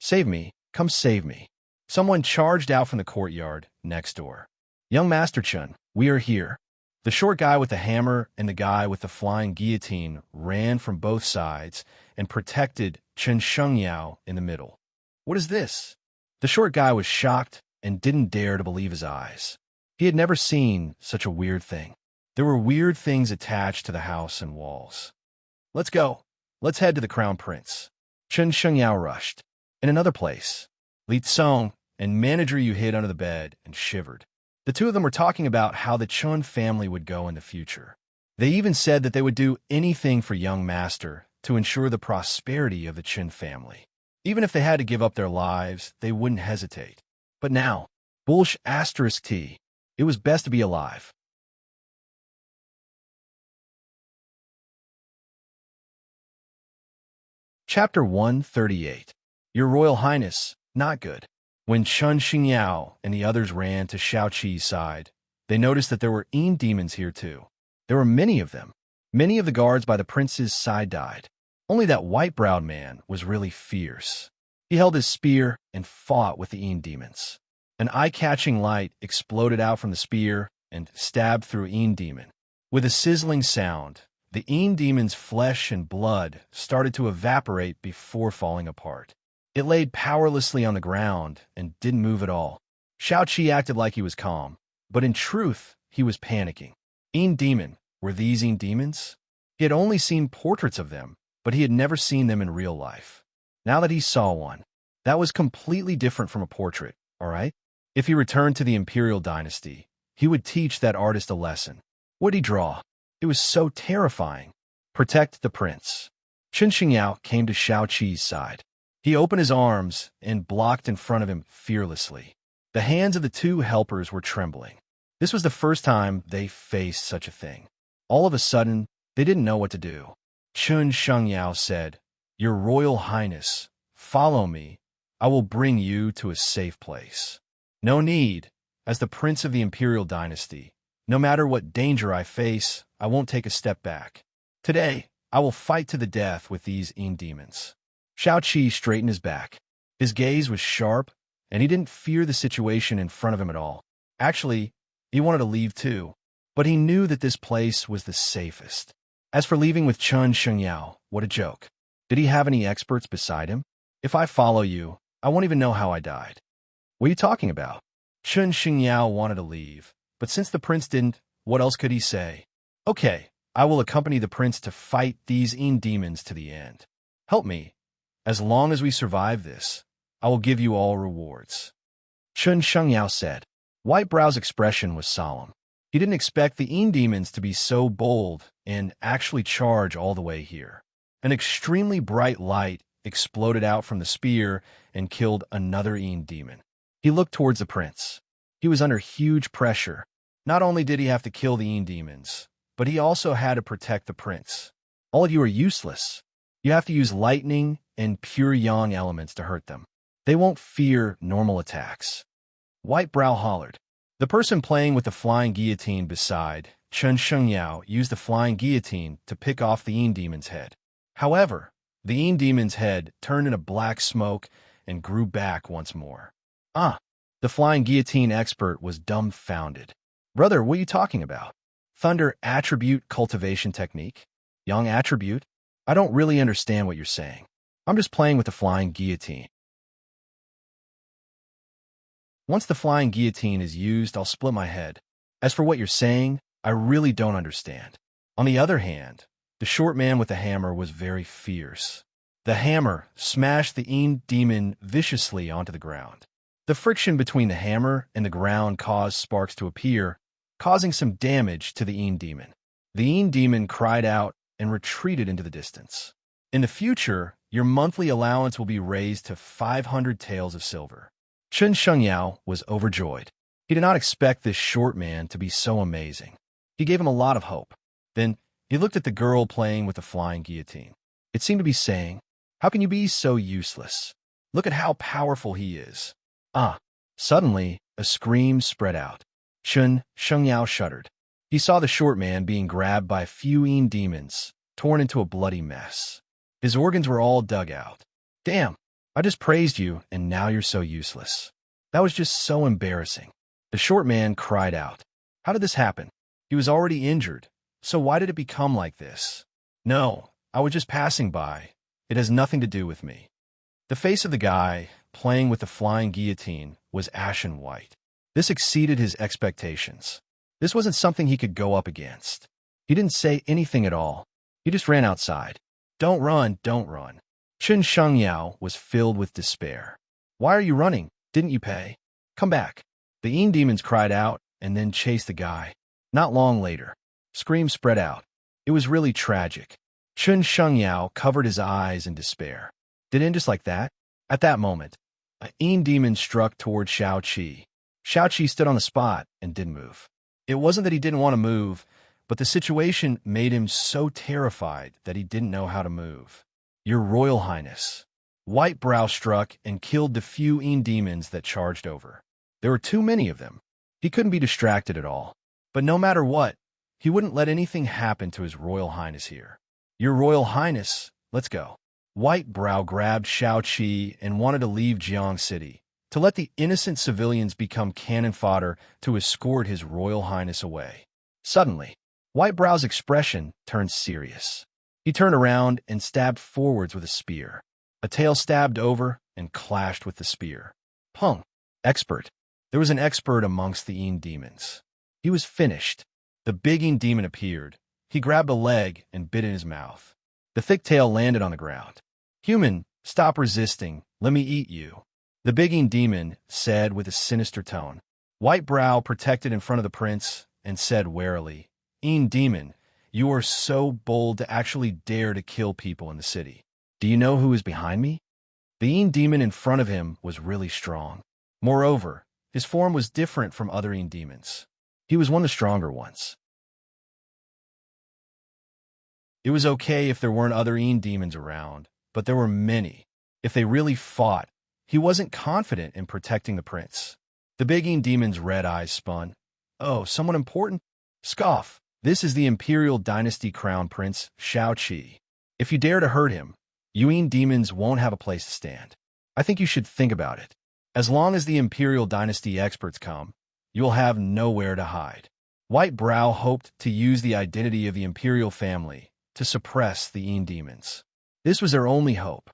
Save me! Come save me! Someone charged out from the courtyard next door. Young Master Chen, we are here. The short guy with the hammer and the guy with the flying guillotine ran from both sides and protected Chen Shengyao in the middle. What is this? The short guy was shocked and didn't dare to believe his eyes. He had never seen such a weird thing. There were weird things attached to the house and walls. Let's go. Let's head to the crown prince. Chen Shengyao rushed. In another place, Li Tsong and Manager Yu hid under the bed and shivered. The two of them were talking about how the Chun family would go in the future. They even said that they would do anything for young master to ensure the prosperity of the Chen family. Even if they had to give up their lives, they wouldn't hesitate. But now, *T, it was best to be alive. Chapter 138. Your Royal Highness, not good. When Chen Xingyao and the others ran to Shao Qi's side, They noticed that there were demons here too. There were many of them. Many of the guards by the prince's side died. Only that white-browed man was really fierce. He held his spear and fought with the demons. An eye-catching light exploded out from the spear and stabbed through demon. With a sizzling sound, the demon's flesh and blood started to evaporate before falling apart. It laid powerlessly on the ground and didn't move at all. Shao-Chi acted like he was calm, but in truth, he was panicking. Demon, were these demons? He had only seen portraits of them, but he had never seen them in real life. Now that he saw one, that was completely different from a portrait, all right? If he returned to the Imperial Dynasty, he would teach that artist a lesson. What'd he draw? It was so terrifying. Protect the prince. Chen Xingyao came to Shao-Chi's side. He opened his arms and blocked in front of him fearlessly. The hands of the two helpers were trembling. This was the first time they faced such a thing. All of a sudden, they didn't know what to do. Chen Xingyao said, "Your Royal Highness, follow me. I will bring you to a safe place." "No need. As the Prince of the Imperial Dynasty, no matter what danger I face, I won't take a step back. Today, I will fight to the death with these demons." Shao-Chi straightened his back. His gaze was sharp, and he didn't fear the situation in front of him at all. Actually, he wanted to leave too, but he knew that this place was the safest. As for leaving with Chen Xingyao, what a joke. Did he have any experts beside him? "If I follow you, I won't even know how I died." "What are you talking about?" Chen Xingyao wanted to leave, but since the prince didn't, what else could he say? "Okay, I will accompany the prince to fight these demons to the end. Help me. As long as we survive this, I will give you all rewards." Chen Xingyao said. Whitebrow's expression was solemn. He didn't expect the demons to be so bold and actually charge all the way here. An extremely bright light exploded out from the spear and killed another demon. He looked towards the prince. He was under huge pressure. Not only did he have to kill the demons, but he also had to protect the prince. "All of you are useless. You have to use lightning and pure yang elements to hurt them. They won't fear normal attacks." Whitebrow hollered. The person playing with the flying guillotine beside Chen Xingyao used the flying guillotine to pick off the demon's head. However, the demon's head turned into black smoke and grew back once more. The flying guillotine expert was dumbfounded. "Brother, what are you talking about? Thunder attribute cultivation technique? Yang attribute? I don't really understand what you're saying. I'm just playing with the flying guillotine. Once the flying guillotine is used, I'll split my head. As for what you're saying, I really don't understand." On the other hand, the short man with the hammer was very fierce. The hammer smashed the demon viciously onto the ground. The friction between the hammer and the ground caused sparks to appear, causing some damage to the demon. The demon cried out and retreated into the distance. "In the future, your monthly allowance will be raised to 500 taels of silver." Chen Xingyao was overjoyed. He did not expect this short man to be so amazing. He gave him a lot of hope. Then he looked at the girl playing with the flying guillotine. It seemed to be saying, "How can you be so useless? Look at how powerful he is." Suddenly, a scream spread out. Chen Xingyao shuddered. He saw the short man being grabbed by a few demons, torn into a bloody mess. His organs were all dug out. "Damn, I just praised you, and now you're so useless. That was just so embarrassing." The short man cried out. "How did this happen? He was already injured, so why did it become like this?" "No, I was just passing by. It has nothing to do with me." The face of the guy playing with the flying guillotine was ashen white. This exceeded his expectations. This wasn't something he could go up against. He didn't say anything at all. He just ran outside. "Don't run, don't run." Chen Xingyao was filled with despair. "Why are you running? Didn't you pay? Come back." The demons cried out and then chased the guy. Not long later, screams spread out. It was really tragic. Chen Xingyao covered his eyes in despair. Did it end just like that? At that moment, a demon struck toward Shao-Chi. Shao-Chi stood on the spot and didn't move. It wasn't that he didn't want to move, but the situation made him so terrified that he didn't know how to move. "Your Royal Highness." Whitebrow struck and killed the few demons that charged over. There were too many of them. He couldn't be distracted at all. But no matter what, he wouldn't let anything happen to his Royal Highness here. Your Royal Highness, let's go. White Brow grabbed Shao Qi and wanted to leave Jiang City, to let the innocent civilians become cannon fodder to escort his Royal Highness away. Suddenly, White Brow's expression turned serious. He turned around and stabbed forwards with a spear. A tail stabbed over and clashed with the spear. Pung. Expert. There was an expert amongst the Een demons. He was finished. The big Een demon appeared. He grabbed a leg and bit in his mouth. The thick tail landed on the ground. Human, stop resisting. Let me eat you. The big Een demon said with a sinister tone. White Brow protected in front of the prince and said warily, Een demon, you are so bold to actually dare to kill people in the city. Do you know who is behind me? The Een demon in front of him was really strong. Moreover, his form was different from other Een demons. He was one of the stronger ones. It was okay if there weren't other Een demons around, but there were many. If they really fought, he wasn't confident in protecting the prince. The big Een demon's red eyes spun. Oh, someone important? Scoff. This is the Imperial Dynasty Crown Prince, Shao Qi. If you dare to hurt him, you Een demons won't have a place to stand. I think you should think about it. As long as the Imperial Dynasty experts come, you'll have nowhere to hide. White Brow hoped to use the identity of the Imperial family to suppress the Een demons. This was their only hope.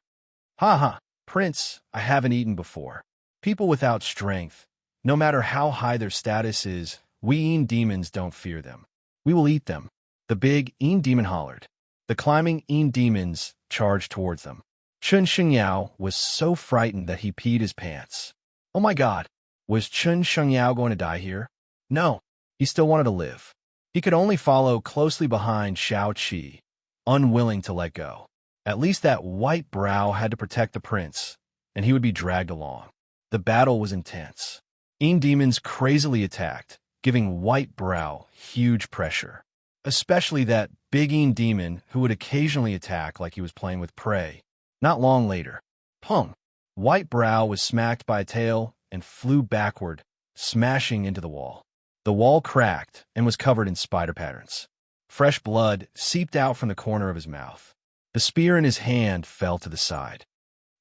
Ha ha, Prince, I haven't eaten before. People without strength, no matter how high their status is, we Een demons don't fear them. We will eat them. The big Een demon hollered. The climbing Een demons charged towards them. Chun Shengyao was so frightened that he peed his pants. Oh my God, was Chun Shengyao going to die here? No, he still wanted to live. He could only follow closely behind Shao Qi, unwilling to let go. At least that White Brow had to protect the prince, and he would be dragged along. The battle was intense. Een demons crazily attacked, giving White Brow huge pressure. Especially that big Een demon who would occasionally attack like he was playing with prey. Not long later, Pung. White Brow was smacked by a tail and flew backward, smashing into the wall. The wall cracked and was covered in spider patterns. Fresh blood seeped out from the corner of his mouth. The spear in his hand fell to the side.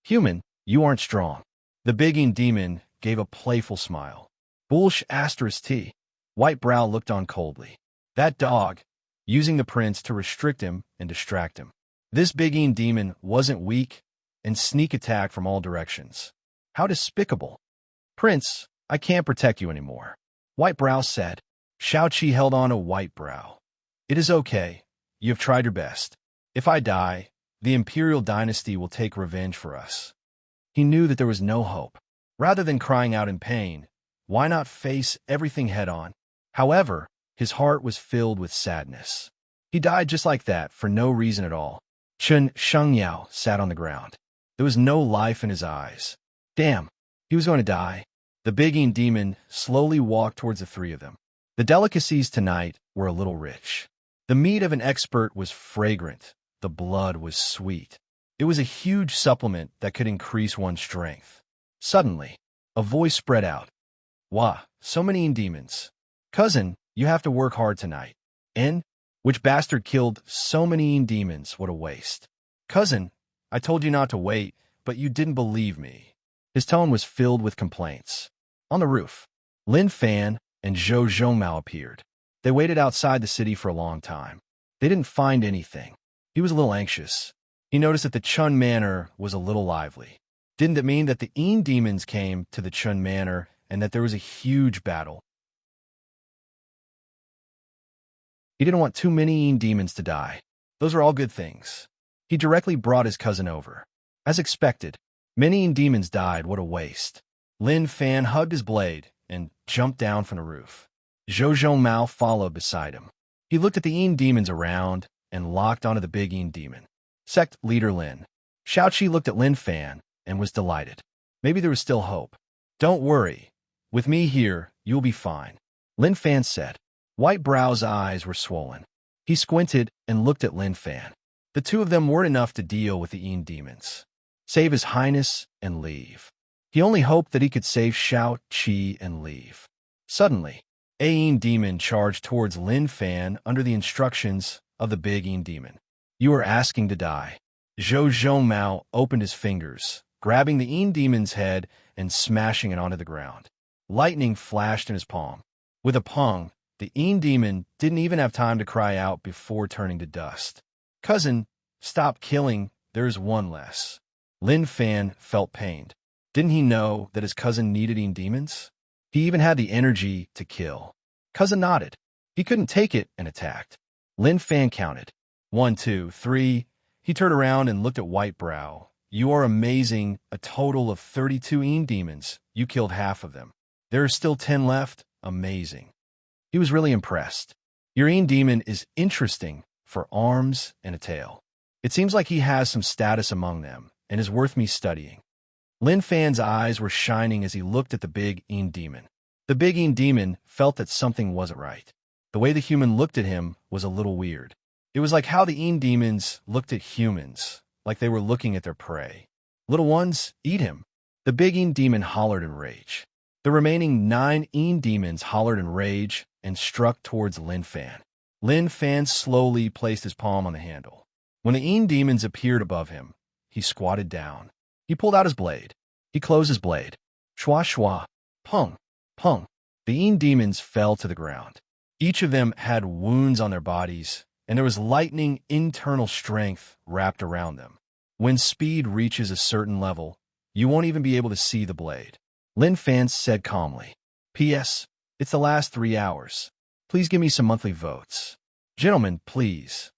Human, you aren't strong. The big Een demon gave a playful smile. Bullsh asterisk T. White Brow looked on coldly. That dog, using the prince to restrict him and distract him. This big Een demon wasn't weak and sneak attack from all directions. How despicable. Prince, I can't protect you anymore. White Brow said. Shao Qi held on to White Brow. It is okay. You have tried your best. If I die, the Imperial Dynasty will take revenge for us. He knew that there was no hope. Rather than crying out in pain, why not face everything head on? However, his heart was filled with sadness. He died just like that, for no reason at all. Chun Shengyao sat on the ground. There was no life in his eyes. Damn, he was going to die. The big Een demon slowly walked towards the three of them. The delicacies tonight were a little rich. The meat of an expert was fragrant. The blood was sweet. It was a huge supplement that could increase one's strength. Suddenly, a voice spread out. Wah, so many Een demons. Cousin, you have to work hard tonight. N? Which bastard killed so many Een demons? What a waste. Cousin, I told you not to wait, but you didn't believe me. His tone was filled with complaints. On the roof, Lin Fan and Zhou Zhongmao appeared. They waited outside the city for a long time. They didn't find anything. He was a little anxious. He noticed that the Chun Manor was a little lively. Didn't it mean that the Een demons came to the Chun Manor and that there was a huge battle? He didn't want too many Een demons to die. Those are all good things. He directly brought his cousin over. As expected, many Een demons died. What a waste. Lin Fan hugged his blade and jumped down from the roof. Zhou Zhongmao followed beside him. He looked at the Een demons around and locked onto the big Een demon. Sect leader Lin. Shao Qi looked at Lin Fan and was delighted. Maybe there was still hope. Don't worry. With me here, you'll be fine. Lin Fan said. White Brow's eyes were swollen. He squinted and looked at Lin Fan. The two of them weren't enough to deal with the Een demons. Save his highness and leave. He only hoped that he could save Shao Qi and leave. Suddenly, Ain Demon charged towards Lin Fan under the instructions of the big Ain Demon. You are asking to die. Zhou Zhongmao opened his fingers, grabbing the Ain Demon's head and smashing it onto the ground. Lightning flashed in his palm. With a pong, the Ain Demon didn't even have time to cry out before turning to dust. Cousin, stop killing, there's one less. Lin Fan felt pained. Didn't he know that his cousin needed Ain Demons? He even had the energy to kill. Cousin nodded. He couldn't take it and attacked. Lin Fan counted. 1, 2, 3. He turned around and looked at White Brow. You are amazing. A total of 32 Ain Demons. You killed half of them. There are still 10 left. Amazing. He was really impressed. Your Ain Demon is interesting for arms and a tail. It seems like he has some status among them and is worth me studying. Lin Fan's eyes were shining as he looked at the big Ain Demon. The big Ain Demon felt that something wasn't right. The way the human looked at him was a little weird. It was like how the Ain Demons looked at humans, like they were looking at their prey. Little ones, eat him. The big Ain Demon hollered in rage. The remaining 9 Ain Demons hollered in rage and struck towards Lin Fan. Lin Fan slowly placed his palm on the handle. When the Ain Demons appeared above him, he squatted down. He pulled out his blade. He closed his blade. Shwa shwa. Pung. Pung. The Ain Demons fell to the ground. Each of them had wounds on their bodies, and there was lightning internal strength wrapped around them. When speed reaches a certain level, you won't even be able to see the blade. Lin Fan said calmly. P.S. It's the last 3 hours. Please give me some monthly votes. Gentlemen, please.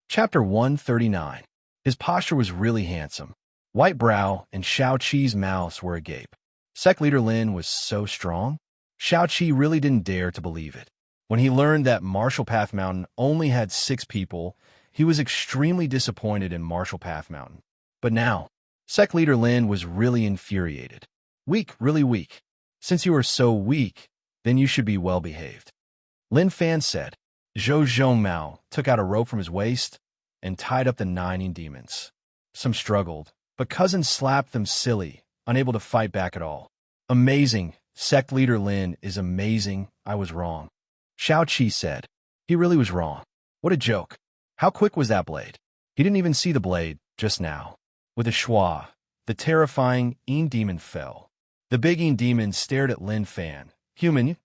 Chapter 139. His posture was really handsome. White Brow and Shao Qi's mouths were agape. Sect Leader Lin was so strong. Shao Qi really didn't dare to believe it. When he learned that Martial Path Mountain only had 6 people, he was extremely disappointed in Martial Path Mountain. But now, Sect Leader Lin was really infuriated. Weak, really weak. Since you are so weak, then you should be well behaved. Lin Fan said. Zhou Zhongmao took out a rope from his waist and tied up the 9 Ain Demons. Some struggled, but Cousin slapped them silly, unable to fight back at all. Amazing. Sect Leader Lin is amazing. I was wrong. Shao Qi said. He really was wrong. What a joke. How quick was that blade? He didn't even see the blade just now. With a schwa, the terrifying Ain Demon fell. The big Ain Demon stared at Lin Fan. Human.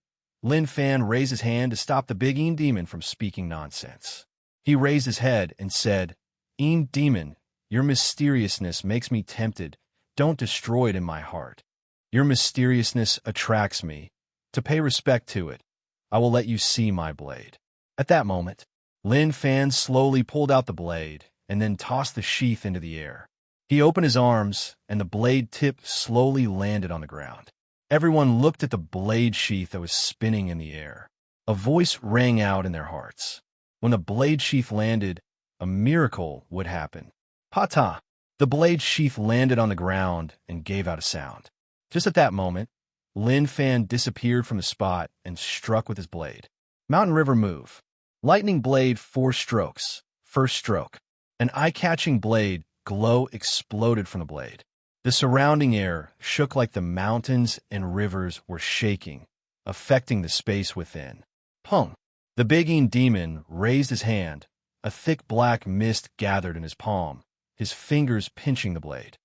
Lin Fan raised his hand to stop the big Ain Demon from speaking nonsense. He raised his head and said, Ain Demon, your mysteriousness makes me tempted. Don't destroy it in my heart. Your mysteriousness attracts me. To pay respect to it, I will let you see my blade. At that moment, Lin Fan slowly pulled out the blade and then tossed the sheath into the air. He opened his arms, and the blade tip slowly landed on the ground. Everyone looked at the blade sheath that was spinning in the air. A voice rang out in their hearts. When the blade sheath landed, a miracle would happen. Pata! The blade sheath landed on the ground and gave out a sound. Just at that moment, Lin Fan disappeared from the spot and struck with his blade. Mountain River move. Lightning blade 4 strokes. First stroke. An eye-catching blade glow exploded from the blade. The surrounding air shook like the mountains and rivers were shaking, affecting the space within. Pung! The big Ain Demon raised his hand. A thick black mist gathered in his palm, his fingers pinching the blade.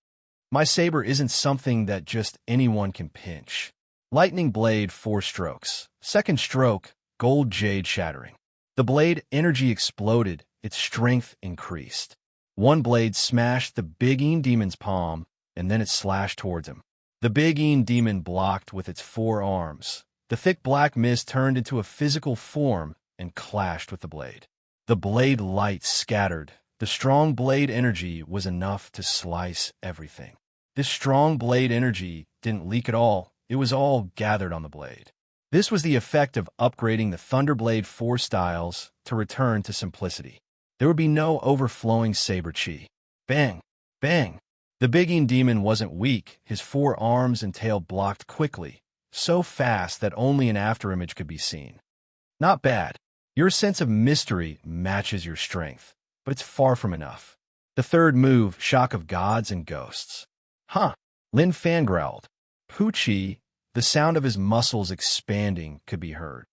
My saber isn't something that just anyone can pinch. Lightning blade 4 strokes. Second stroke, gold jade shattering. The blade energy exploded, its strength increased. One blade smashed the big Ain Demon's palm, and then it slashed towards him. The big Ain Demon blocked with its 4 arms. The thick black mist turned into a physical form and clashed with the blade. The blade light scattered. The strong blade energy was enough to slice everything. This strong blade energy didn't leak at all. It was all gathered on the blade. This was the effect of upgrading the Thunderblade 4 styles to return to simplicity. There would be no overflowing saber chi. Bang! Bang! The big Ain Demon wasn't weak. His 4 arms and tail blocked quickly, so fast that only an afterimage could be seen. Not bad. Your sense of mystery matches your strength, but it's far from enough. The third move, Shock of Gods and Ghosts. Huh? Lin Fan growled. Poochie, the sound of his muscles expanding could be heard.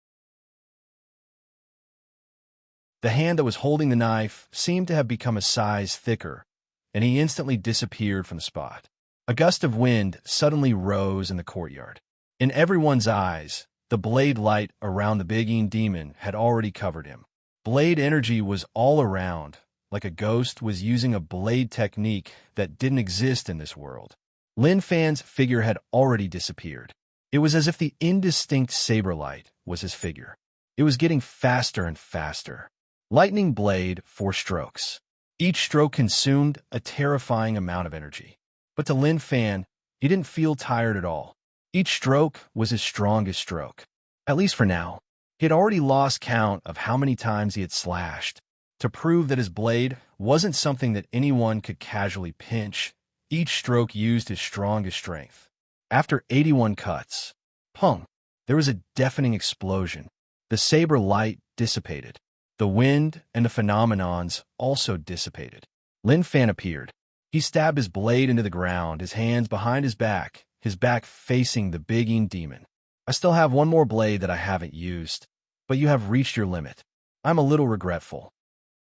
The hand that was holding the knife seemed to have become a size thicker, and he instantly disappeared from the spot. A gust of wind suddenly rose in the courtyard. In everyone's eyes, the blade light around the big demon had already covered him. Blade energy was all around, like a ghost was using a blade technique that didn't exist in this world. Lin Fan's figure had already disappeared. It was as if the indistinct saber light was his figure. It was getting faster and faster. Lightning blade, 4 strokes. Each stroke consumed a terrifying amount of energy. But to Lin Fan, he didn't feel tired at all. Each stroke was his strongest stroke. At least for now. He had already lost count of how many times he had slashed. To prove that his blade wasn't something that anyone could casually pinch, each stroke used his strongest strength. After 81 cuts, pung, there was a deafening explosion. The saber light dissipated. The wind and the phenomenons also dissipated. Lin Fan appeared. He stabbed his blade into the ground, his hands behind his back facing the big demon. I still have one more blade that I haven't used, but you have reached your limit. I'm a little regretful.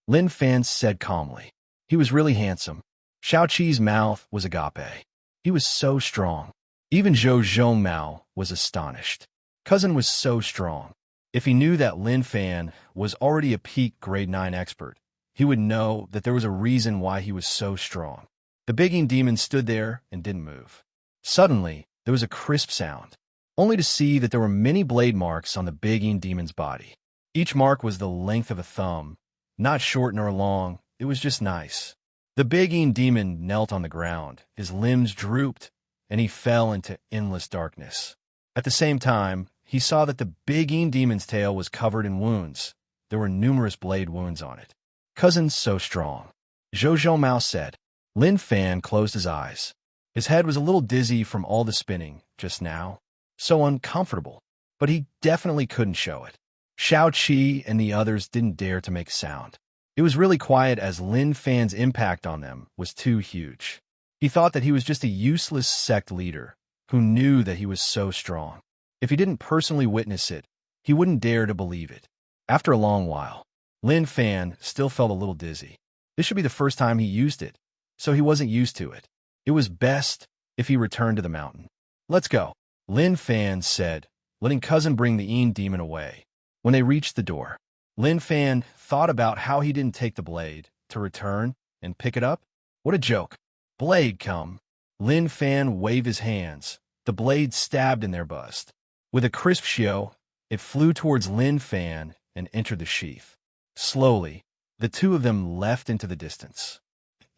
Lin Fan said calmly. He was really handsome. Xiao Qi's mouth was agape. He was so strong. Even Zhou Zhongmao was astonished. Cousin was so strong. If he knew that Lin Fan was already a peak grade 9 expert, he would know that there was a reason why he was so strong. The big demon stood there and didn't move. Suddenly, there was a crisp sound, only to see that there were many blade marks on the big demon's body. Each mark was the length of a thumb, not short nor long, it was just nice. The big demon knelt on the ground, his limbs drooped, and he fell into endless darkness. At the same time, he saw that the big demon's tail was covered in wounds. There were numerous blade wounds on it. Cousin's so strong, Zhou Zhongmao said. Lin Fan closed his eyes. His head was a little dizzy from all the spinning just now. So uncomfortable. But he definitely couldn't show it. Xiao Qi and the others didn't dare to make a sound. It was really quiet as Lin Fan's impact on them was too huge. He thought that he was just a useless sect leader who knew that he was so strong. If he didn't personally witness it, he wouldn't dare to believe it. After a long while, Lin Fan still felt a little dizzy. This should be the first time he used it, so he wasn't used to it. It was best if he returned to the mountain. Let's go, Lin Fan said, letting Cousin bring the demon away. When they reached the door, Lin Fan thought about how he didn't take the blade to return and pick it up. What a joke. Blade come. Lin Fan waved his hands. The blade stabbed in their bust. With a crisp shio, it flew towards Lin Fan and entered the sheath. Slowly, the two of them left into the distance.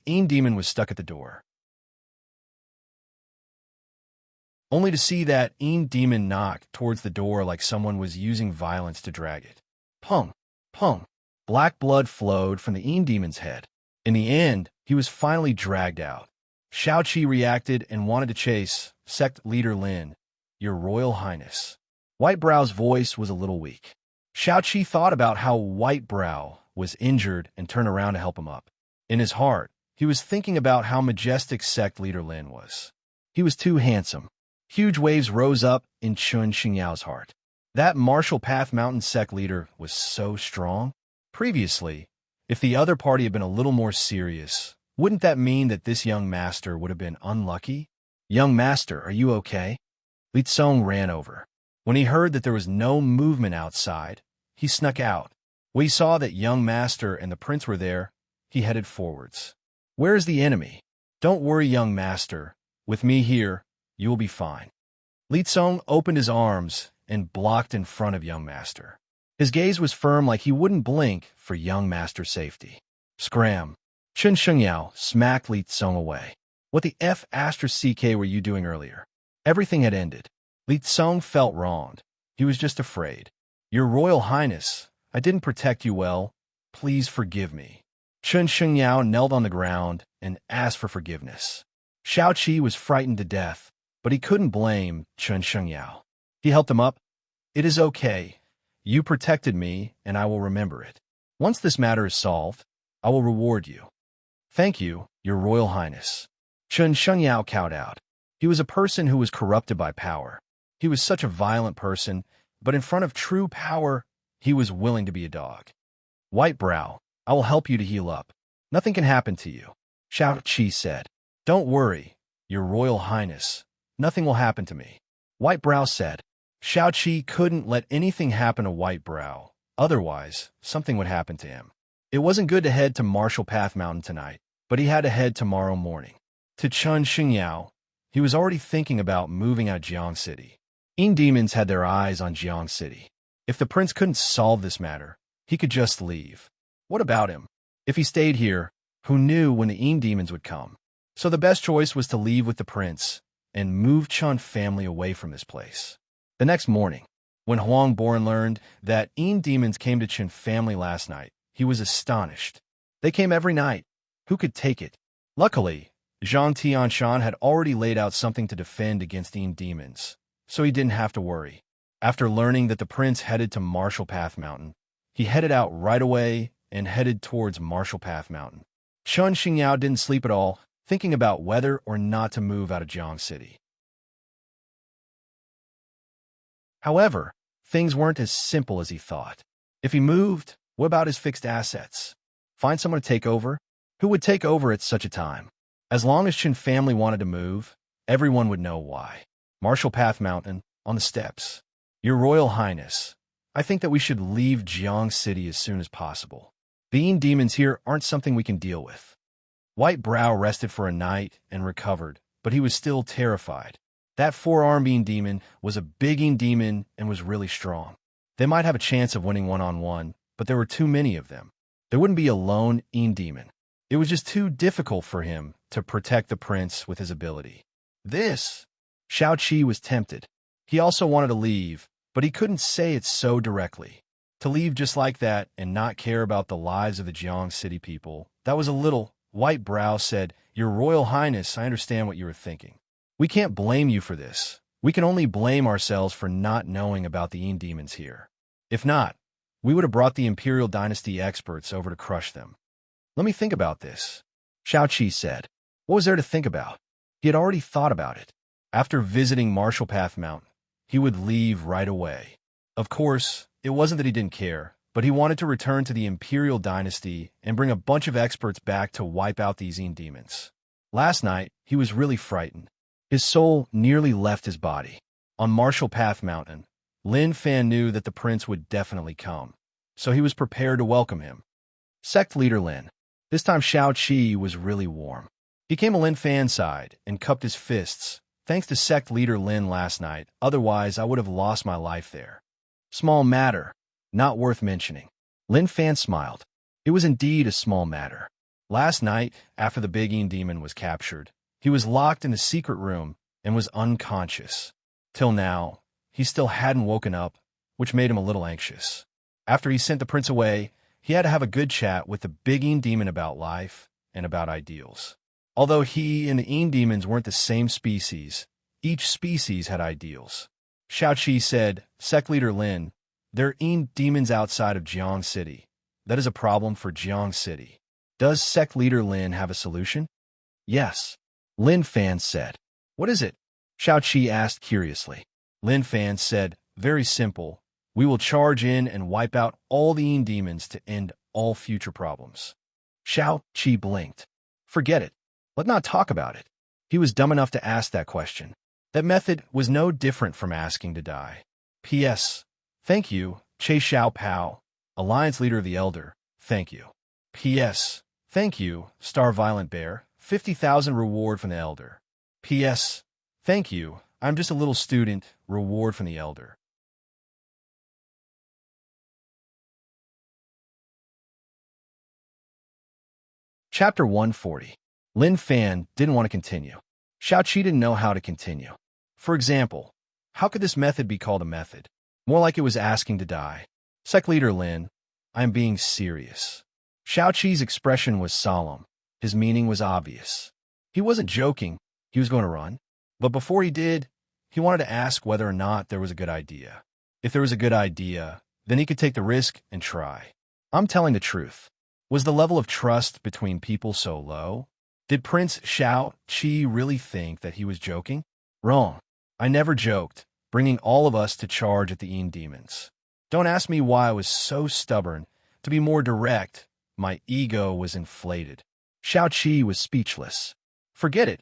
Demon was stuck at the door. Only to see that demon knock towards the door like someone was using violence to drag it. Pung, pung. Black blood flowed from the demon's head. In the end, he was finally dragged out. Xiao Qi reacted and wanted to chase sect leader Lin. Your Royal Highness. Whitebrow's voice was a little weak. Xiao Qi thought about how Whitebrow was injured and turned around to help him up. In his heart, he was thinking about how majestic sect leader Lin was. He was too handsome. Huge waves rose up in Chun Xingyao's heart. That Marshall Path Mountain sect leader was so strong. Previously, if the other party had been a little more serious, wouldn't that mean that this young master would have been unlucky? Young master, are you okay? Li Tsong ran over. When he heard that there was no movement outside, he snuck out. When he saw that young master and the prince were there, he headed forwards. Where is the enemy? Don't worry, young master. With me here, you will be fine. Li Tsong opened his arms and blocked in front of young master. His gaze was firm like he wouldn't blink for young master's safety. Scram. Chun Xingyao smacked Li Tsong away. What the F*** were you doing earlier? Everything had ended. Li Tsong felt wronged. He was just afraid. Your Royal Highness, I didn't protect you well. Please forgive me. Chun Xingyao knelt on the ground and asked for forgiveness. Xiao Qi was frightened to death, but he couldn't blame Chun Xingyao. He helped him up. It is okay. You protected me, and I will remember it. Once this matter is solved, I will reward you. Thank you, Your Royal Highness. Chen Shengyao cowed out. He was a person who was corrupted by power. He was such a violent person, but in front of true power, he was willing to be a dog. White Brow, I will help you to heal up. Nothing can happen to you, Xiao Qi said. Don't worry, Your Royal Highness. Nothing will happen to me. White Brow said. Xiao Qi couldn't let anything happen to White Brow. Otherwise, something would happen to him. It wasn't good to head to Marshall Path Mountain tonight, but he had to head tomorrow morning. To Chen Xingyao, he was already thinking about moving out of Jiang City. Demons had their eyes on Jiang City. If the prince couldn't solve this matter, he could just leave. What about him? If he stayed here, who knew when the demons would come? So the best choice was to leave with the prince and move Chun family away from this place. The next morning, when Huang Boran learned that demons came to Chen family last night, he was astonished. They came every night. Who could take it? Luckily, Zhang Tianshan had already laid out something to defend against demons, so he didn't have to worry. After learning that the prince headed to Marshall Path Mountain, he headed out right away and headed towards Marshall Path Mountain. Chen Xingyao didn't sleep at all, thinking about whether or not to move out of Jiang City. However, things weren't as simple as he thought. If he moved, what about his fixed assets? Find someone to take over? Who would take over at such a time? As long as Chen family wanted to move, everyone would know why. Marshall Path Mountain, on the steps. Your Royal Highness, I think that we should leave Jiang City as soon as possible. The demons here aren't something we can deal with. White Brow rested for a night and recovered, but he was still terrified. That four-armed demon was a big demon and was really strong. They might have a chance of winning one-on-one, but there were too many of them. There wouldn't be a lone demon. It was just too difficult for him to protect the prince with his ability. Xiao Qi was tempted. He also wanted to leave, but he couldn't say it so directly. To leave just like that and not care about the lives of the Jiang City people, that was a little. White Brow said, Your Royal Highness, I understand what you were thinking. We can't blame you for this. We can only blame ourselves for not knowing about the demons here. If not, we would have brought the Imperial Dynasty experts over to crush them. Let me think about this, Xiao Qi said. What was there to think about? He had already thought about it. After visiting Marshall Path Mountain, he would leave right away. Of course, it wasn't that he didn't care, but he wanted to return to the Imperial Dynasty and bring a bunch of experts back to wipe out these demons. Last night, he was really frightened. His soul nearly left his body. On Marshall Path Mountain, Lin Fan knew that the prince would definitely come, so he was prepared to welcome him. Sect Leader Lin. This time Xiao Qi was really warm. He came to Lin Fan's side and cupped his fists. Thanks to Sect Leader Lin last night, otherwise I would have lost my life there. Small matter, not worth mentioning. Lin Fan smiled. It was indeed a small matter. Last night, after the big demon was captured, he was locked in a secret room and was unconscious. Till now, he still hadn't woken up, which made him a little anxious. After he sent the prince away, he had to have a good chat with the big demon about life and about ideals. Although he and the demons weren't the same species, each species had ideals. Xiao Qi said, Sect Leader Lin, there are demons outside of Jiang City. That is a problem for Jiang City. Does Sect Leader Lin have a solution? Yes. Lin Fan said. What is it? Xiao Qi asked curiously. Lin Fan said, very simple. We will charge in and wipe out all the demons to end all future problems. Xiao Qi blinked. Forget it. Let's not talk about it. He was dumb enough to ask that question. That method was no different from asking to die. P.S. Thank you, Che Xiao Pao, Alliance Leader of the Elder. Thank you. P.S. Thank you, Star Violent Bear. 50,000 reward from the Elder. P.S. Thank you, I'm just a little student. Reward from the Elder. Chapter 140. Lin Fan didn't want to continue. Xiao Qi didn't know how to continue. For example, how could this method be called a method? More like it was asking to die. Sect Leader Lin, I am being serious. Xiao Qi's expression was solemn. His meaning was obvious. He wasn't joking. He was going to run. But before he did, he wanted to ask whether or not there was a good idea. If there was a good idea, then he could take the risk and try. I'm telling the truth. Was the level of trust between people so low? Did Prince Xiao Qi really think that he was joking? Wrong. I never joked, bringing all of us to charge at the Een demons. Don't ask me why I was so stubborn. To be more direct, my ego was inflated. Xiao Qi was speechless. Forget it.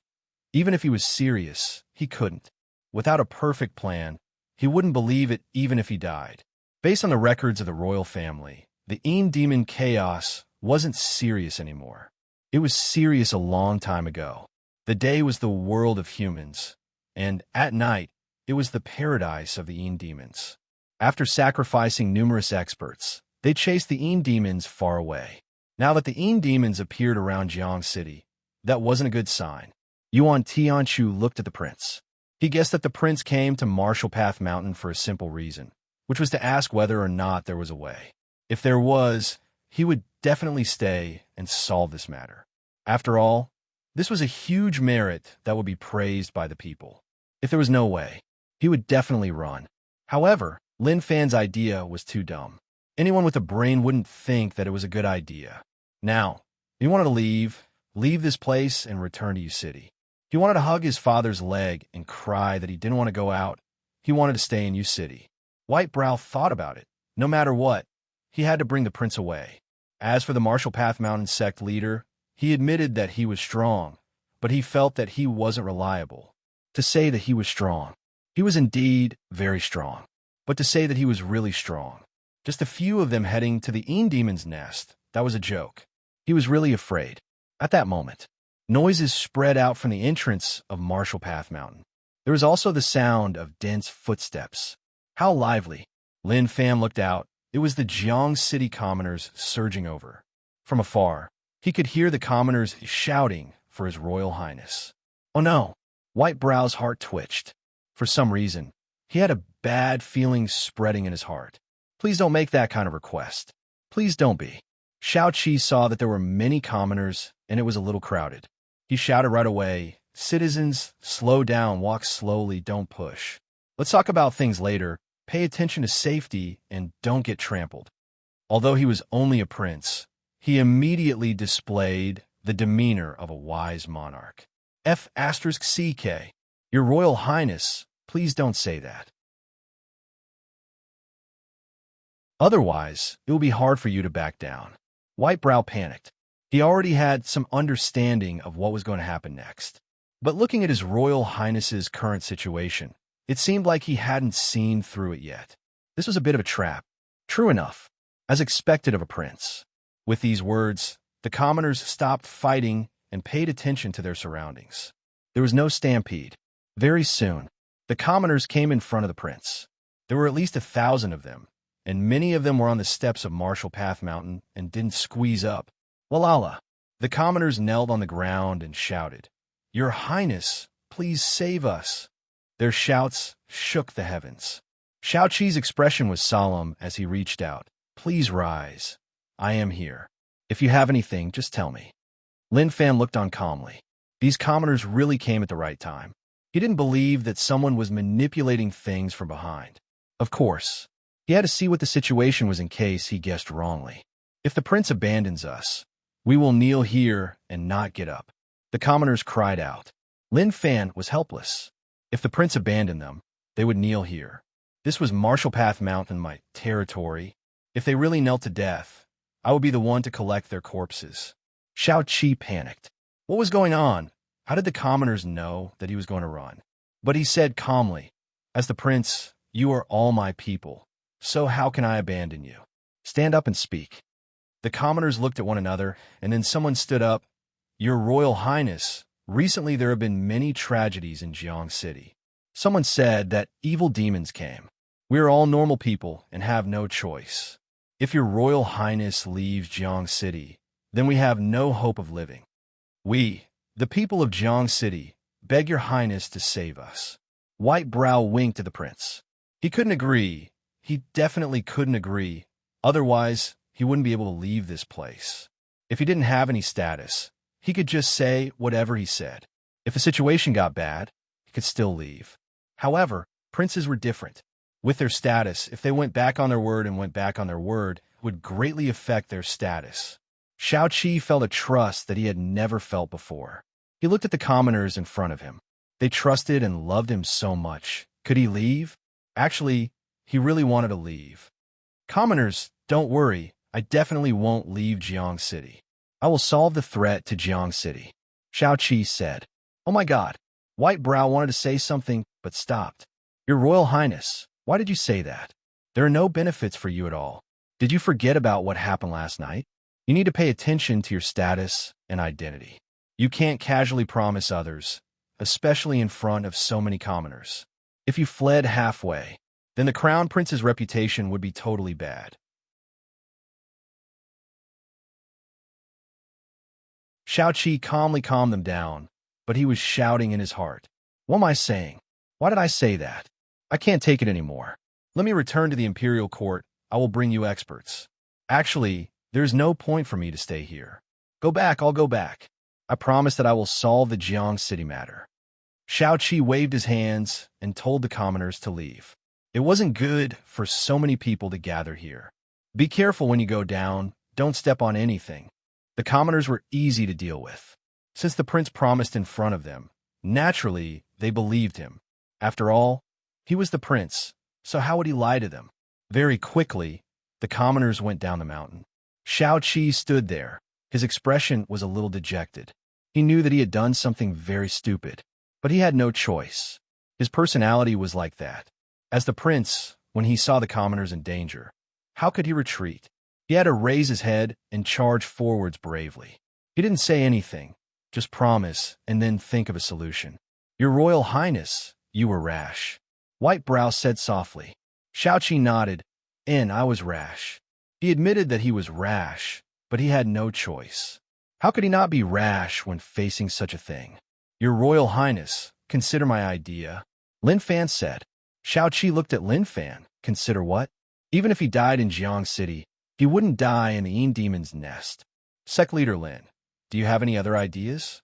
Even if he was serious, he couldn't. Without a perfect plan, he wouldn't believe it even if he died. Based on the records of the royal family, the Een demon chaos wasn't serious anymore. It was serious a long time ago. The day was the world of humans, and at night, it was the paradise of the Een demons. After sacrificing numerous experts, they chased the Een demons far away. Now that the Een demons appeared around Jiang City, that wasn't a good sign. Yuan Tianchu looked at the prince. He guessed that the prince came to Marshall Path Mountain for a simple reason, which was to ask whether or not there was a way. If there was, he would definitely stay and solve this matter. After all, this was a huge merit that would be praised by the people. If there was no way, he would definitely run. However, Lin Fan's idea was too dumb. Anyone with a brain wouldn't think that it was a good idea. Now, he wanted to leave this place and return to U City. He wanted to hug his father's leg and cry that he didn't want to go out. He wanted to stay in U City. Whitebrow thought about it. No matter what, he had to bring the prince away. As for the Marshall Path Mountain sect leader, he admitted that he was strong, but he felt that he wasn't reliable. To say that he was strong, he was indeed very strong. But to say that he was really strong, just a few of them heading to the Een demon's nest, that was a joke. He was really afraid. At that moment, noises spread out from the entrance of Marshall Path Mountain. There was also the sound of dense footsteps. How lively! Lin Fan looked out. It was the Jiang City commoners surging over. From afar, he could hear the commoners shouting for His Royal Highness. Oh no! Whitebrow's heart twitched. For some reason, he had a bad feeling spreading in his heart. Please don't make that kind of request. Please don't be. Xiao Qi saw that there were many commoners, and it was a little crowded. He shouted right away, "Citizens, slow down, walk slowly, don't push. Let's talk about things later. Pay attention to safety and don't get trampled." Although he was only a prince, he immediately displayed the demeanor of a wise monarch. F***CK. Your Royal Highness, please don't say that. Otherwise, it will be hard for you to back down. Whitebrow panicked. He already had some understanding of what was going to happen next. But looking at His Royal Highness's current situation, it seemed like he hadn't seen through it yet. This was a bit of a trap. True enough, as expected of a prince. With these words, the commoners stopped fighting and paid attention to their surroundings. There was no stampede. Very soon, the commoners came in front of the prince. There were at least 1,000 of them, and many of them were on the steps of Marshall Path Mountain and didn't squeeze up. Walala! The commoners knelt on the ground and shouted, "Your Highness, please save us." Their shouts shook the heavens. Xiao Qi's expression was solemn as he reached out. "Please rise. I am here. If you have anything, just tell me." Lin Fan looked on calmly. These commoners really came at the right time. He didn't believe that someone was manipulating things from behind. Of course, he had to see what the situation was in case he guessed wrongly. If the prince abandons us, we will kneel here and not get up. The commoners cried out. Lin Fan was helpless. If the prince abandoned them, they would kneel here. This was Marshall Path Mountain, my territory. If they really knelt to death, I would be the one to collect their corpses. Xiao Qi panicked. What was going on? How did the commoners know that he was going to run? But he said calmly, "As the prince, you are all my people, so how can I abandon you? Stand up and speak." The commoners looked at one another, and then someone stood up. "Your Royal Highness, recently there have been many tragedies in Jiang City. Someone said that evil demons came. We are all normal people and have no choice. If your Royal Highness leaves Jiang City, then we have no hope of living. We, the people of Jiang City, beg your Highness to save us." Whitebrow winked at the prince. He couldn't agree. He definitely couldn't agree. Otherwise, he wouldn't be able to leave this place. If he didn't have any status, he could just say whatever he said. If the situation got bad, he could still leave. However, princes were different. With their status, if they went back on their word and went back on their word, it would greatly affect their status. Shao Qi felt a trust that he had never felt before. He looked at the commoners in front of him. They trusted and loved him so much. Could he leave? Actually, he really wanted to leave. Commoners, don't worry. I definitely won't leave Jiang City. I will solve the threat to Jiang City. Shao Qi said. Oh my God. White Brow wanted to say something, but stopped. Your Royal Highness, why did you say that? There are no benefits for you at all. Did you forget about what happened last night? You need to pay attention to your status and identity. You can't casually promise others, especially in front of so many commoners. If you fled halfway, then the Crown Prince's reputation would be totally bad. Shao Qi calmly calmed them down, but he was shouting in his heart. What am I saying? Why did I say that? I can't take it anymore. Let me return to the imperial court. I will bring you experts. Actually, there's no point for me to stay here. Go back, I'll go back. I promise that I will solve the Jiang City matter. Shao Qi waved his hands and told the commoners to leave. It wasn't good for so many people to gather here. Be careful when you go down. Don't step on anything. The commoners were easy to deal with. Since the prince promised in front of them, naturally, they believed him. After all, he was the prince, so how would he lie to them? Very quickly, the commoners went down the mountain. Shao Qi stood there. His expression was a little dejected. He knew that he had done something very stupid, but he had no choice. His personality was like that. As the prince, when he saw the commoners in danger, how could he retreat? He had to raise his head and charge forwards bravely. He didn't say anything, just promise and then think of a solution. Your Royal Highness, you were rash. White Brow said softly. Shao Qi nodded, and I was rash. He admitted that he was rash, but he had no choice. How could he not be rash when facing such a thing? Your Royal Highness, consider my idea. Lin Fan said. Shao Qi looked at Lin Fan. Consider what? Even if he died in Jiang City, he wouldn't die in the Yin Demon's nest. Sect Leader Lin, do you have any other ideas?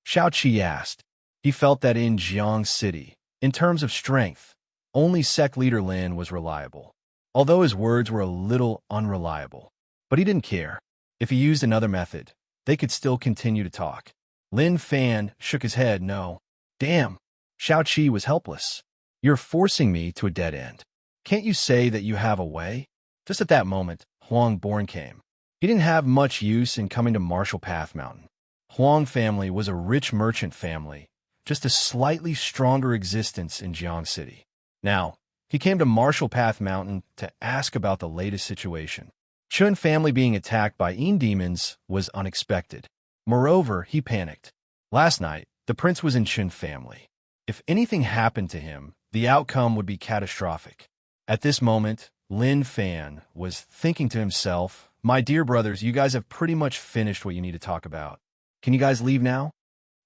Shao Qi asked. He felt that in Jiang City, in terms of strength, only Sect Leader Lin was reliable, although his words were a little unreliable. But he didn't care. If he used another method, they could still continue to talk. Lin Fan shook his head no. Damn. Shao Qi was helpless. You're forcing me to a dead end. Can't you say that you have a way? Just at that moment, Huang Born came. He didn't have much use in coming to Marshall Path Mountain. Huang family was a rich merchant family, just a slightly stronger existence in Jiang City. Now, he came to Marshall Path Mountain to ask about the latest situation. Chun family being attacked by Yin demons was unexpected. Moreover, he panicked. Last night, the prince was in Chun family. If anything happened to him, the outcome would be catastrophic. At this moment, Lin Fan was thinking to himself, my dear brothers, you guys have pretty much finished what you need to talk about. Can you guys leave now?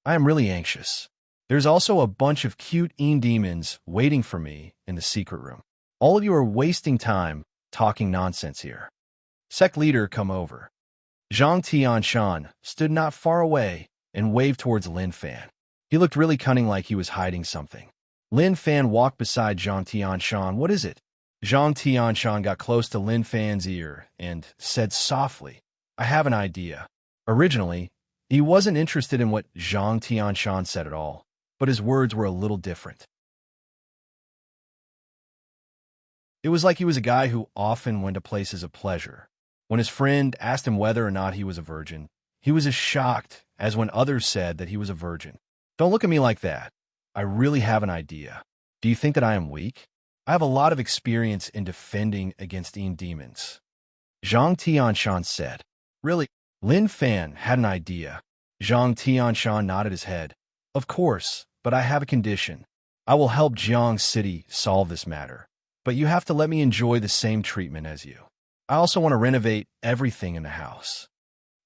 I am really anxious. There's also a bunch of cute Yin demons waiting for me in the secret room. All of you are wasting time talking nonsense here. Sect leader, come over. Zhang Tianshan stood not far away and waved towards Lin Fan. He looked really cunning, like he was hiding something. Lin Fan walked beside Zhang Tianshan. What is it? Zhang Tianshan got close to Lin Fan's ear and said softly, I have an idea. Originally, he wasn't interested in what Zhang Tianshan said at all, but his words were a little different. It was like he was a guy who often went to places of pleasure. When his friend asked him whether or not he was a virgin, he was as shocked as when others said that he was a virgin. Don't look at me like that. I really have an idea. Do you think that I am weak? I have a lot of experience in defending against Yin demons. Zhang Tianshan said. Really? Lin Fan had an idea. Zhang Tianshan nodded his head. Of course, but I have a condition. I will help Jiang City solve this matter, but you have to let me enjoy the same treatment as you. I also want to renovate everything in the house.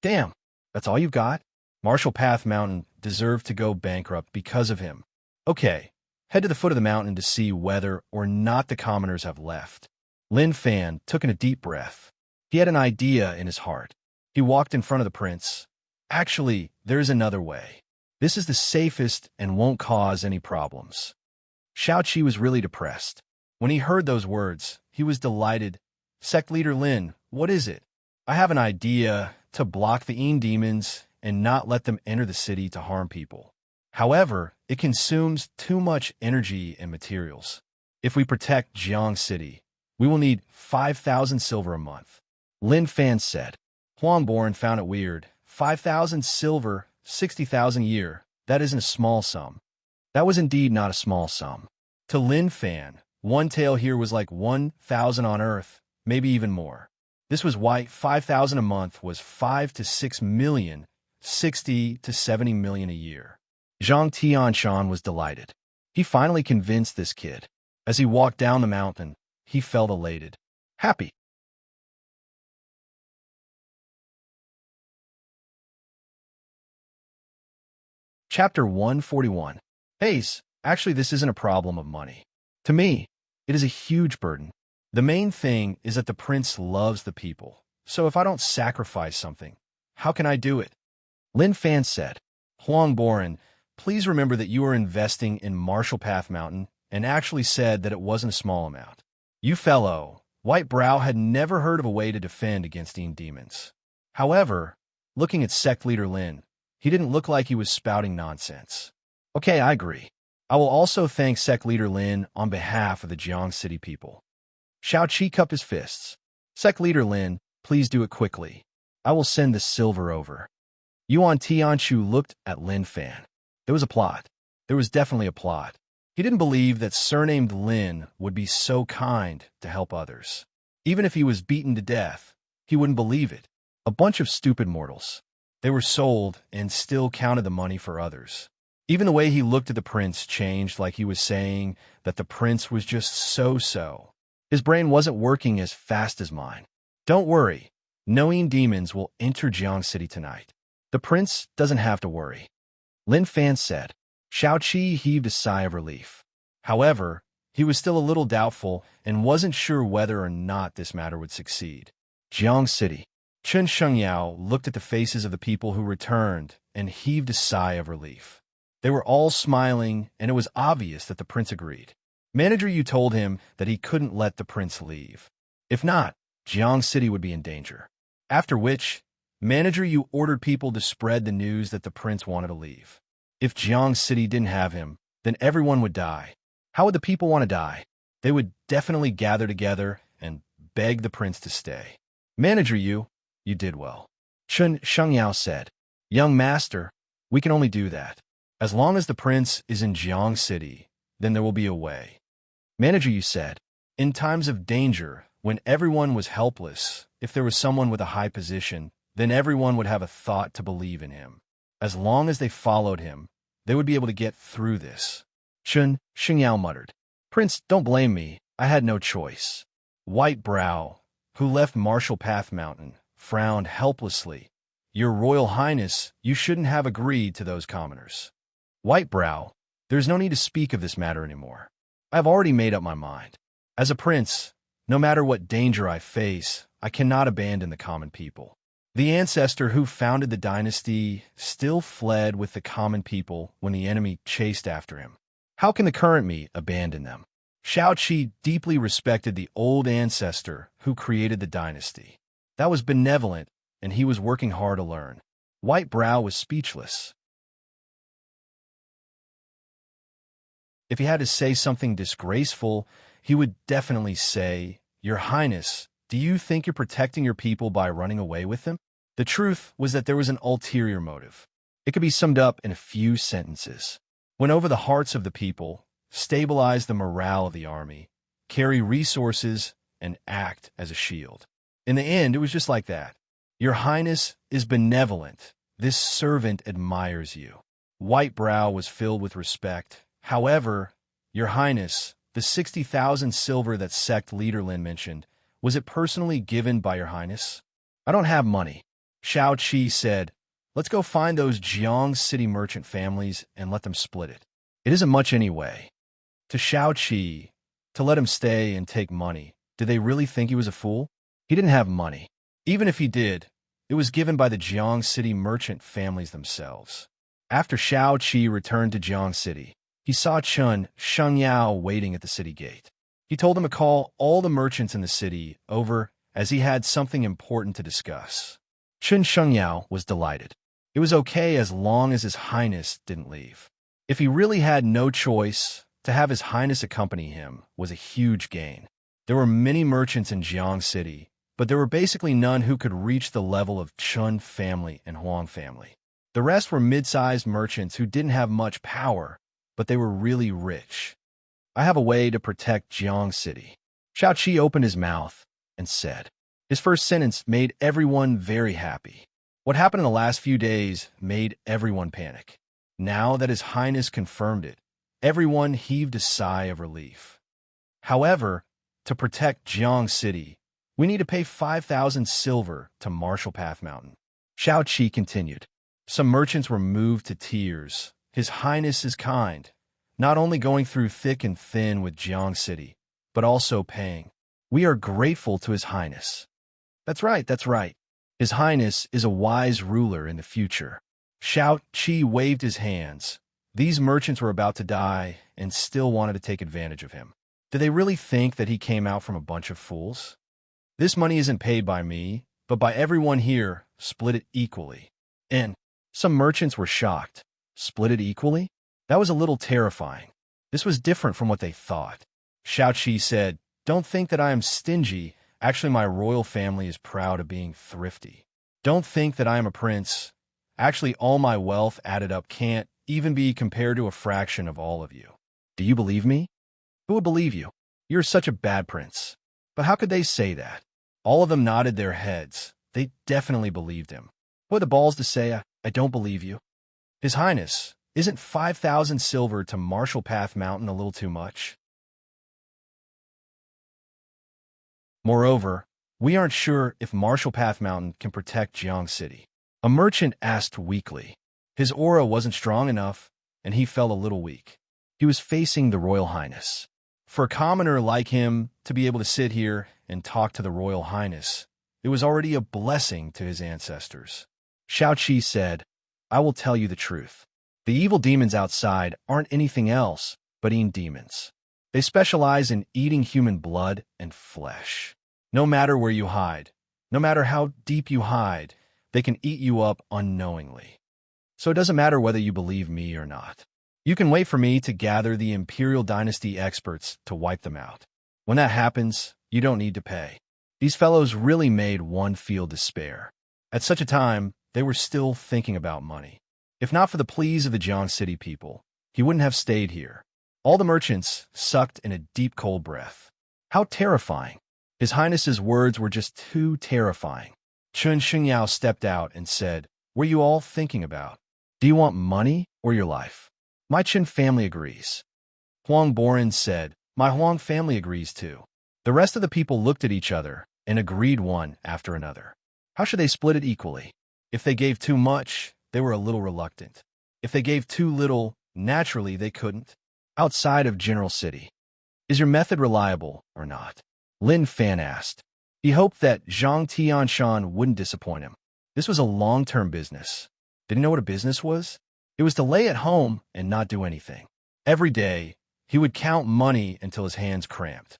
Damn, that's all you've got? Marshall Path Mountain deserved to go bankrupt because of him. Okay, head to the foot of the mountain to see whether or not the commoners have left. Lin Fan took in a deep breath. He had an idea in his heart. He walked in front of the prince. Actually, there's another way. This is the safest and won't cause any problems. Shao Qi was really depressed. When he heard those words, he was delighted. Sect Leader Lin, what is it? I have an idea to block the demons and not let them enter the city to harm people. However, it consumes too much energy and materials. If we protect Jiang City, we will need 5,000 silver a month. Lin Fan said. Huangboren found it weird. 5,000 silver, 60,000 a year. That isn't a small sum. That was indeed not a small sum. To Lin Fan, one tael here was like 1,000 on Earth, maybe even more. This was why 5,000 a month was 5 to 6 million, 60 to 70 million a year. Zhang Tianshan was delighted. He finally convinced this kid. As he walked down the mountain, he felt elated. Happy. Chapter 141. Ace, actually this isn't a problem of money. To me, it is a huge burden. The main thing is that the prince loves the people. So if I don't sacrifice something, how can I do it? Lin Fan said. Huangboren, please remember that you are investing in Marshall Path Mountain and actually said that it wasn't a small amount. You fellow, White Brow had never heard of a way to defend against demons. However, looking at sect leader Lin, he didn't look like he was spouting nonsense. Okay, I agree. I will also thank sect leader Lin on behalf of the Jiang City people. Xiao Qi cupped his fists. Sect leader Lin, please do it quickly. I will send the silver over. Yuan Tianchu looked at Lin Fan. There was a plot. There was definitely a plot. He didn't believe that surnamed Lin would be so kind to help others. Even if he was beaten to death, he wouldn't believe it. A bunch of stupid mortals. They were sold and still counted the money for others. Even the way he looked at the prince changed, like he was saying that the prince was just so-so. His brain wasn't working as fast as mine. Don't worry. Knowing demons will enter Jiang City tonight. The prince doesn't have to worry. Lin Fan said. Xiao Qi heaved a sigh of relief. However, he was still a little doubtful and wasn't sure whether or not this matter would succeed. Jiang City. Chen Shengyao looked at the faces of the people who returned and heaved a sigh of relief. They were all smiling, and it was obvious that the prince agreed. Manager Yu told him that he couldn't let the prince leave. If not, Jiang City would be in danger. After which, Manager Yu ordered people to spread the news that the prince wanted to leave. If Jiang City didn't have him, then everyone would die. How would the people want to die? They would definitely gather together and beg the prince to stay. Manager Yu, you did well. Chen Shengyao said. Young master, we can only do that. As long as the prince is in Jiang City, then there will be a way. Manager Yu said. In times of danger, when everyone was helpless, if there was someone with a high position, then everyone would have a thought to believe in him. As long as they followed him, they would be able to get through this. Chen Shengyao muttered. Prince, don't blame me. I had no choice. White Brow, who left Marshall Path Mountain, frowned helplessly. Your Royal Highness, you shouldn't have agreed to those commoners. White Brow, there's no need to speak of this matter anymore. I've already made up my mind. As a prince, no matter what danger I face, I cannot abandon the common people. The ancestor who founded the dynasty still fled with the common people when the enemy chased after him. How can the current me abandon them? Xiao Qi deeply respected the old ancestor who created the dynasty. That was benevolent, and he was working hard to learn. White Brow was speechless. If he had to say something disgraceful, he would definitely say, Your Highness, do you think you're protecting your people by running away with them? The truth was that there was an ulterior motive. It could be summed up in a few sentences. Win over the hearts of the people, stabilize the morale of the army, carry resources, and act as a shield. In the end, it was just like that. Your Highness is benevolent. This servant admires you. White Brow was filled with respect. However, Your Highness, the 60,000 silver that sect leader Lin mentioned, was it personally given by Your Highness? I don't have money. Xiao Qi said, Let's go find those Jiang City merchant families and let them split it. It isn't much anyway. To Xiao Qi, to let him stay and take money, did they really think he was a fool? He didn't have money. Even if he did, it was given by the Jiang City merchant families themselves. After Xiao Qi returned to Jiang City, he saw Chen Shengyao waiting at the city gate. He told him to call all the merchants in the city over as he had something important to discuss. Chen Shengyao was delighted. It was okay as long as His Highness didn't leave. If he really had no choice, to have His Highness accompany him was a huge gain. There were many merchants in Jiang City, but there were basically none who could reach the level of Chun family and Huang family. The rest were mid-sized merchants who didn't have much power, but they were really rich. I have a way to protect Jiang City. Xiao Qi opened his mouth and said. His first sentence made everyone very happy. What happened in the last few days made everyone panic. Now that His Highness confirmed it, everyone heaved a sigh of relief. However, to protect Jiang City, we need to pay 5,000 silver to Marshall Path Mountain. Xiao Qi continued. Some merchants were moved to tears. His Highness is kind, not only going through thick and thin with Jiang City, but also paying. We are grateful to His Highness. That's right, that's right. His Highness is a wise ruler in the future. Xiao Qi waved his hands. These merchants were about to die and still wanted to take advantage of him. Did they really think that he came out from a bunch of fools? This money isn't paid by me, but by everyone here, split it equally. And some merchants were shocked. Split it equally? That was a little terrifying. This was different from what they thought. Xiao Qi said, "Don't think that I am stingy. Actually, my royal family is proud of being thrifty. Don't think that I am a prince. Actually, all my wealth added up can't even be compared to a fraction of all of you. Do you believe me? Who would believe you? You're such a bad prince." But how could they say that? All of them nodded their heads. They definitely believed him. Who had the balls to say, I don't believe you? His Highness, isn't 5,000 silver to Marshall Path Mountain a little too much? Moreover, we aren't sure if Marshall Path Mountain can protect Jiang City. A merchant asked weakly. His aura wasn't strong enough, and he felt a little weak. He was facing the Royal Highness. For a commoner like him to be able to sit here and talk to the Royal Highness, it was already a blessing to his ancestors. Xiao Qi said, I will tell you the truth. The evil demons outside aren't anything else but demons. They specialize in eating human blood and flesh. No matter where you hide, no matter how deep you hide, they can eat you up unknowingly. So it doesn't matter whether you believe me or not. You can wait for me to gather the Imperial Dynasty experts to wipe them out. When that happens, you don't need to pay. These fellows really made one feel despair. At such a time, they were still thinking about money. If not for the pleas of the Jiang City people, he wouldn't have stayed here. All the merchants sucked in a deep cold breath. How terrifying. His Highness's words were just too terrifying. Chun Xingyao stepped out and said, What are you all thinking about? Do you want money or your life? My Qin family agrees. Huang Boren said, My Huang family agrees too. The rest of the people looked at each other and agreed one after another. How should they split it equally? If they gave too much, they were a little reluctant. If they gave too little, naturally they couldn't. Outside of General City. Is your method reliable or not? Lin Fan asked. He hoped that Zhang Tianshan wouldn't disappoint him. This was a long-term business. Did he know what a business was? It was to lay at home and not do anything. Every day, he would count money until his hands cramped.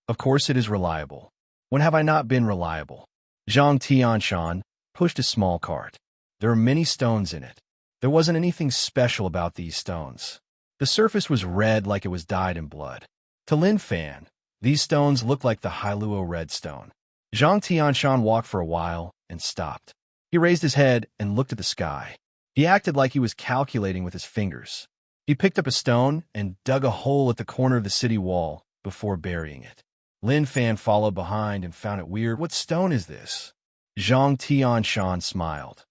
Of course it is reliable. When have I not been reliable? Zhang Tianshan pushed a small cart. There were many stones in it. There wasn't anything special about these stones. The surface was red like it was dyed in blood. To Lin Fan, these stones looked like the Hailuo red stone. Zhang Tianshan walked for a while and stopped. He raised his head and looked at the sky. He acted like he was calculating with his fingers. He picked up a stone and dug a hole at the corner of the city wall before burying it. Lin Fan followed behind and found it weird. What stone is this? Zhang Tianshan smiled.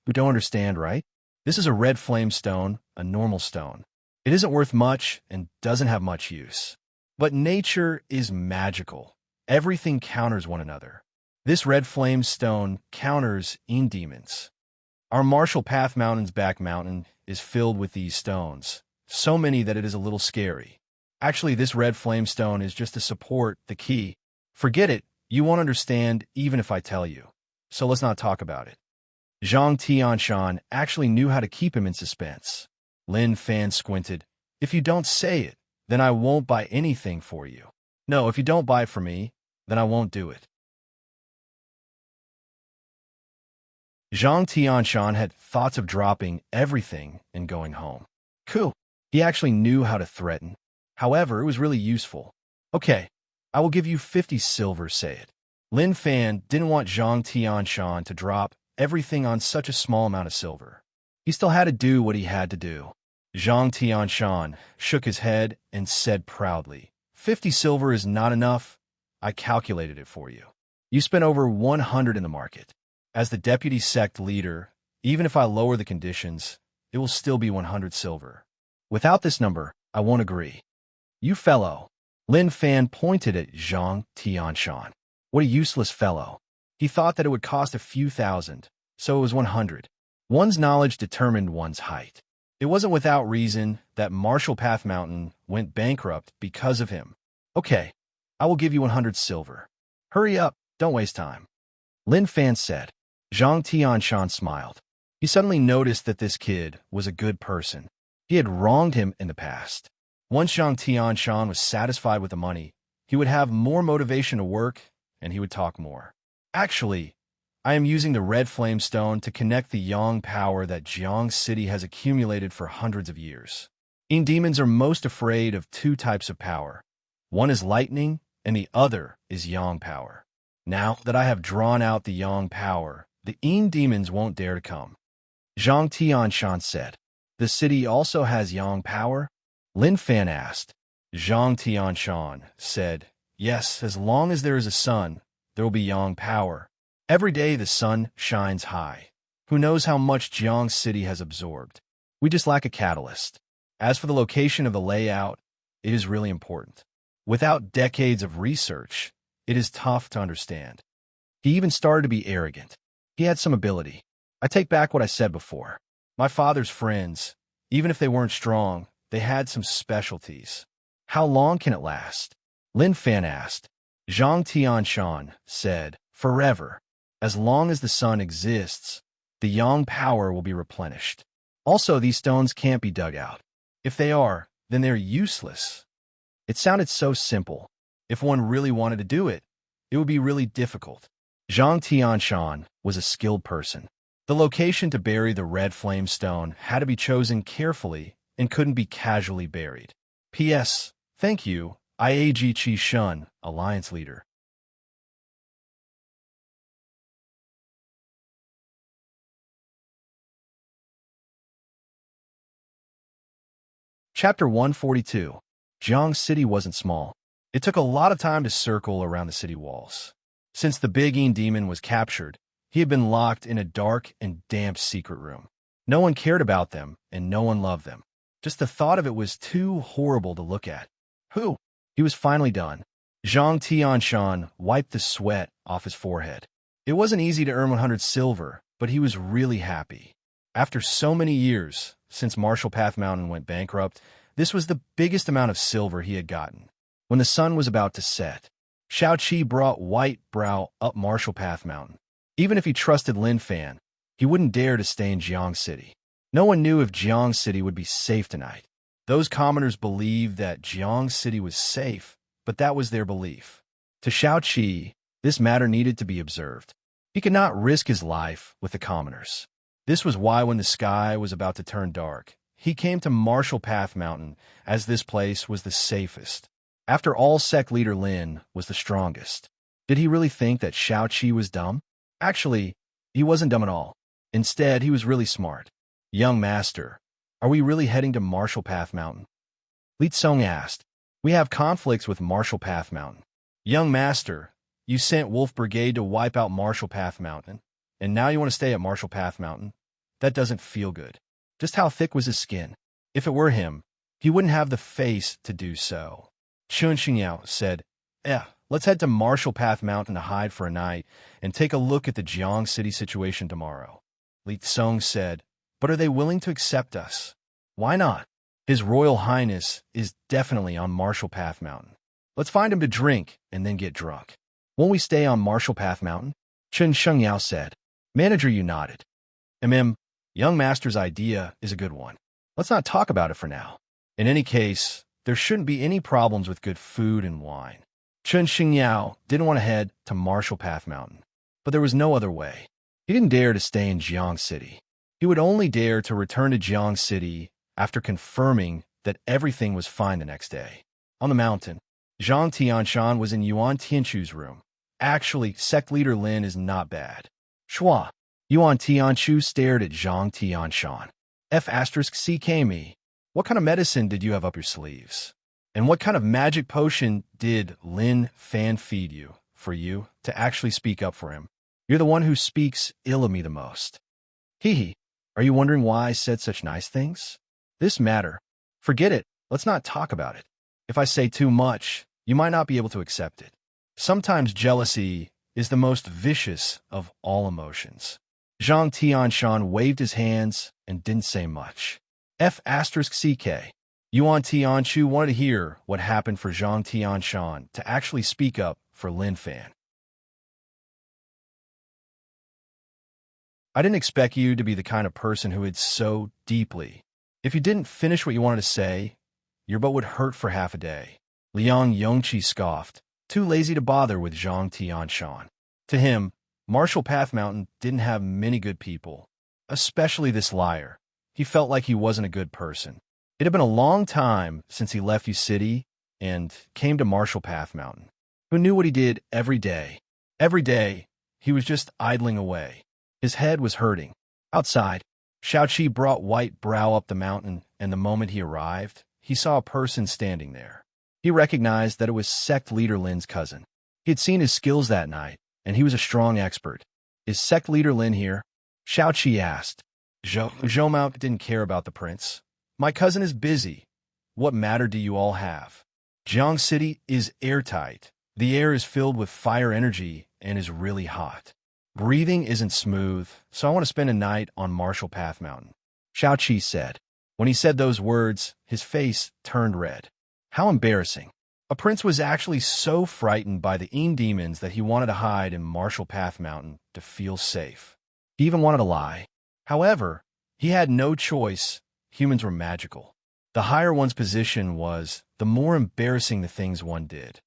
You don't understand, right? This is a red flame stone, a normal stone. It isn't worth much and doesn't have much use. But nature is magical. Everything counters one another. This red flame stone counters demons. Our Marshall Path Mountain's back mountain is filled with these stones, so many that it is a little scary. Actually, this red flame stone is just to support the key. Forget it, you won't understand even if I tell you. So let's not talk about it. Zhang Tianshan actually knew how to keep him in suspense. Lin Fan squinted. If you don't say it, then I won't buy anything for you. No, if you don't buy it for me, then I won't do it. Zhang Tianshan had thoughts of dropping everything and going home. Cool. He actually knew how to threaten. However, it was really useful. Okay, I will give you 50 silver, say it. Lin Fan didn't want Zhang Tianshan to drop everything on such a small amount of silver. He still had to do what he had to do. Zhang Tianshan shook his head and said proudly, 50 silver is not enough. I calculated it for you. You spent over 100 in the market. As the deputy sect leader, even if I lower the conditions, it will still be 100 silver. Without this number, I won't agree. You fellow. Lin Fan pointed at Zhang Tianshan. What a useless fellow. He thought that it would cost a few thousand, so it was 100. One's knowledge determined one's height. It wasn't without reason that Marshall Path Mountain went bankrupt because of him. Okay, I will give you 100 silver. Hurry up, don't waste time. Lin Fan said. Zhang Tianshan smiled. He suddenly noticed that this kid was a good person. He had wronged him in the past. Once Zhang Tianshan was satisfied with the money, he would have more motivation to work, and he would talk more. Actually, I am using the red flame stone to connect the yang power that Jiang City has accumulated for hundreds of years. Demons are most afraid of two types of power. One is lightning, and the other is yang power. Now that I have drawn out the yang power, the demons won't dare to come. Zhang Tianshan said. The city also has yang power? Lin Fan asked. Zhang Tianshan said, yes, as long as there is a sun, there will be yang power. Every day the sun shines high. Who knows how much Jiang City has absorbed? We just lack a catalyst. As for the location of the layout, it is really important. Without decades of research, it is tough to understand. He even started to be arrogant. He had some ability. I take back what I said before. My father's friends, even if they weren't strong, they had some specialties. How long can it last? Lin Fan asked. Zhang Tianshan said, forever. As long as the sun exists, the yang power will be replenished. Also, these stones can't be dug out. If they are, then they're useless. It sounded so simple. If one really wanted to do it, it would be really difficult. Zhang Tianshan was a skilled person. The location to bury the red flame stone had to be chosen carefully and couldn't be casually buried. P.S. Thank you, IAG Chi Shun, Alliance Leader. Chapter 142. Jiang City wasn't small. It took a lot of time to circle around the city walls. Since the big demon was captured, he had been locked in a dark and damp secret room. No one cared about them, and no one loved them. Just the thought of it was too horrible to look at. Who? He was finally done. Zhang Tianshan wiped the sweat off his forehead. It wasn't easy to earn 100 silver, but he was really happy. After so many years, since Marshall Path Mountain went bankrupt, this was the biggest amount of silver he had gotten. When the sun was about to set, Xiao Qi brought White Brow up Marshall Path Mountain. Even if he trusted Lin Fan, he wouldn't dare to stay in Jiang City. No one knew if Jiang City would be safe tonight. Those commoners believed that Jiang City was safe, but that was their belief. To Xiao Qi, this matter needed to be observed. He could not risk his life with the commoners. This was why when the sky was about to turn dark, he came to Marshall Path Mountain, as this place was the safest. After all, sect leader Lin was the strongest. Did he really think that Xiao Qi was dumb? Actually, he wasn't dumb at all. Instead, he was really smart. Young master, are we really heading to Marshall Path Mountain? Li Tsong asked. We have conflicts with Marshall Path Mountain. Young master, you sent Wolf Brigade to wipe out Marshall Path Mountain, and now you want to stay at Marshall Path Mountain? That doesn't feel good. Just how thick was his skin? If it were him, he wouldn't have the face to do so. Chun Xingyao said, let's head to Marshall Path Mountain to hide for a night and take a look at the Jiang City situation tomorrow. Li Tsong said, but are they willing to accept us? Why not? His Royal Highness is definitely on Marshall Path Mountain. Let's find him to drink and then get drunk. Won't we stay on Marshall Path Mountain? Chun Xingyao said. Manager, you nodded. Young master's idea is a good one. Let's not talk about it for now. In any case, there shouldn't be any problems with good food and wine. Chun Xingyao didn't want to head to Marshall Path Mountain, but there was no other way. He didn't dare to stay in Jiang City. He would only dare to return to Jiang City after confirming that everything was fine the next day. On the mountain, Zhang Tianshan was in Yuan Tianchu's room. Actually, sect leader Lin is not bad. Shua. Yuan Tianchu stared at Zhang Tianshan. F***ck me. What kind of medicine did you have up your sleeves? And what kind of magic potion did Lin Fan feed you for you to actually speak up for him? You're the one who speaks ill of me the most. Hee. Are you wondering why I said such nice things? This matter. Forget it. Let's not talk about it. If I say too much, you might not be able to accept it. Sometimes jealousy is the most vicious of all emotions. Zhang Tianshan waved his hands and didn't say much. F***ck. Yuan Tianchu wanted to hear what happened for Zhang Tianshan to actually speak up for Lin Fan. I didn't expect you to be the kind of person who would so deeply. If you didn't finish what you wanted to say, your butt would hurt for half a day. Liang Yongqi scoffed, too lazy to bother with Zhang Tianshan. To him, Martial Path Mountain didn't have many good people, especially this liar. He felt like he wasn't a good person. It had been a long time since he left U City and came to Martial Path Mountain. Who knew what he did every day? Every day, he was just idling away. His head was hurting. Outside, Xiaoqi brought White Brow up the mountain, and the moment he arrived, he saw a person standing there. He recognized that it was sect leader Lin's cousin. He had seen his skills that night, and he was a strong expert. Is sect leader Lin here? Xiaoqi asked. Zhou didn't care about the prince. My cousin is busy. What matter do you all have? Jiang City is airtight. The air is filled with fire energy and is really hot. Breathing isn't smooth, so I want to spend a night on Martial Path Mountain, Xiaoqi said. When he said those words, his face turned red. How embarrassing. A prince was actually so frightened by the demons that he wanted to hide in Martial Path Mountain to feel safe. He even wanted to lie. However, he had no choice. Humans were magical. The higher one's position was, the more embarrassing the things one did.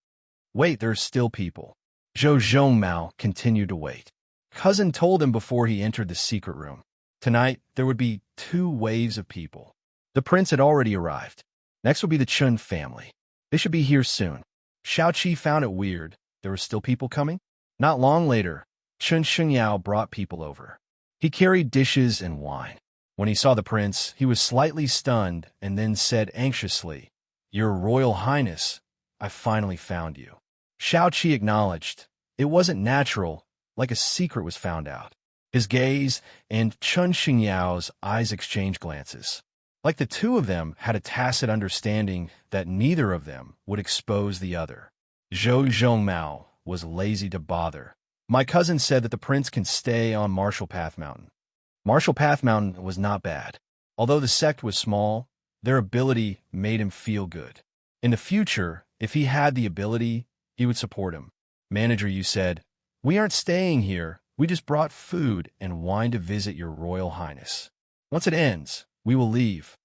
Wait, there's still people. Zhou Zhongmao continued to wait. Cousin told him before he entered the secret room. Tonight, there would be 2 waves of people. The prince had already arrived. Next would be the Chun family. They should be here soon. Xiaoqi found it weird. There were still people coming? Not long later, Chun Shengyao brought people over. He carried dishes and wine. When he saw the prince, he was slightly stunned and then said anxiously, Your Royal Highness, I finally found you. Xiaoqi acknowledged. It wasn't natural, like a secret was found out. His gaze and Chun Xingyao's eyes exchanged glances. Like the 2 of them had a tacit understanding that neither of them would expose the other. Zhou Zhongmao was lazy to bother. My cousin said that the prince can stay on Martial Path Mountain. Martial Path Mountain was not bad. Although the sect was small, their ability made him feel good. In the future, if he had the ability, he would support him. Manager, you said, we aren't staying here. We just brought food and wine to visit your Royal Highness. Once it ends, we will leave.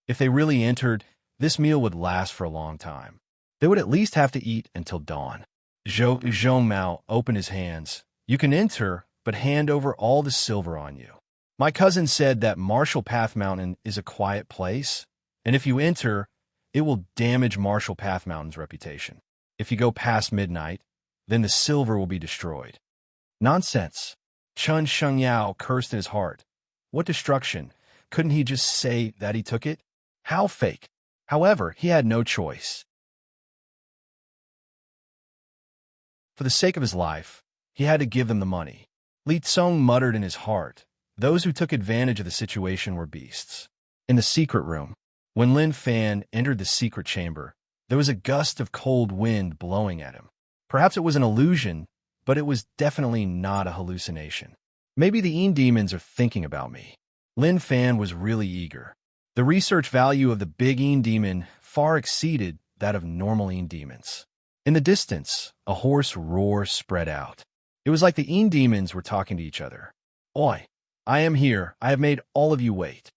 If they really entered, this meal would last for a long time. They would at least have to eat until dawn. Zhou Zhongmao opened his hands. You can enter, but hand over all the silver on you. My cousin said that Martial Path Mountain is a quiet place, and if you enter, it will damage Martial Path Mountain's reputation. If you go past midnight, then the silver will be destroyed. Nonsense. Chun Shengyao cursed in his heart. What destruction? Couldn't he just say that he took it? How fake. However, he had no choice. For the sake of his life, he had to give them the money. Li Tsong muttered in his heart. Those who took advantage of the situation were beasts. In the secret room, when Lin Fan entered the secret chamber, there was a gust of cold wind blowing at him. Perhaps it was an illusion, but it was definitely not a hallucination. Maybe the demons are thinking about me. Lin Fan was really eager. The research value of the big demon far exceeded that of normal demons. In the distance, a hoarse roar spread out. It was like the demons were talking to each other. Oi, I am here. I have made all of you wait.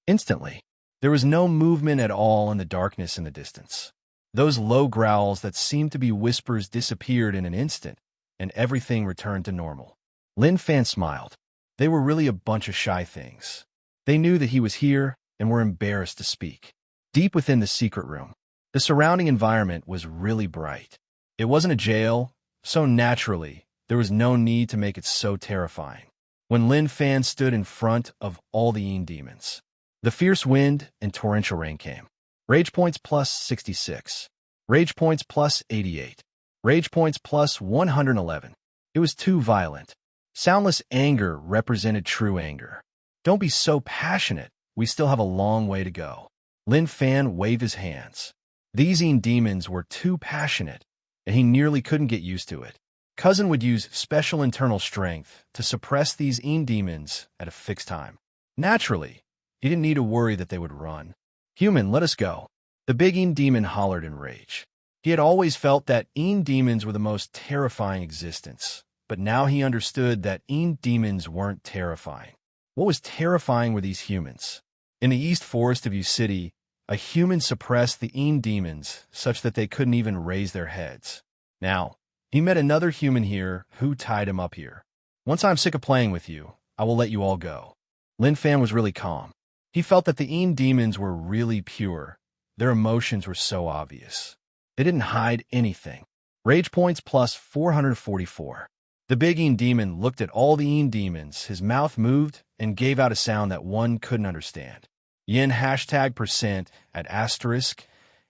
Instantly, there was no movement at all in the darkness in the distance. Those low growls that seemed to be whispers disappeared in an instant, and everything returned to normal. Lin Fan smiled. They were really a bunch of shy things. They knew that he was here and were embarrassed to speak. Deep within the secret room, the surrounding environment was really bright. It wasn't a jail, so naturally, there was no need to make it so terrifying. When Lin Fan stood in front of all the Yin demons, the fierce wind and torrential rain came. Rage points plus 66. Rage points plus 88. Rage points plus 111. It was too violent. Soundless anger represented true anger. Don't be so passionate. We still have a long way to go. Lin Fan waved his hands. These Yin demons were too passionate, and he nearly couldn't get used to it. Cousin would use special internal strength to suppress these Yin demons at a fixed time. Naturally, he didn't need to worry that they would run. Human, let us go. The big Yin demon hollered in rage. He had always felt that Yin demons were the most terrifying existence, but now he understood that Yin demons weren't terrifying. What was terrifying were these humans. In the east forest of U City, a human suppressed the Yin demons such that they couldn't even raise their heads. Now, he met another human here who tied him up here. Once I'm sick of playing with you, I will let you all go. Lin Fan was really calm. He felt that the Yin demons were really pure. Their emotions were so obvious. They didn't hide anything. Rage points plus 444. The big Yin demon looked at all the Yin demons, his mouth moved, and gave out a sound that one couldn't understand. Yin #% at asterisk,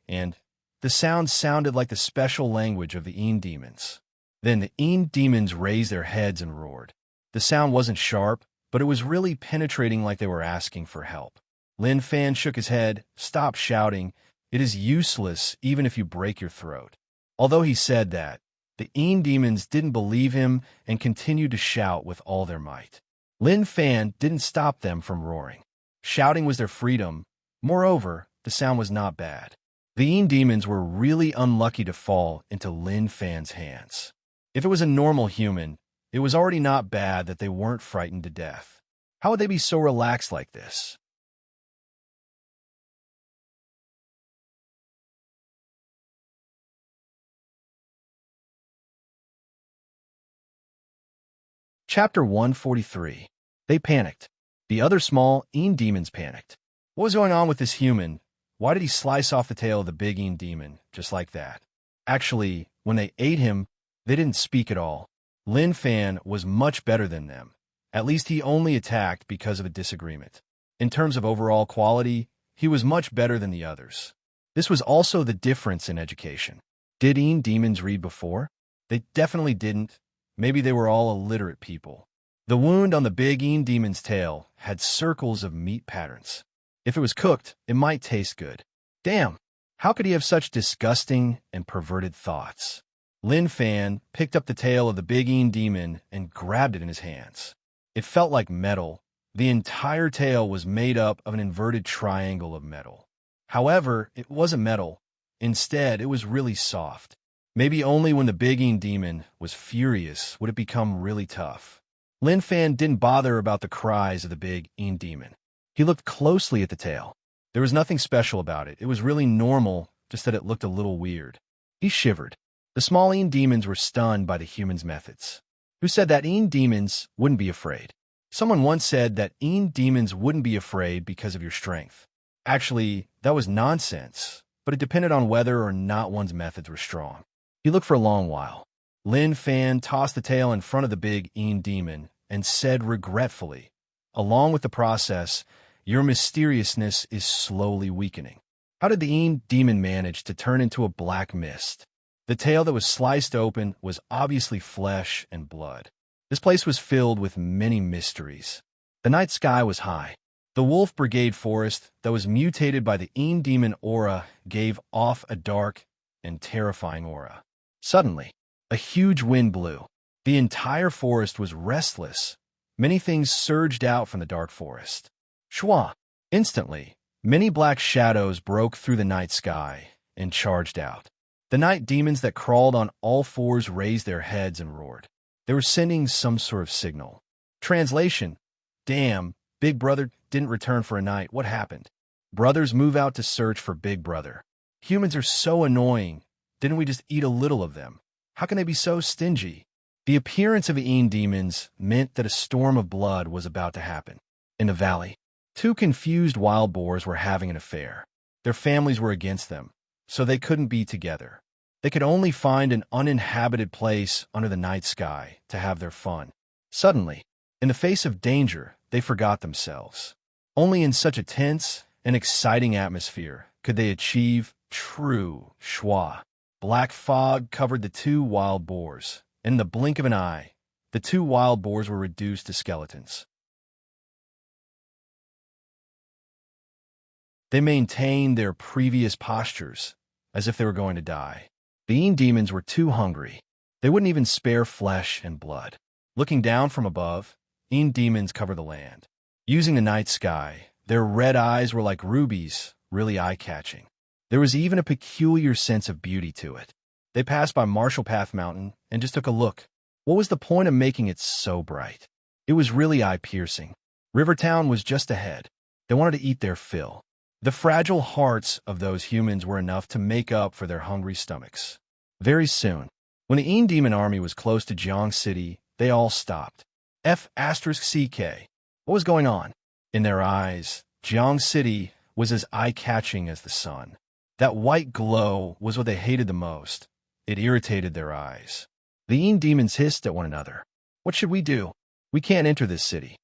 and the sound sounded like the special language of the Yin demons. Then the Yin demons raised their heads and roared. The sound wasn't sharp, but it was really penetrating like they were asking for help. Lin Fan shook his head. Stop shouting. It is useless even if you break your throat. Although he said that, the Yin demons didn't believe him and continued to shout with all their might. Lin Fan didn't stop them from roaring. Shouting was their freedom. Moreover, the sound was not bad. The Yin demons were really unlucky to fall into Lin Fan's hands. If it was a normal human, it was already not bad that they weren't frightened to death. How would they be so relaxed like this? Chapter 143. They panicked. The other small Yin demons panicked. What was going on with this human? Why did he slice off the tail of the big Yin demon, just like that? Actually, when they ate him, they didn't speak at all. Lin Fan was much better than them. At least he only attacked because of a disagreement. In terms of overall quality, he was much better than the others. This was also the difference in education. Did Yin demons read before? They definitely didn't. Maybe they were all illiterate people. The wound on the big Yin demon's tail had circles of meat patterns. If it was cooked, it might taste good. Damn, how could he have such disgusting and perverted thoughts? Lin Fan picked up the tail of the big Yin demon and grabbed it in his hands. It felt like metal. The entire tail was made up of an inverted triangle of metal. However, it wasn't metal. Instead, it was really soft. Maybe only when the big Yin demon was furious would it become really tough. Lin Fan didn't bother about the cries of the big Yin demon. He looked closely at the tail. There was nothing special about it. It was really normal, just that it looked a little weird. He shivered. The small Yin demons were stunned by the human's methods. Who said that Yin demons wouldn't be afraid? Someone once said that Yin demons wouldn't be afraid because of your strength. Actually, that was nonsense, but it depended on whether or not one's methods were strong. He looked for a long while. Lin Fan tossed the tail in front of the big Yin demon and said regretfully, along with the process, your mysteriousness is slowly weakening. How did the Yin demon manage to turn into a black mist? The tail that was sliced open was obviously flesh and blood. This place was filled with many mysteries. The night sky was high. The Wolf Brigade forest that was mutated by the Yin demon aura gave off a dark and terrifying aura. Suddenly, a huge wind blew. The entire forest was restless. Many things surged out from the dark forest. Shwa! Instantly, many black shadows broke through the night sky and charged out. The night demons that crawled on all fours raised their heads and roared. They were sending some sort of signal. Translation: damn, Big Brother didn't return for a night. What happened? Brothers move out to search for Big Brother. Humans are so annoying. Didn't we just eat a little of them? How can they be so stingy? The appearance of the demons meant that a storm of blood was about to happen. In the valley, two confused wild boars were having an affair. Their families were against them, so they couldn't be together. They could only find an uninhabited place under the night sky to have their fun. Suddenly, in the face of danger, they forgot themselves. Only in such a tense and exciting atmosphere could they achieve true schwa. Black fog covered the two wild boars. In the blink of an eye, the two wild boars were reduced to skeletons. They maintained their previous postures, as if they were going to die. The demons were too hungry. They wouldn't even spare flesh and blood. Looking down from above, demons covered the land. Using the night sky, their red eyes were like rubies, really eye-catching. There was even a peculiar sense of beauty to it. They passed by Marshall Path Mountain and just took a look. What was the point of making it so bright? It was really eye-piercing. Rivertown was just ahead. They wanted to eat their fill. The fragile hearts of those humans were enough to make up for their hungry stomachs. Very soon, when the demon army was close to Jiang City, they all stopped. F***CK. What was going on? In their eyes, Jiang City was as eye-catching as the sun. That white glow was what they hated the most. It irritated their eyes. The demons hissed at one another. What should we do? We can't enter this city.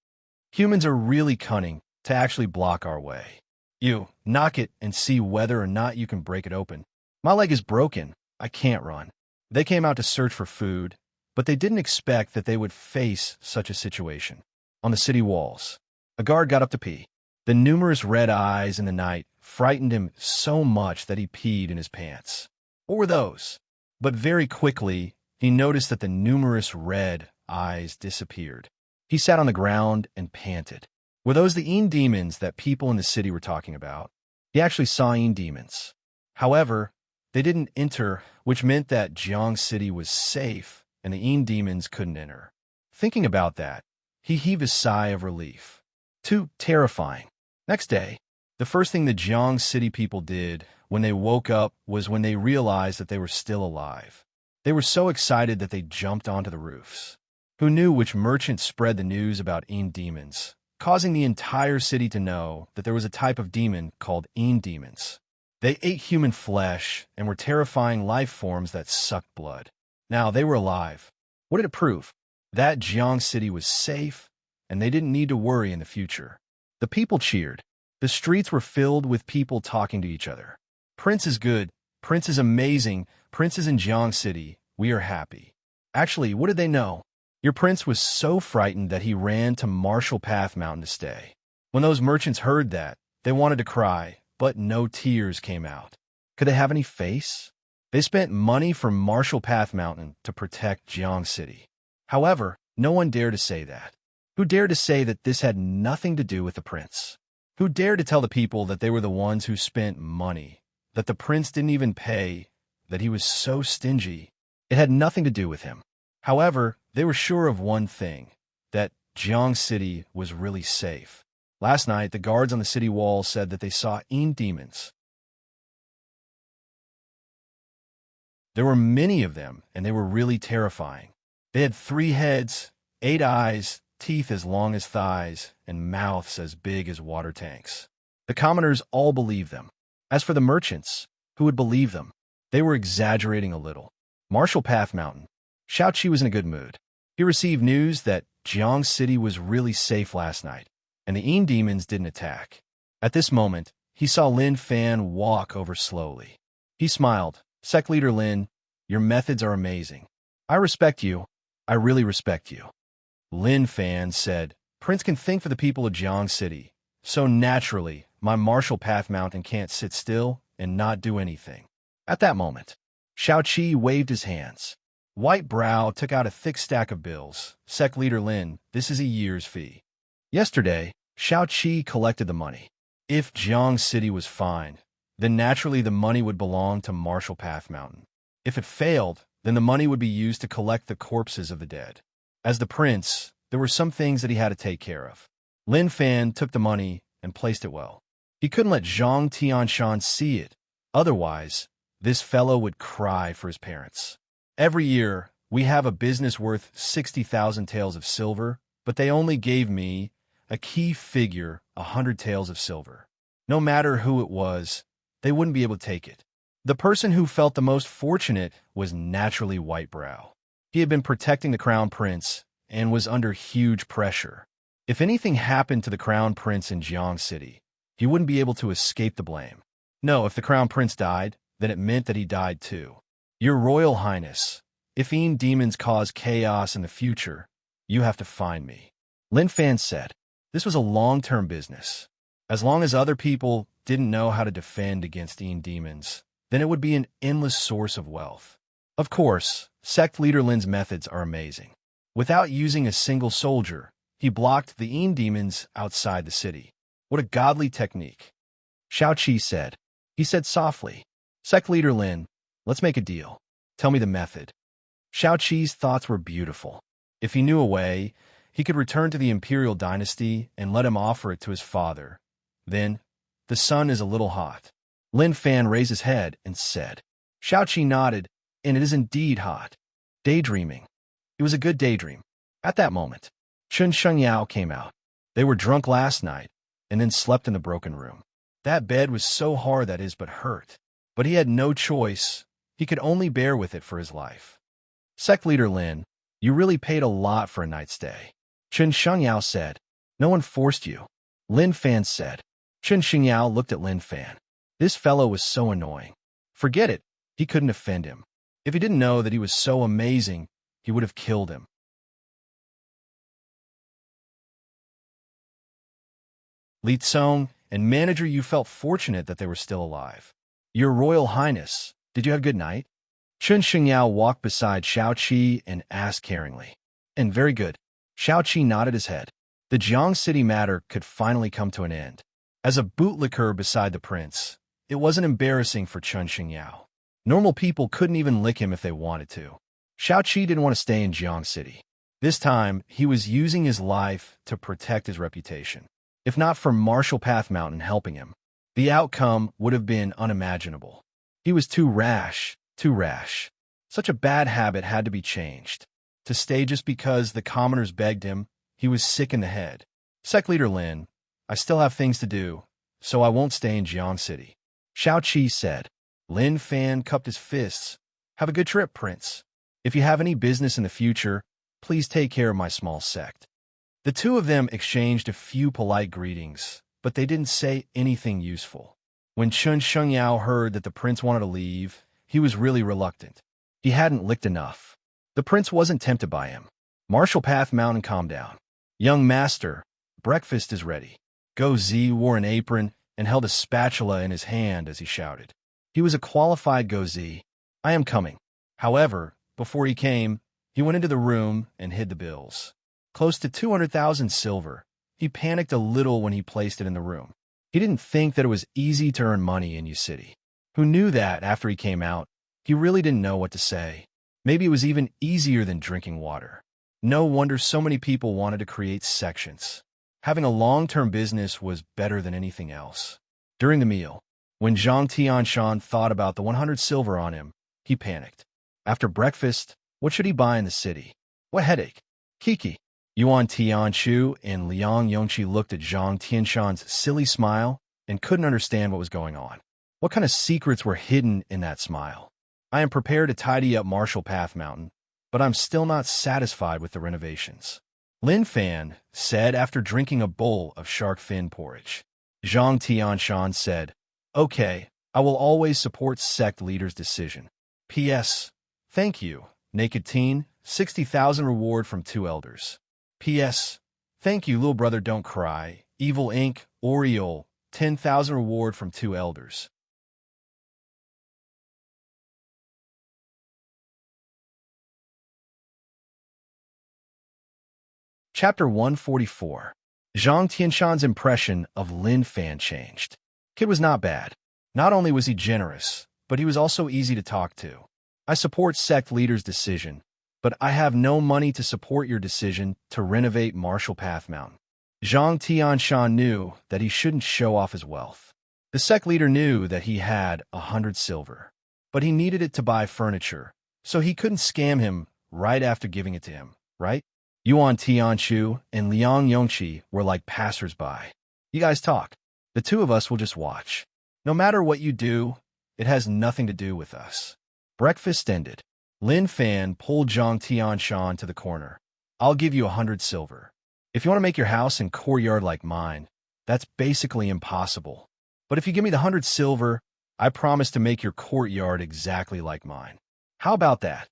Humans are really cunning to actually block our way. You, knock it and see whether or not you can break it open. My leg is broken. I can't run. They came out to search for food, but they didn't expect that they would face such a situation. On the city walls, a guard got up to pee. The numerous red eyes in the night frightened him so much that he peed in his pants. What were those? But very quickly, he noticed that the numerous red eyes disappeared. He sat on the ground and panted. Were those the demons that people in the city were talking about? He actually saw demons. However, they didn't enter, which meant that Jiang City was safe and the demons couldn't enter. Thinking about that, he heaved a sigh of relief. Too terrifying. Next day, the first thing the Jiang City people did when they woke up was when they realized that they were still alive. They were so excited that they jumped onto the roofs. Who knew which merchant spread the news about demons, causing the entire city to know that there was a type of demon called demons. They ate human flesh and were terrifying life forms that sucked blood. Now they were alive. What did it prove? That Jiang City was safe, and they didn't need to worry in the future. The people cheered. The streets were filled with people talking to each other. Prince is good. Prince is amazing. Prince is in Jiang City. We are happy. Actually, what did they know? Your prince was so frightened that he ran to Marshall Path Mountain to stay. When those merchants heard that, they wanted to cry, but no tears came out. Could they have any face? They spent money from Marshall Path Mountain to protect Jiang City. However, no one dared to say that. Who dared to say that this had nothing to do with the prince? Who dared to tell the people that they were the ones who spent money, that the prince didn't even pay, that he was so stingy? It had nothing to do with him. However, they were sure of one thing, that Jiang City was really safe. Last night, the guards on the city wall said that they saw demons. There were many of them, and they were really terrifying. They had 3 heads, 8 eyes, teeth as long as thighs, and mouths as big as water tanks. The commoners all believed them. As for the merchants, who would believe them? They were exaggerating a little. Marshall Path Mountain. Xiao Qi was in a good mood. He received news that Jiang City was really safe last night, and the demons didn't attack. At this moment, he saw Lin Fan walk over slowly. He smiled. Sect Leader Lin, your methods are amazing. I respect you. I really respect you. Lin Fan said, Prince can think for the people of Jiang City, so naturally, my Marshall Path Mountain can't sit still and not do anything. At that moment, Xiao Qi waved his hands. White Brow took out a thick stack of bills. Sect Leader Lin, this is a year's fee. Yesterday, Xiao Qi collected the money. If Jiang City was fine, then naturally the money would belong to Marshall Path Mountain. If it failed, then the money would be used to collect the corpses of the dead. As the prince, there were some things that he had to take care of. Lin Fan took the money and placed it well. He couldn't let Zhang Tianshan see it. Otherwise, this fellow would cry for his parents. Every year, We have a business worth 60,000 taels of silver, but they only gave me a key figure, 100 taels of silver. No matter who it was, they wouldn't be able to take it. The person who felt the most fortunate was naturally Whitebrow. He had been protecting the crown prince and was under huge pressure. If anything happened to the crown prince in Jiang City, he wouldn't be able to escape the blame. No, if the crown prince died, then it meant that he died too. Your Royal Highness, if demons cause chaos in the future, you have to find me. Lin Fan said. This was a long-term business. As long as other people didn't know how to defend against demons, then it would be an endless source of wealth. Of course, sect leader Lin's methods are amazing. Without using a single soldier, he blocked the demons outside the city. What a godly technique. Xiao Qi said. He said softly, Sect leader Lin, let's make a deal. Tell me the method. Xiao Qi's thoughts were beautiful. If he knew a way, he could return to the imperial dynasty and let him offer it to his father. Then, the sun is a little hot. Lin Fan raised his head and said. Xiao Qi nodded, and it is indeed hot. Daydreaming. It was a good daydream. At that moment, Chun Shengyao came out. They were drunk last night, and then slept in the broken room. That bed was so hard that his butt hurt. But he had no choice. He could only bear with it for his life. Sect leader Lin, you really paid a lot for a night's stay. Chun Shengyao said. No one forced you. Lin Fan said. Chun Shengyao looked at Lin Fan. This fellow was so annoying. Forget it. He couldn't offend him. If he didn't know that he was so amazing, he would have killed him. Li Tsong and manager, you felt fortunate that they were still alive. Your Royal Highness, did you have a good night? Chun Shengyao walked beside Xiao Qi and asked caringly. And very good. Xiao Qi nodded his head. The Jiang City matter could finally come to an end. As a bootlicker beside the prince, it wasn't embarrassing for Chun Shengyao. Normal people couldn't even lick him if they wanted to. Xiao Qi didn't want to stay in Jiang City. This time, he was using his life to protect his reputation. If not for Marshall Path Mountain helping him, the outcome would have been unimaginable. He was too rash, too rash. Such a bad habit had to be changed. To stay just because the commoners begged him, he was sick in the head. Sect leader Lin, I still have things to do, so I won't stay in Jiang City. Xiao Qi said. Lin Fan cupped his fists. Have a good trip, Prince. If you have any business in the future, please take care of my small sect. The two of them exchanged a few polite greetings, but they didn't say anything useful. When Chun Shengyao heard that the prince wanted to leave, he was really reluctant. He hadn't licked enough. The prince wasn't tempted by him. Marshall Path Mountain calmed down. Young master, breakfast is ready. Go Zi wore an apron and held a spatula in his hand as he shouted. He was a qualified Go Zi. I am coming. However, before he came, he went into the room and hid the bills. Close to 200,000 silver. He panicked a little when he placed it in the room. He didn't think that it was easy to earn money in U City. Who knew that after he came out, he really didn't know what to say. Maybe it was even easier than drinking water. No wonder so many people wanted to create sections. Having a long-term business was better than anything else. During the meal, when Zhang Tianshan thought about the 100 silver on him, he panicked. After breakfast, what should he buy in the city? What headache? Kiki. Yuan Tianshu and Liang Yongqi looked at Zhang Tianshan's silly smile and couldn't understand what was going on. What kind of secrets were hidden in that smile? I am prepared to tidy up Marshall Path Mountain, but I'm still not satisfied with the renovations. Lin Fan said after drinking a bowl of shark fin porridge. Zhang Tianshan said, Okay, I will always support sect leader's decision. P.S. Thank you, Naked Teen, 60,000 reward from 2 elders. P.S. Thank you, little brother, don't cry. Evil Inc., Oriole, 10,000 reward from 2 elders. Chapter 144. Zhang Tianshan's impression of Lin Fan changed. Kid was not bad. Not only was he generous, but he was also easy to talk to. I support sect leader's decision, but I have no money to support your decision to renovate Marshall Path Mountain. Zhang Tianshan knew that he shouldn't show off his wealth. The sect leader knew that he had 100 silver, but he needed it to buy furniture, so he couldn't scam him right after giving it to him, right? Yuan Tianchu and Liang Yongqi were like passers-by. You guys talk. The two of us will just watch. No matter what you do, it has nothing to do with us. Breakfast ended. Lin Fan pulled Zhang Tianshan to the corner. I'll give you 100 silver. If you want to make your house and courtyard like mine, that's basically impossible. But if you give me the 100 silver, I promise to make your courtyard exactly like mine. How about that?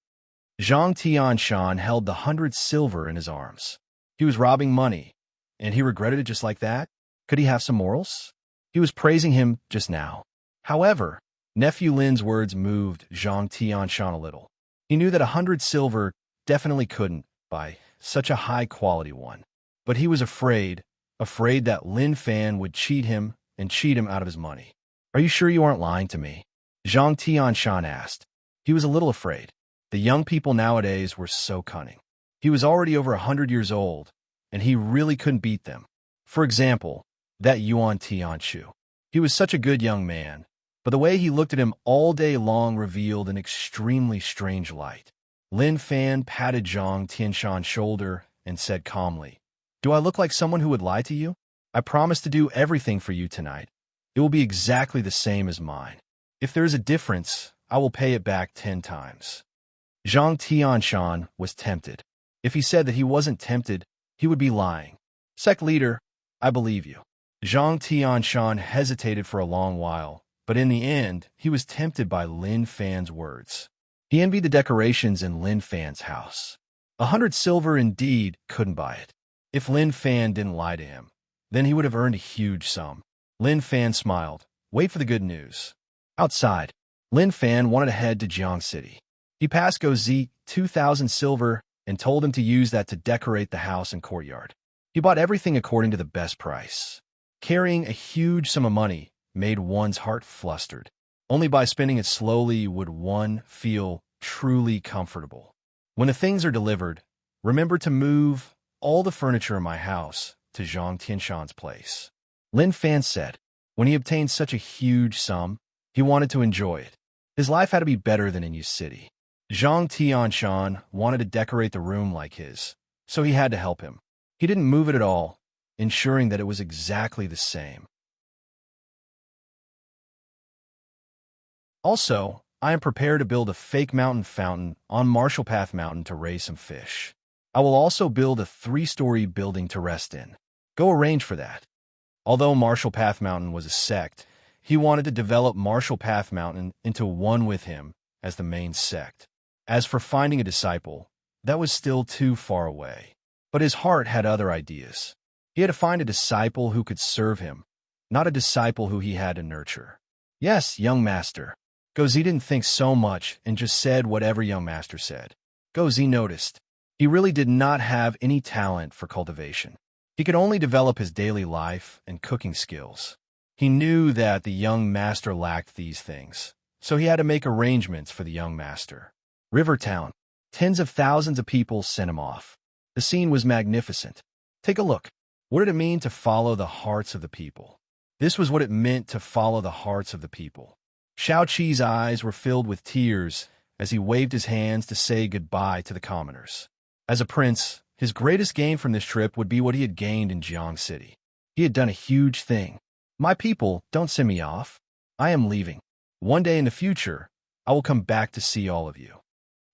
Zhang Tianshan held the 100 silver in his arms. He was robbing money, and he regretted it just like that? Could he have some morals? He was praising him just now. However, nephew Lin's words moved Zhang Tianshan a little. He knew that 100 silver definitely couldn't buy such a high-quality one. But he was afraid that Lin Fan would cheat him and cheat him out of his money. Are you sure you aren't lying to me? Zhang Tianshan asked. He was a little afraid. The young people nowadays were so cunning. He was already over 100 years old, and he really couldn't beat them. For example, that Yuan Tianchu. He was such a good young man, but the way he looked at him all day long revealed an extremely strange light. Lin Fan patted Zhang Tianshan's shoulder and said calmly, Do I look like someone who would lie to you? I promise to do everything for you tonight. It will be exactly the same as mine. If there is a difference, I will pay it back 10 times. Zhang Tianshan was tempted. If he said that he wasn't tempted, he would be lying. Sect leader, I believe you. Zhang Tianshan hesitated for a long while, but in the end, he was tempted by Lin Fan's words. He envied the decorations in Lin Fan's house. 100 silver indeed couldn't buy it. If Lin Fan didn't lie to him, then he would have earned a huge sum. Lin Fan smiled. Wait for the good news. Outside, Lin Fan wanted to head to Jiang City. He passed Gozi 2,000 silver and told him to use that to decorate the house and courtyard. He bought everything according to the best price. Carrying a huge sum of money made one's heart flustered. Only by spending it slowly would one feel truly comfortable. When the things are delivered, remember to move all the furniture in my house to Zhang Tianshan's place. Lin Fan said. When he obtained such a huge sum, he wanted to enjoy it. His life had to be better than in Yu City. Zhang Tianshan wanted to decorate the room like his, so he had to help him. He didn't move it at all, ensuring that it was exactly the same. Also, I am prepared to build a fake mountain fountain on Marshall Path Mountain to raise some fish. I will also build a 3-story building to rest in. Go arrange for that. Although Marshall Path Mountain was a sect, he wanted to develop Marshall Path Mountain into one with him as the main sect. As for finding a disciple, that was still too far away. But his heart had other ideas. He had to find a disciple who could serve him, not a disciple who he had to nurture. Yes, young master. Gozi didn't think so much and just said whatever young master said. Gozi noticed. He really did not have any talent for cultivation. He could only develop his daily life and cooking skills. He knew that the young master lacked these things, so he had to make arrangements for the young master. River Town. Tens of thousands of people sent him off. The scene was magnificent. Take a look. What did it mean to follow the hearts of the people? This was what it meant to follow the hearts of the people. Xiao Qi's eyes were filled with tears as he waved his hands to say goodbye to the commoners. As a prince, his greatest gain from this trip would be what he had gained in Jiang City. He had done a huge thing. My people, don't send me off. I am leaving. One day in the future, I will come back to see all of you.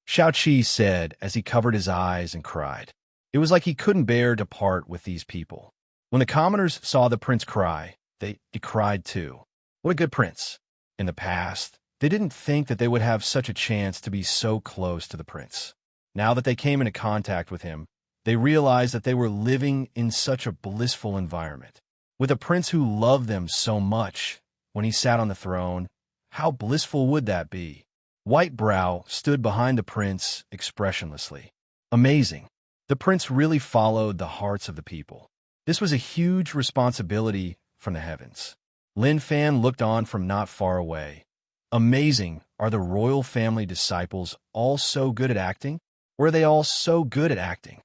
Xiao Qi said as he covered his eyes and cried. It was like he couldn't bear to part with these people. When the commoners saw the prince cry, they cried too. What a good prince. In the past, they didn't think that they would have such a chance to be so close to the prince. Now that they came into contact with him, they realized that they were living in such a blissful environment. With a prince who loved them so much, when he sat on the throne, how blissful would that be? White Brow stood behind the prince expressionlessly. Amazing. The prince really followed the hearts of the people. This was a huge responsibility from the heavens. Lin Fan looked on from not far away. Amazing. Are the royal family disciples all so good at acting? Were they all so good at acting?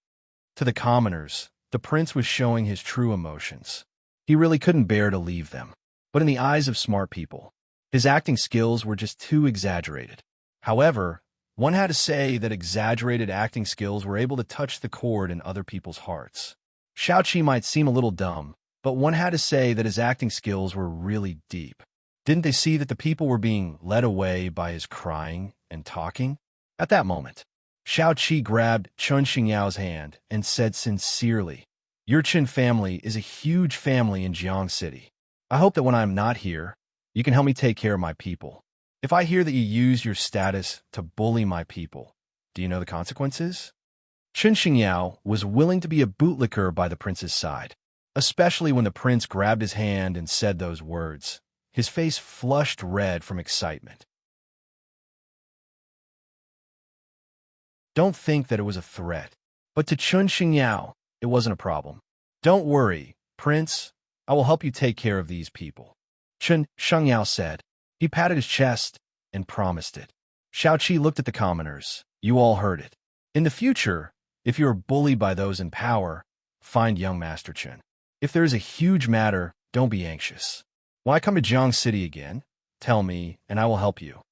To the commoners, the prince was showing his true emotions. He really couldn't bear to leave them. But in the eyes of smart people, his acting skills were just too exaggerated. However, One had to say that exaggerated acting skills were able to touch the chord in other people's hearts. Xiaoqi might seem a little dumb, but one had to say that his acting skills were really deep. Didn't they see that the people were being led away by his crying and talking? At that moment, Xiaoqi grabbed Chun Xingyao's hand and said sincerely, "Your Qin family is a huge family in Jiang City. I hope that when I'm not here, you can help me take care of my people. If I hear that you use your status to bully my people, do you know the consequences?" Chun Xingyao was willing to be a bootlicker by the prince's side, especially when the prince grabbed his hand and said those words. His face flushed red from excitement. Don't think that it was a threat, but to Chun Xingyao, it wasn't a problem. "Don't worry, Prince. I will help you take care of these people," Chun Xingyao said. He patted his chest and promised it. Xiaoqi looked at the commoners. You all heard it. In the future, if you are bullied by those in power, find young Master Chen. If there is a huge matter, don't be anxious. Why come to Jiang City again? Tell me, and I will help you.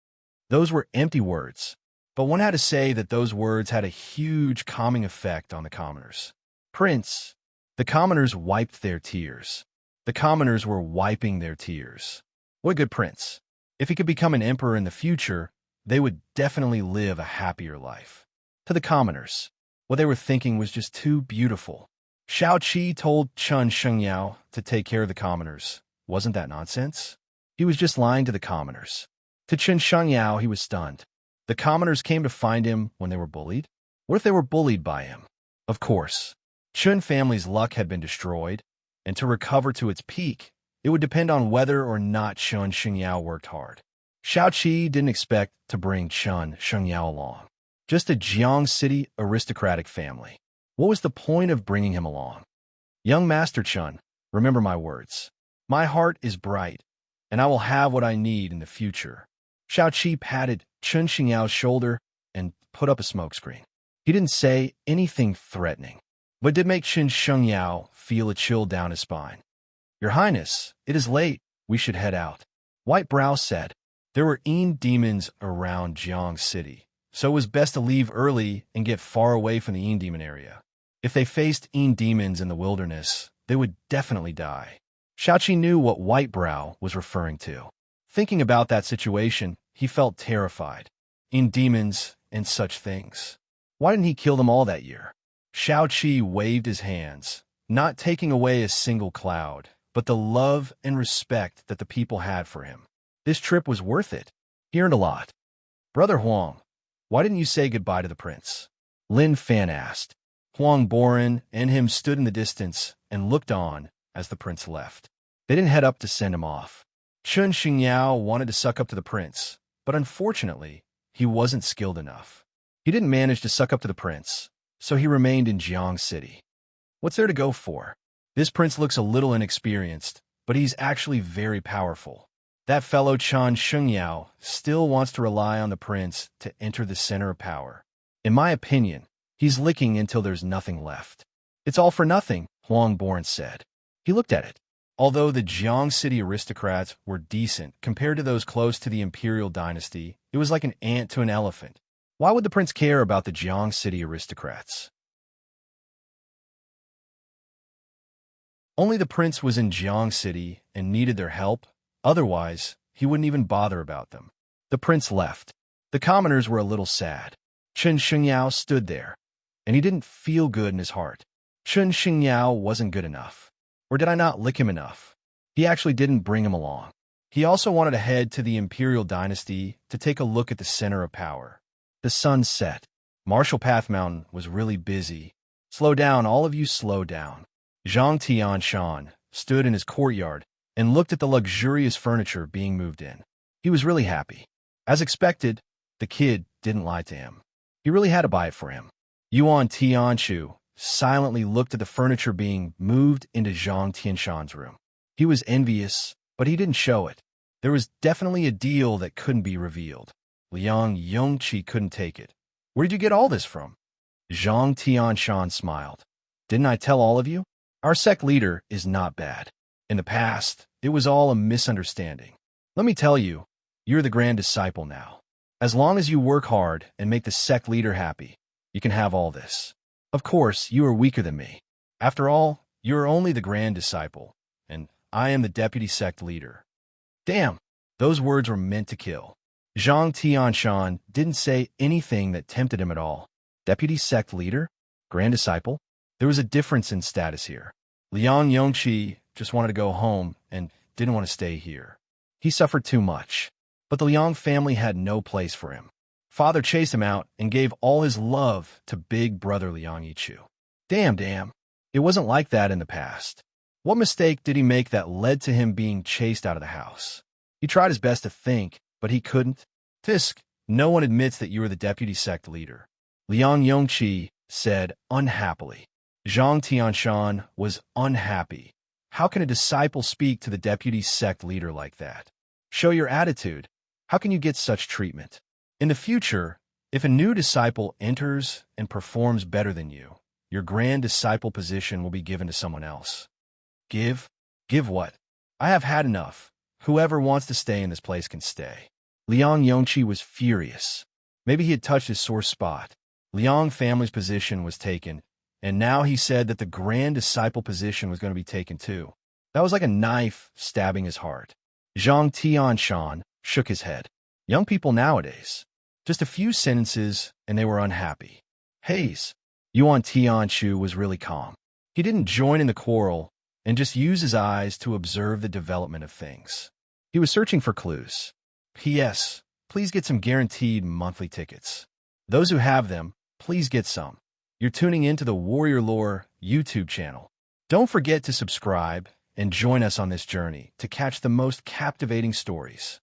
Those were empty words, but one had to say that those words had a huge calming effect on the commoners. Prince, the commoners wiped their tears. The commoners were wiping their tears. What a good prince. If he could become an emperor in the future, they would definitely live a happier life. To the commoners, what they were thinking was just too beautiful. Xiaoqi told Chun Xingyao to take care of the commoners. Wasn't that nonsense? He was just lying to the commoners. To Chun Xingyao, he was stunned. The commoners came to find him when they were bullied? What if they were bullied by him? Of course, Chun family's luck had been destroyed, and to recover to its peak, it would depend on whether or not Chun Xingyao worked hard. Xiaoqi didn't expect to bring Chun Xingyao along. Just a Jiang City aristocratic family. What was the point of bringing him along? Young Master Chun, remember my words. My heart is bright, and I will have what I need in the future. Xiaoqi patted Chun Xingyao's shoulder and put up a smokescreen. He didn't say anything threatening, but did make Chun Xingyao feel a chill down his spine. Your Highness, it is late. We should head out. White Brow said. There were demons around Jiang City, so it was best to leave early and get far away from the demon area. If they faced demons in the wilderness, they would definitely die. Xiaoqi knew what White Brow was referring to. Thinking about that situation, he felt terrified. Demons and such things. Why didn't he kill them all that year? Xiaoqi waved his hands, not taking away a single cloud, but the love and respect that the people had for him. This trip was worth it. He earned a lot. Brother Huang, why didn't you say goodbye to the prince? Lin Fan asked. Huang Boren and him stood in the distance and looked on as the prince left. They didn't head up to send him off. Chun Xingyao wanted to suck up to the prince, but unfortunately, he wasn't skilled enough. He didn't manage to suck up to the prince, so he remained in Jiang City. What's there to go for? This prince looks a little inexperienced, but he's actually very powerful. That fellow Chun Xingyao still wants to rely on the prince to enter the center of power. In my opinion, he's licking until there's nothing left. It's all for nothing, Huang Boren said. He looked at it. Although the Jiang City aristocrats were decent compared to those close to the imperial dynasty, it was like an ant to an elephant. Why would the prince care about the Jiang City aristocrats? Only the prince was in Jiang City and needed their help. Otherwise, he wouldn't even bother about them. The prince left. The commoners were a little sad. Chun Xingyao stood there, and he didn't feel good in his heart. Chun Xingyao wasn't good enough. Or did I not lick him enough? He actually didn't bring him along. He also wanted to head to the imperial dynasty to take a look at the center of power. The sun set. Marshall Path Mountain was really busy. Slow down, all of you, slow down. Zhang Tianshan stood in his courtyard and looked at the luxurious furniture being moved in. He was really happy. As expected, the kid didn't lie to him. He really had to buy it for him. Yuan Tianshu silently looked at the furniture being moved into Zhang Tianshan's room. He was envious, but he didn't show it. There was definitely a deal that couldn't be revealed. Liang Yongqi couldn't take it. Where did you get all this from? Zhang Tianshan smiled. Didn't I tell all of you? Our sect leader is not bad. In the past, it was all a misunderstanding. Let me tell you, you're the grand disciple now. As long as you work hard and make the sect leader happy, you can have all this. Of course, you are weaker than me. After all, you are only the grand disciple, and I am the deputy sect leader. Damn, those words were meant to kill. Zhang Tianshan didn't say anything that tempted him at all. Deputy sect leader? Grand disciple? There was a difference in status here. Liang Yongqi just wanted to go home and didn't want to stay here. He suffered too much. But the Liang family had no place for him. Father chased him out and gave all his love to big brother Liang Yichu. Damn. It wasn't like that in the past. What mistake did he make that led to him being chased out of the house? He tried his best to think, but he couldn't. Fisk, no one admits that you are the deputy sect leader. Liang Yongqi said unhappily. Zhang Tianshan was unhappy. How can a disciple speak to the deputy sect leader like that? Show your attitude. How can you get such treatment? In the future, if a new disciple enters and performs better than you, your grand disciple position will be given to someone else. Give? Give what? I have had enough. Whoever wants to stay in this place can stay. Liang Yongqi was furious. Maybe he had touched his sore spot. Liang family's position was taken, and now he said that the grand disciple position was going to be taken too. That was like a knife stabbing his heart. Zhang Tianshan shook his head. Young people nowadays. Just a few sentences, and they were unhappy. Hayes, Yuan Tianshu was really calm. He didn't join in the quarrel and just use his eyes to observe the development of things. He was searching for clues. P.S. Please get some guaranteed monthly tickets. Those who have them, please get some. You're tuning into the Warrior Lore YouTube channel. Don't forget to subscribe and join us on this journey to catch the most captivating stories.